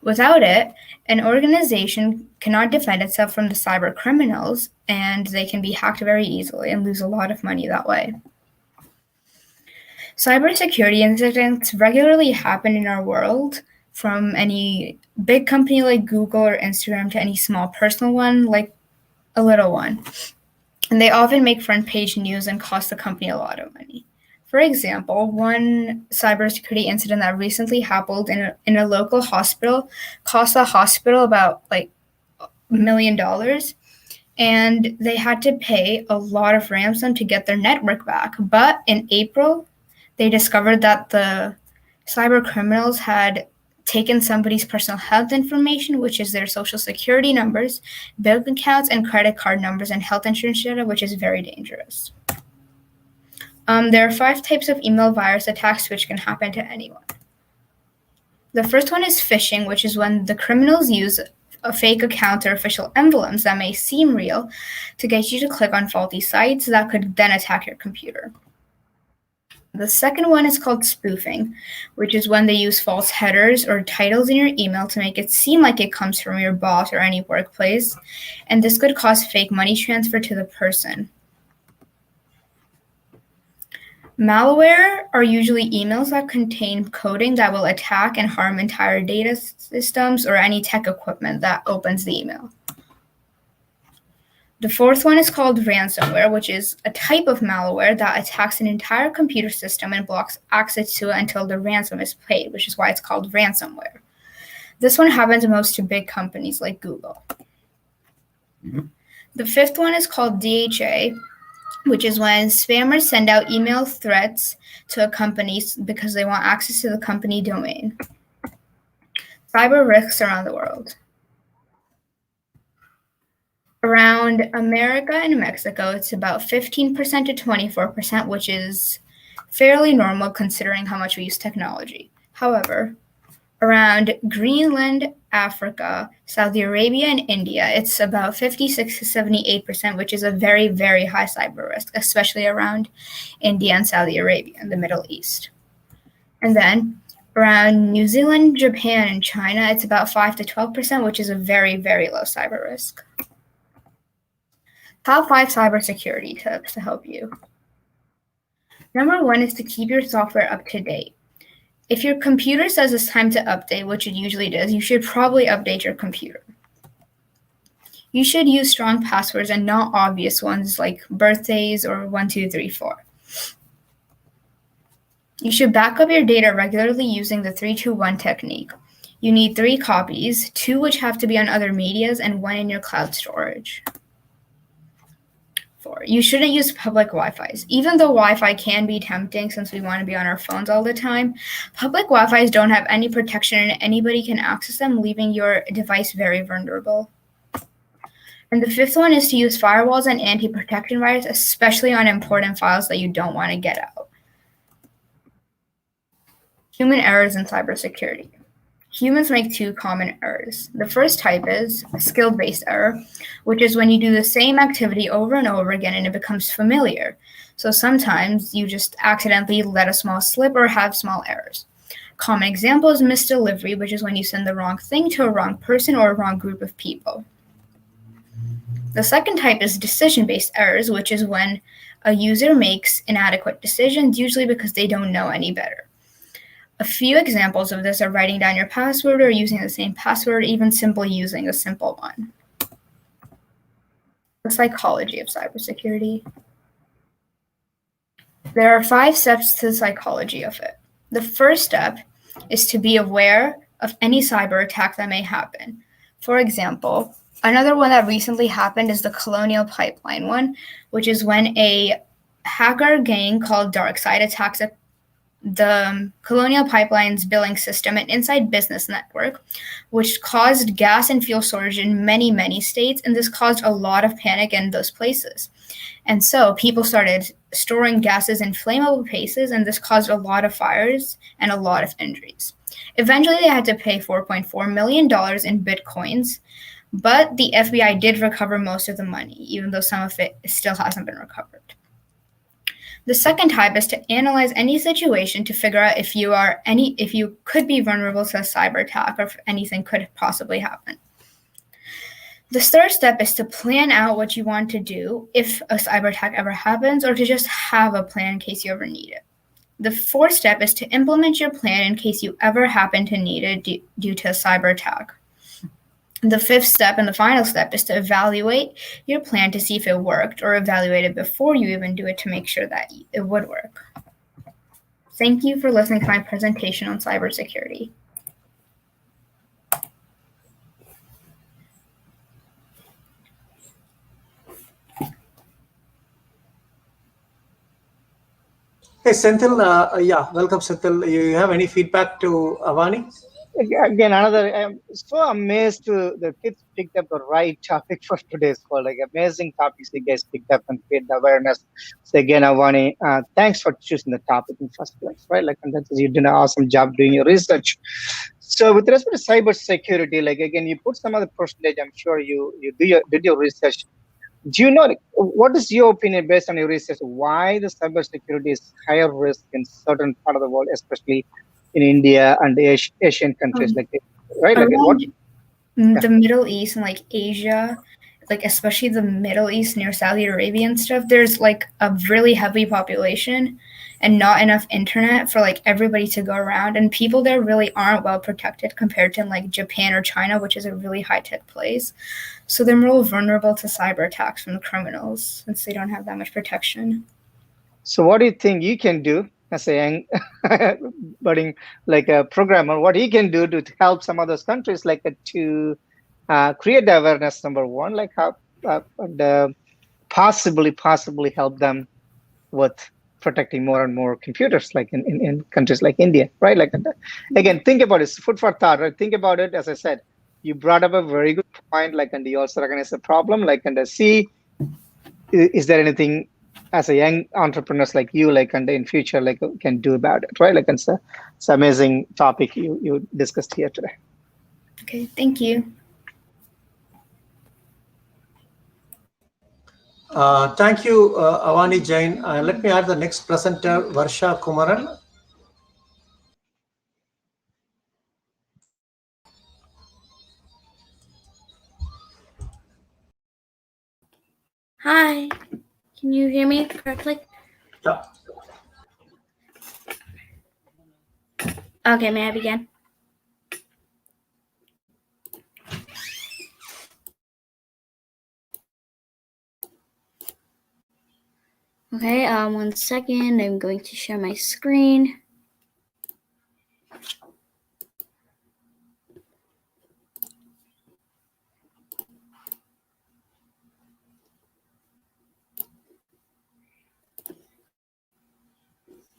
Without it, an organization cannot defend itself from the cyber criminals, and they can be hacked very easily and lose a lot of money that way. Cybersecurity incidents regularly happen in our world, from any big company like Google or Instagram to any small personal one like a little one. And they often make front page news and cost the company a lot of money. For example, one cybersecurity incident that recently happened in a local hospital cost the hospital about like $1 million, and they had to pay a lot of ransom to get their network back. But in April, they discovered that the cyber criminals had taken somebody's personal health information, which is their social security numbers, bank accounts, and credit card numbers, and health insurance data, which is very dangerous. There are 5 types of email virus attacks which can happen to anyone. The first one is phishing, which is when the criminals use a fake account or official envelopes that may seem real to get you to click on faulty sites that could then attack your computer. The second one is called spoofing, which is when they use false headers or titles in your email to make it seem like it comes from your boss or any workplace, and this could cause fake money transfer to the person. Malware are usually emails that contain coding that will attack and harm entire data systems or any tech equipment that opens the email. The fourth one is called ransomware, which is a type of malware that attacks an entire computer system and blocks access to it until the ransom is paid, which is why it's called ransomware. This one happens most to big companies like Google. The fifth one is called DHA, which is when spammers send out email threats to a company because they want access to the company domain. Cyber risks around the world. Around America and Mexico, it's about 15% to 24%, which is fairly normal considering how much we use technology. However, around Greenland, Africa, Saudi Arabia, and India, it's about 56 to 78%, which is a very, very high cyber risk, especially around India and Saudi Arabia and the Middle East. And then around New Zealand, Japan, and China, it's about 5 to 12%, which is a very, very low cyber risk. Top 5 cybersecurity tips to help you. Number 1 is to keep your software up to date. If your computer says it's time to update, which it usually does, you should probably update your computer. You should use strong passwords and not obvious ones like birthdays or 1234. You should back up your data regularly using the 3-2-1 technique. You need 3 copies, 2 which have to be on other medias and 1 in your cloud storage. 4. You shouldn't use public Wi-Fis. Even though Wi-Fi can be tempting since we want to be on our phones all the time, public Wi-Fis don't have any protection and anybody can access them, leaving your device very vulnerable. And the 5th one is to use firewalls and anti-protection virus, especially on important files that you don't want to get out. Human errors in cybersecurity. Humans make 2 common errors. The first type is a skill-based error, which is when you do the same activity over and over again and it becomes familiar. So sometimes you just accidentally let a small slip or have small errors. Common example is misdelivery, which is when you send the wrong thing to a wrong person or a wrong group of people. The second type is decision-based errors, which is when a user makes inadequate decisions, usually because they don't know any better. A few examples of this are writing down your password or using the same password, even simply using a simple one. The psychology of cybersecurity. There are 5 steps to the psychology of it. The first step is to be aware of any cyber attack that may happen. For example, another one that recently happened is the Colonial Pipeline one, which is when a hacker gang called DarkSide attacks the Colonial Pipeline's billing system and inside business network, which caused gas and fuel shortage in many, many states, and this caused a lot of panic in those places. And so people started storing gases in flammable places, and this caused a lot of fires and a lot of injuries. Eventually, they had to pay $4.4 million in Bitcoins, but the FBI did recover most of the money, even though some of it still hasn't been recovered. The second type is to analyze any situation to figure out if you could be vulnerable to a cyber attack or if anything could possibly happen. The third step is to plan out what you want to do if a cyber attack ever happens, or to just have a plan in case you ever need it. The fourth step is to implement your plan in case you ever happen to need it due to a cyber attack. The fifth step and the final step is to evaluate your plan to see if it worked, or evaluate it before you even do it to make sure that it would work. Thank you for listening to my presentation on cybersecurity. Hey, Senthil, welcome, Senthil. You have any feedback to Avani? Again, I'm so amazed the kids picked up the right topic for today's call. Like amazing topics you guys picked up and create the awareness. So again, Avani, thanks for choosing the topic in the first place, right? Like, and you did an awesome job doing your research. So with respect to cybersecurity, like again, you put some other percentage. I'm sure you did your research. Do you know, what is your opinion based on your research? Why the cybersecurity is higher risk in certain part of the world, especially in India and Asian countries, right? Like what? The Middle East and like Asia, like especially the Middle East near Saudi Arabia and stuff, there's like a really heavy population and not enough internet for like everybody to go around, and people there really aren't well protected compared to like Japan or China, which is a really high-tech place. So they're more vulnerable to cyber attacks from the criminals since they don't have that much protection. So what do you think you can do as a young budding like a programmer? What you can do to help some of those countries like to create the awareness, number one, like how and possibly help them with protecting more and more computers, like in countries like India, right? Like again, think about it, food for thought, right? Think about it. As I said, you brought up a very good point, like, and you also recognize the problem, like, and see, is there anything as a young entrepreneurs like you, like, and in future, like, can do about it, right? Like, it's an amazing topic you discussed here today. Okay, thank you. Thank you, Avani Jain. Let me add the next presenter, Varsha Kumaran. Hi, can you hear me correctly? Yeah. Okay, may I begin? Okay, 1 second. I'm going to share my screen.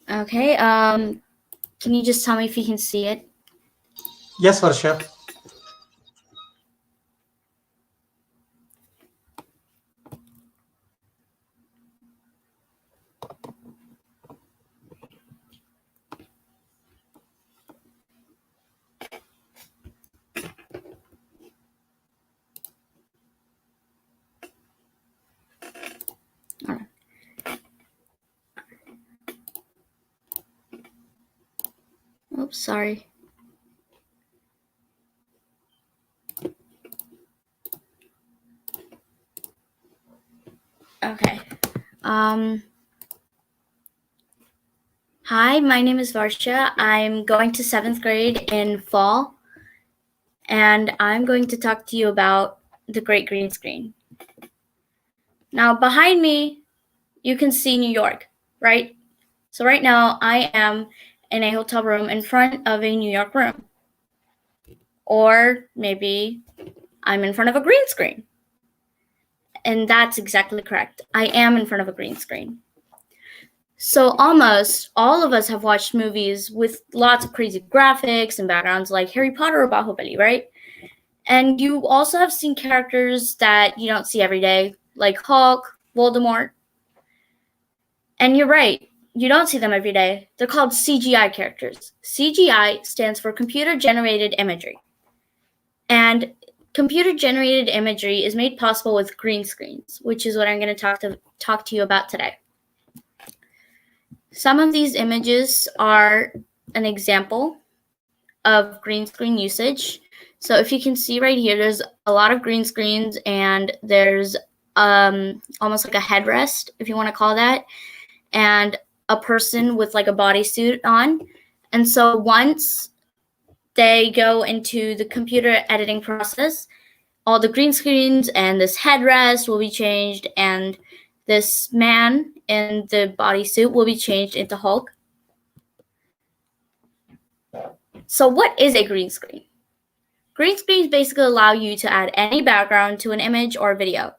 Okay, can you just tell me if you can see it? Yes, Varsha. Oops, sorry. Okay. Hi, my name is Varsha. I'm going to 7th grade in fall, and I'm going to talk to you about the Great Green Screen. Now, behind me, you can see New York, right? So right now, I am in a hotel room in front of a New York room. Or maybe I'm in front of a green screen. And that's exactly correct. I am in front of a green screen. So almost all of us have watched movies with lots of crazy graphics and backgrounds like Harry Potter or Bahubali, right? And you also have seen characters that you don't see every day, like Hulk, Voldemort. And you're right, you don't see them every day. They're called CGI characters. CGI stands for computer-generated imagery. And computer-generated imagery is made possible with green screens, which is what I'm going to talk to you about today. Some of these images are an example of green screen usage. So if you can see right here, there's a lot of green screens, and there's almost like a headrest, if you want to call that, and a person with like a bodysuit on. And so once they go into the computer editing process, all the green screens and this headrest will be changed, and this man in the bodysuit will be changed into Hulk. So what is a green screen? Green screens basically allow you to add any background to an image or video.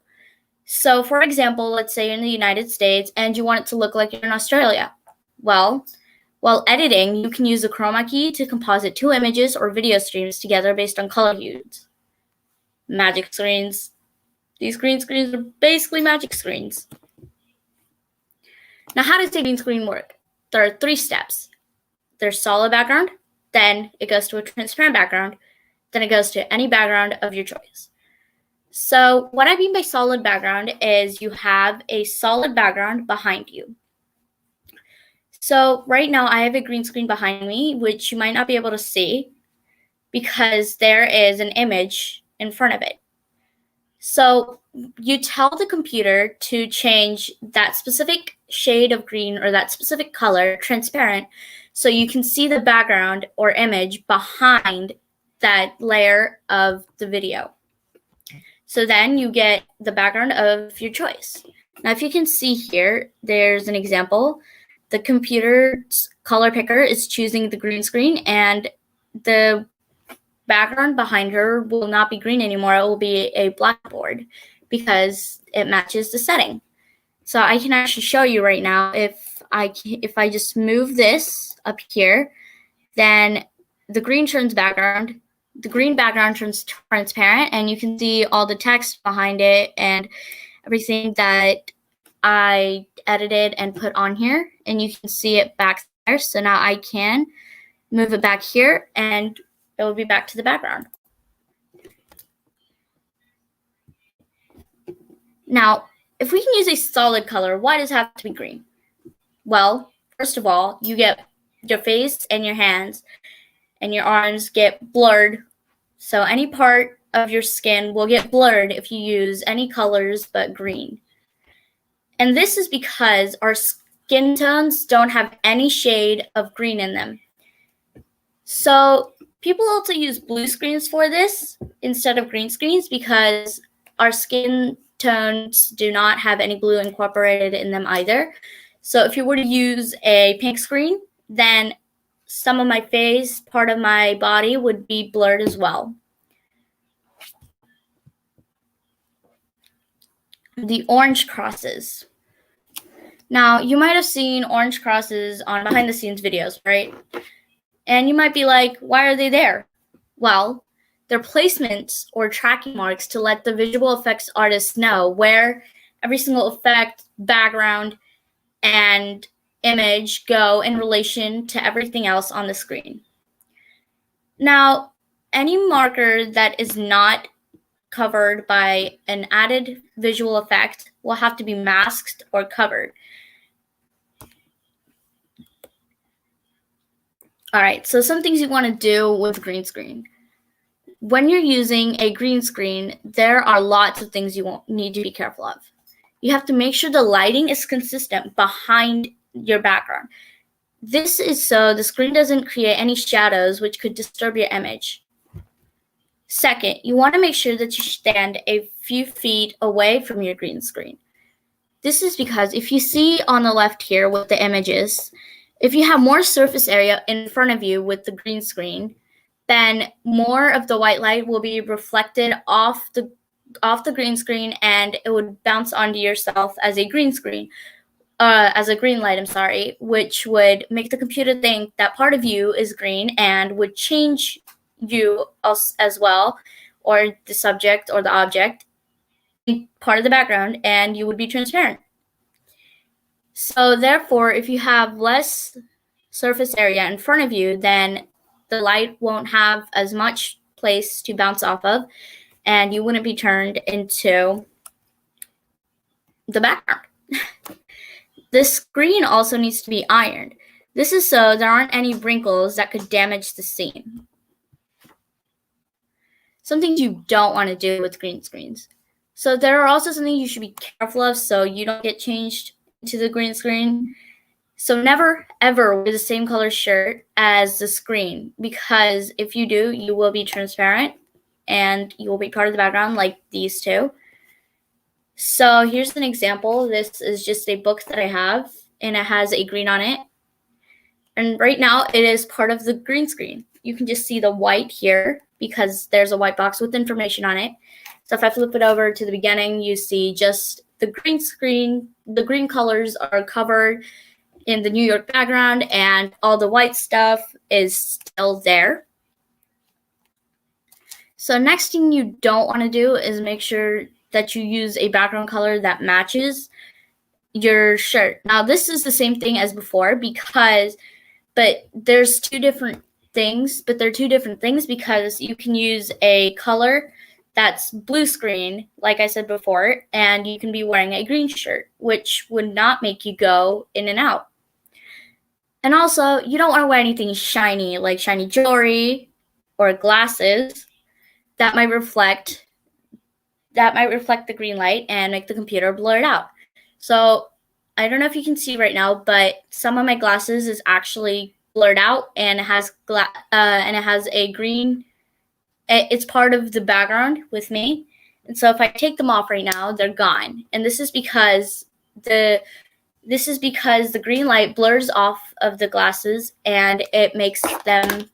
So for example, let's say you're in the United States and you want it to look like you're in Australia. Well, while editing, you can use the chroma key to composite two images or video streams together based on color hues. Magic screens. These green screens are basically magic screens. Now, how does a green screen work? There are 3 steps. There's solid background, then it goes to a transparent background, then it goes to any background of your choice. So what I mean by solid background is you have a solid background behind you. So right now I have a green screen behind me, which you might not be able to see because there is an image in front of it. So you tell the computer to change that specific shade of green or that specific color transparent so you can see the background or image behind that layer of the video. So then you get the background of your choice. Now, if you can see here, there's an example. The computer's color picker is choosing the green screen, and the background behind her will not be green anymore. It will be a blackboard because it matches the setting. So I can actually show you right now. If I just move this up here, then the green turns background. The green background turns transparent, and you can see all the text behind it and everything that I edited and put on here, and you can see it back there. So now I can move it back here, and it will be back to the background. Now, if we can use a solid color, why does it have to be green? Well, first of all, you get your face and your hands and your arms get blurred. So any part of your skin will get blurred if you use any colors but green. And this is because our skin tones don't have any shade of green in them. So people also use blue screens for this instead of green screens because our skin tones do not have any blue incorporated in them either. So if you were to use a pink screen, then some of my face, part of my body would be blurred as well. The orange crosses. Now, you might have seen orange crosses on behind the scenes videos, right? And you might be like, why are they there? Well, they're placements or tracking marks to let the visual effects artists know where every single effect, background, and image go in relation to everything else on the screen. Now, any marker that is not covered by an added visual effect will have to be masked or covered. All right, so some things you want to do with green screen. When you're using a green screen, there are lots of things you won't need to be careful of. You have to make sure the lighting is consistent behind your background. This is so the screen doesn't create any shadows which could disturb your image. Second, you want to make sure that you stand a few feet away from your green screen. This is because if you see on the left here with the images, if you have more surface area in front of you with the green screen, then more of the white light will be reflected off the green screen, and it would bounce onto yourself as a green screen, as a green light, I'm sorry, which would make the computer think that part of you is green and would change you as well, or the subject or the object, part of the background, and you would be transparent. So therefore, if you have less surface area in front of you, then the light won't have as much place to bounce off of, and you wouldn't be turned into the background. the screen also needs to be ironed. This is so there aren't any wrinkles that could damage the scene. Some things you don't want to do with green screens. So there are also something you should be careful of so you don't get changed to the green screen. So never, ever wear the same color shirt as the screen, because if you do, you will be transparent and you will be part of the background like these two. So here's an example. This is just a book that I have, and it has a green on it. And right now it is part of the green screen. You can just see the white here because there's a white box with information on it. So if I flip it over to the beginning, you see just the green screen. The green colors are covered in the New York background, and all the white stuff is still there. So next thing you don't want to do is make sure that you use a background color that matches your shirt. Now this is the same thing as before but there's two different things, but they're two different things because you can use a color that's blue screen, like I said before, and you can be wearing a green shirt, which would not make you go in and out. And also, you don't want to wear anything shiny, like shiny jewelry or glasses that might reflect the green light and make the computer blur it out. So I don't know if you can see right now, but some of my glasses is actually blurred out, and it has a green. It's part of the background with me, and so if I take them off right now, they're gone. And this is because the green light blurs off of the glasses, and it makes them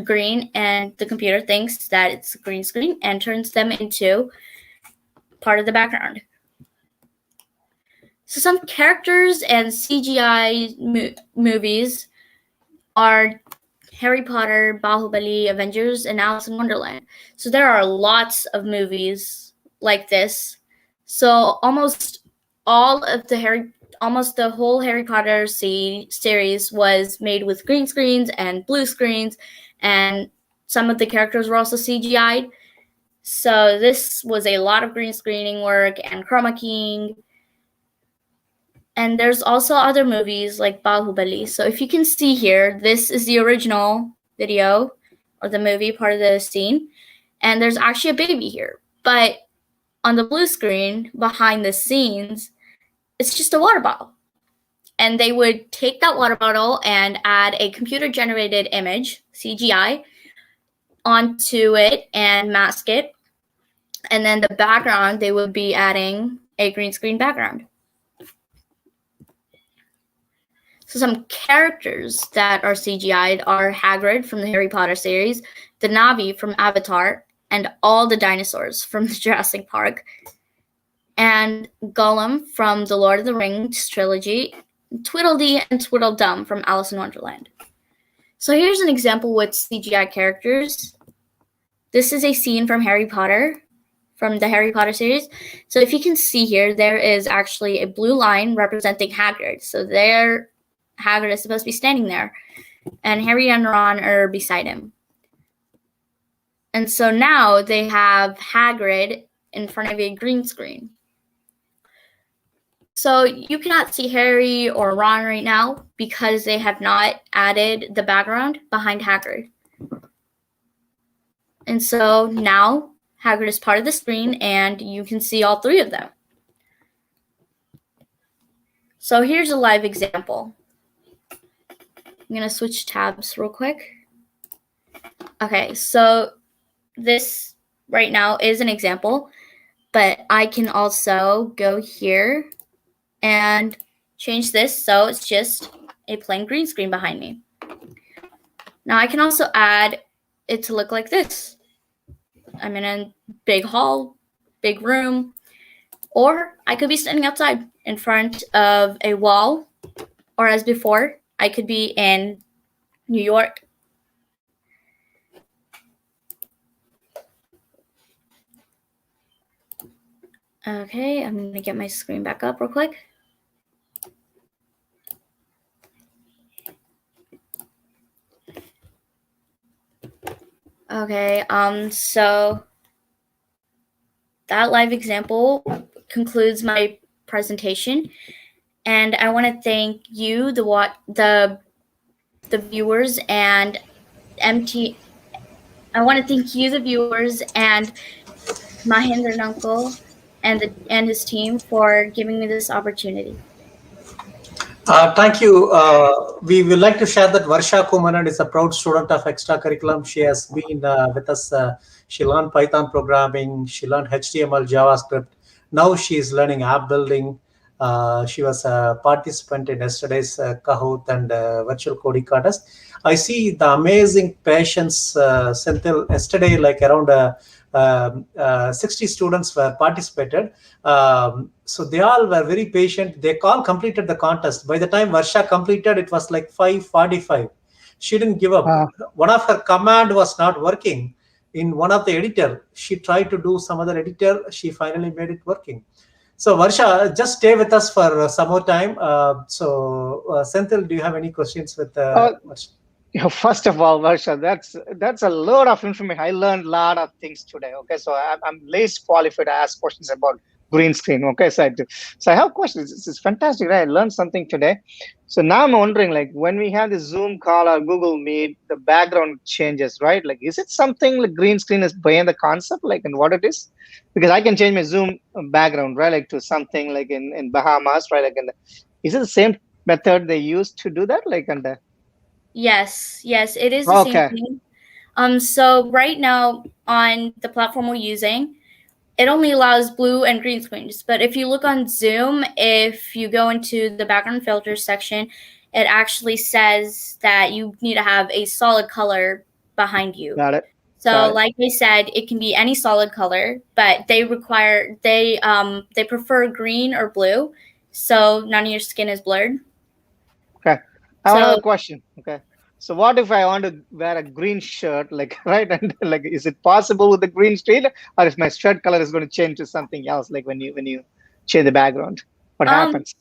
green, and the computer thinks that it's a green screen and turns them into part of the background. So some characters and CGI movies are Harry Potter, Bahubali, Avengers, and Alice in Wonderland. So there are lots of movies like this. So almost the whole Harry Potter series was made with green screens and blue screens, and some of the characters were also CGI'd. So this was a lot of green screening work and chroma keying. And there's also other movies like Bahubali. So if you can see here, this is the original video or the movie part of the scene. And there's actually a baby here. But on the blue screen behind the scenes, it's just a water bottle. And they would take that water bottle and add a computer-generated image, CGI, onto it and mask it. And then the background, they would be adding a green screen background. So some characters that are CGI'd are Hagrid from the Harry Potter series, the Na'vi from Avatar, and all the dinosaurs from the Jurassic Park, and Gollum from the Lord of the Rings trilogy, Tweedledee and Tweedledum from Alice in Wonderland. So here's an example with CGI characters. This is a scene from Harry Potter, from the Harry Potter series. So if you can see here, there is actually a blue line representing Hagrid. So Hagrid is supposed to be standing there, and Harry and Ron are beside him. And so now they have Hagrid in front of a green screen. So you cannot see Harry or Ron right now because they have not added the background behind Hagrid. And so now Hagrid is part of the screen, and you can see all three of them. So here's a live example. I'm going to switch tabs real quick. Okay, so this right now is an example, but I can also go here and change this so it's just a plain green screen behind me. Now I can also add it to look like this. I'm in a big hall, big room, or I could be standing outside in front of a wall, or as before, I could be in New York. Okay, I'm going to get my screen back up real quick. Okay, so that live example concludes my presentation. And I want to thank you, the viewers, and I want to thank you, the viewers, and Mahindran uncle and his team for giving me this opportunity. Thank you. We would like to share that Varsha Kumaran is a proud student of extra curriculum. She has been with us. She learned Python programming. She learned HTML, JavaScript. Now she is learning app building. She was a participant in yesterday's Kahoot and virtual coding contest. I see the amazing patience, Senthil. Yesterday, like around 60 students were participated. So they all were very patient. They all completed the contest. By the time Varsha completed, it was like 5:45. She didn't give up. One of her command was not working in one of the editor. She tried to do some other editor. She finally made it working. So Varsha, just stay with us for some more time. Senthil, do you have any questions with Varsha? First of all, Varsha, that's a lot of information. I learned a lot of things today. Okay, so I'm less qualified to ask questions about green screen. Okay, so I have questions. This is fantastic, right? I learned something today. So now I'm wondering, like, when we have the Zoom call or Google Meet, the background changes, right? Like, is it something like green screen is behind the concept, like, and what it is? Because I can change my Zoom background, right, like to something like in Bahamas, right? Like, is it the same method they use to do that, like, and Yes, it is the same thing. So right now on the platform we're using, it only allows blue and green screens. But if you look on Zoom, if you go into the background filters section, it actually says that you need to have a solid color behind you. Got it. So like I said, it can be any solid color, but they prefer green or blue, so none of your skin is blurred. Okay. I have a question. Okay. So what if I want to wear a green shirt, like, right? And like, is it possible with the green screen, or if my shirt color is going to change to something else, like when you change the background, what happens?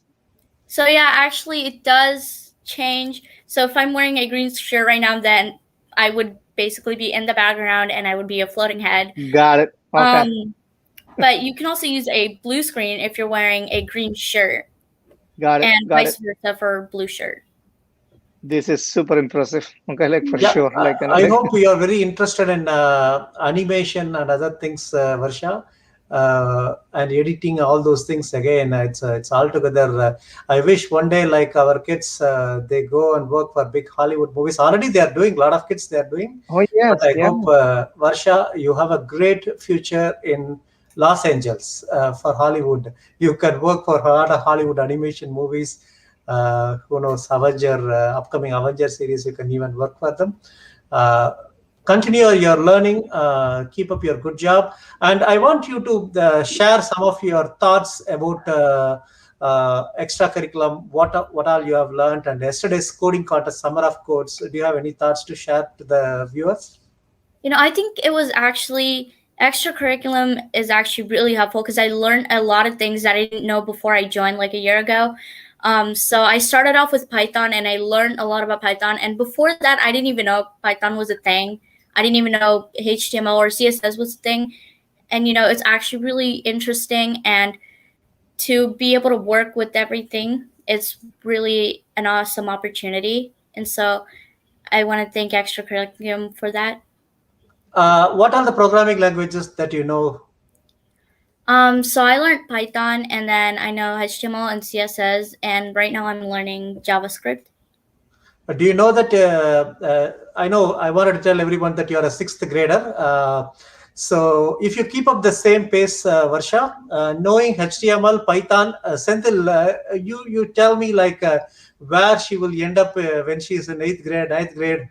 So yeah, actually it does change. So if I'm wearing a green shirt right now, then I would basically be in the background and I would be a floating head. Got it. Okay. But you can also use a blue screen if you're wearing a green shirt. Got it. And vice versa for blue shirt. This is super impressive. Okay, like for sure. Like, I hope you are very interested in animation and other things, Varsha, and editing, all those things. Again, it's all together. I wish one day, like our kids, they go and work for big Hollywood movies. Already they are doing, a lot of kids they are doing. Oh yes. But I hope, Varsha, you have a great future in Los Angeles for Hollywood. You can work for a lot of Hollywood animation movies. Who knows, upcoming Avenger series, you can even work for them. Continue your learning, keep up your good job. And I want you to share some of your thoughts about extra curriculum, what all you have learned, and yesterday's coding contest, Summer of Codes. Do you have any thoughts to share to the viewers? I think it was actually, extra curriculum is actually really helpful because I learned a lot of things that I didn't know before I joined like a year ago. So I started off with Python and I learned a lot about Python. And before that, I didn't even know Python was a thing. I didn't even know HTML or CSS was a thing. And, it's actually really interesting. And to be able to work with everything, it's really an awesome opportunity. And so I want to thank Extra Curriculum for that. What are the programming languages that you know? So I learned Python, and then I know HTML and CSS, and right now I'm learning JavaScript. Do you know that, I wanted to tell everyone that you're a 6th grader. So if you keep up the same pace, Varsha, knowing HTML, Python, Senthil, you tell me like where she will end up when she's in 8th grade, 9th grade.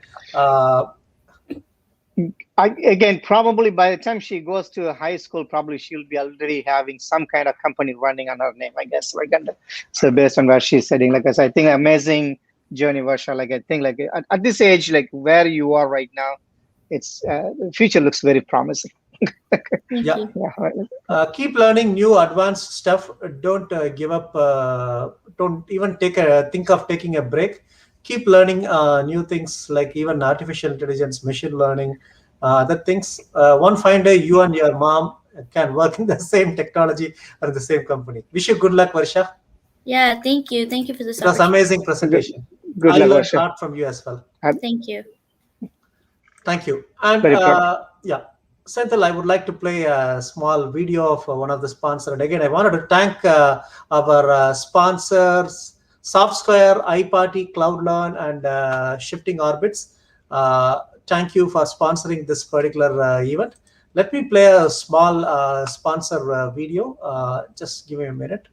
Again, probably by the time she goes to high school, probably she'll be already having some kind of company running on her name, I guess. Like, so based on where she's sitting, like I said, I think amazing journey, Varsha. Like I think, like at this age, like where you are right now, it's the future looks very promising. Yeah. Keep learning new advanced stuff. Don't give up. Don't even think of taking a break. Keep learning new things like even artificial intelligence, machine learning, other things. One fine day, you and your mom can work in the same technology or the same company. Wish you good luck, Varsha. Yeah, thank you. Thank you for this It was opportunity. amazing presentation. Good I luck, learned Varsha. a lot from you as well. Thank you. Thank you. And Very proud. yeah, Senthil, I would like to play a small video of one of the sponsors. And again, I wanted to thank our sponsors, SoftSquare, iParty, CloudLearn, and Shifting Orbits. Thank you for sponsoring this particular event. Let me play a small sponsor video. Just give me a minute.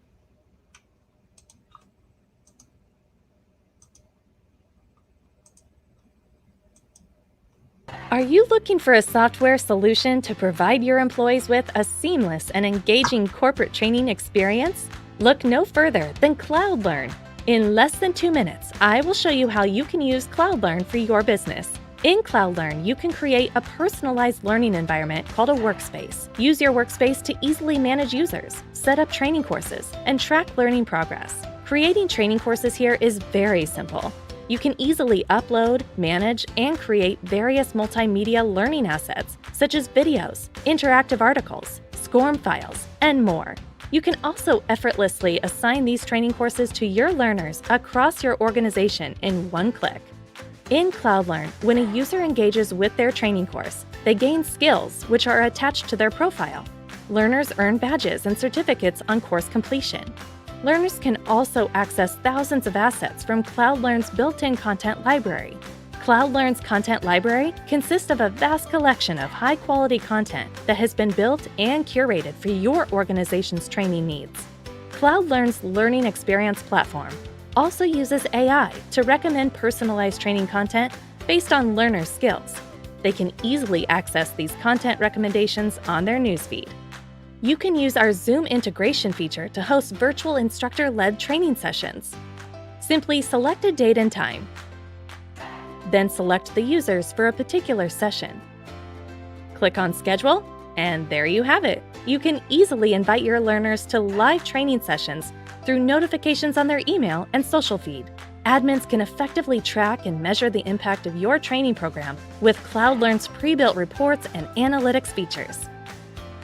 Are you looking for a software solution to provide your employees with a seamless and engaging corporate training experience? Look no further than CloudLearn. In less than 2 minutes, I will show you how you can use CloudLearn for your business. In CloudLearn, you can create a personalized learning environment called a workspace. Use your workspace to easily manage users, set up training courses, and track learning progress. Creating training courses here is very simple. You can easily upload, manage, and create various multimedia learning assets, such as videos, interactive articles, SCORM files, and more. You can also effortlessly assign these training courses to your learners across your organization in one click. In CloudLearn, when a user engages with their training course, they gain skills which are attached to their profile. Learners earn badges and certificates on course completion. Learners can also access thousands of assets from CloudLearn's built-in content library. CloudLearn's content library consists of a vast collection of high-quality content that has been built and curated for your organization's training needs. CloudLearn's learning experience platform also uses AI to recommend personalized training content based on learners' skills. They can easily access these content recommendations on their newsfeed. You can use our Zoom integration feature to host virtual instructor-led training sessions. Simply select a date and time. Then select the users for a particular session. Click on Schedule, and there you have it. You can easily invite your learners to live training sessions through notifications on their email and social feed. Admins can effectively track and measure the impact of your training program with CloudLearn's pre-built reports and analytics features.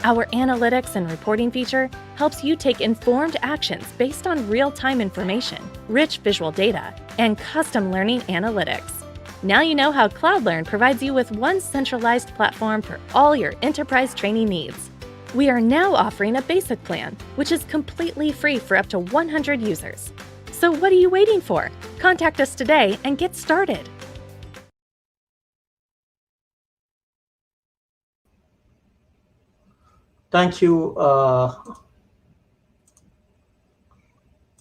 Our analytics and reporting feature helps you take informed actions based on real-time information, rich visual data, and custom learning analytics. Now you know how CloudLearn provides you with one centralized platform for all your enterprise training needs. We are now offering a basic plan, which is completely free for up to 100 users. So what are you waiting for? Contact us today and get started. Thank you.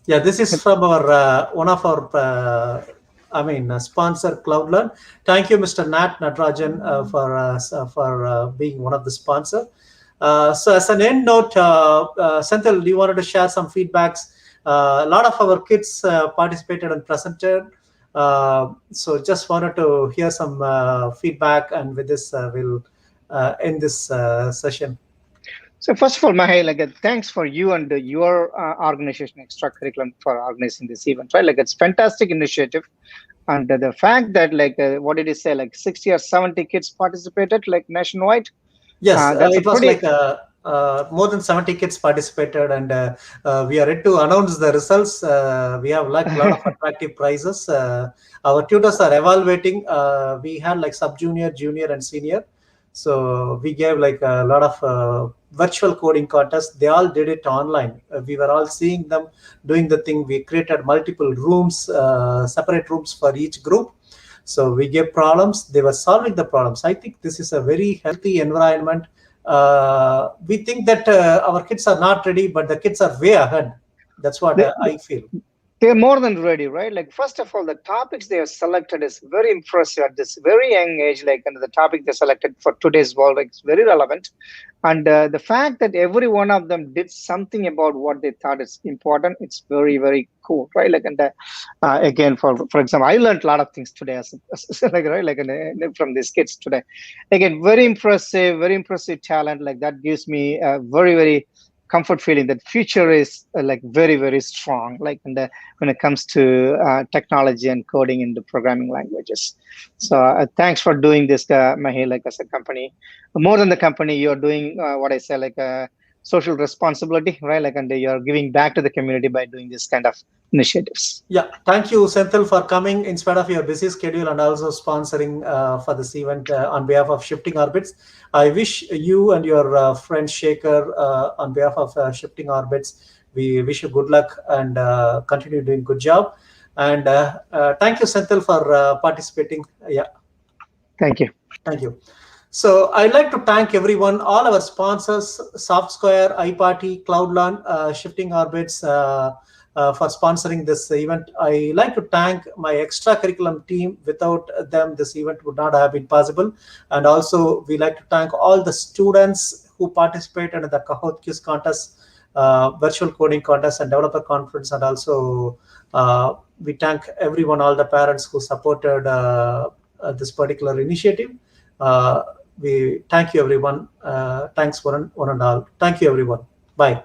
Yeah, this is from our one of our sponsor, CloudLearn. Thank you, Mr. Nat Natarajan, for being one of the sponsor. So as an end note, Senthil, you wanted to share some feedbacks. A lot of our kids participated and presented. So just wanted to hear some feedback, and with this, we'll end this session. So first of all, Mahey, thanks for you and your organization, Extracurriculum, for organizing this event, right? It's fantastic initiative. And the fact that, what did you say, 60 or 70 kids participated, nationwide? Yes, it was more than 70 kids participated, and we are ready to announce the results. We have a lot of attractive prizes. Our tutors are evaluating. We had sub-junior, junior, and senior. So we gave a lot of virtual coding contests. They all did it online. We were all seeing them doing the thing. We created multiple rooms, separate rooms for each group. So we gave problems. They were solving the problems. I think this is a very healthy environment. We think that our kids are not ready, but the kids are way ahead. That's what I feel. They're more than ready, right? First of all, the topics they have selected is very impressive at this very young age. And the topic they selected for today's world is very relevant. And the fact that every one of them did something about what they thought is important, it's very, very cool, right? Again, for example, I learned a lot of things today, from these kids today. Again, very impressive talent. That gives me a very, very comfort feeling that future is very, very strong, when it comes to technology and coding in the programming languages. So thanks for doing this, Mahey, as a company. More than the company, you're doing what I say, social responsibility, right? Like, and you're giving back to the community by doing this kind of initiatives. Yeah, thank you, Senthil, for coming in spite of your busy schedule and also sponsoring for this event on behalf of Shifting Orbits. I wish you and your friend Shekhar, on behalf of Shifting Orbits, we wish you good luck and continue doing good job. And thank you, Senthil, for participating. Yeah. Thank you. Thank you. So I'd like to thank everyone, all our sponsors, SoftSquare, iParty, CloudLearn, Shifting Orbits, for sponsoring this event. I like to thank my extracurriculum team. Without them, this event would not have been possible. And also, we like to thank all the students who participated in the Kahoot Quiz contest, virtual coding contest, and developer conference. And also, we thank everyone, all the parents who supported this particular initiative. We thank you, everyone. Thanks one and all. Thank you, everyone. Bye.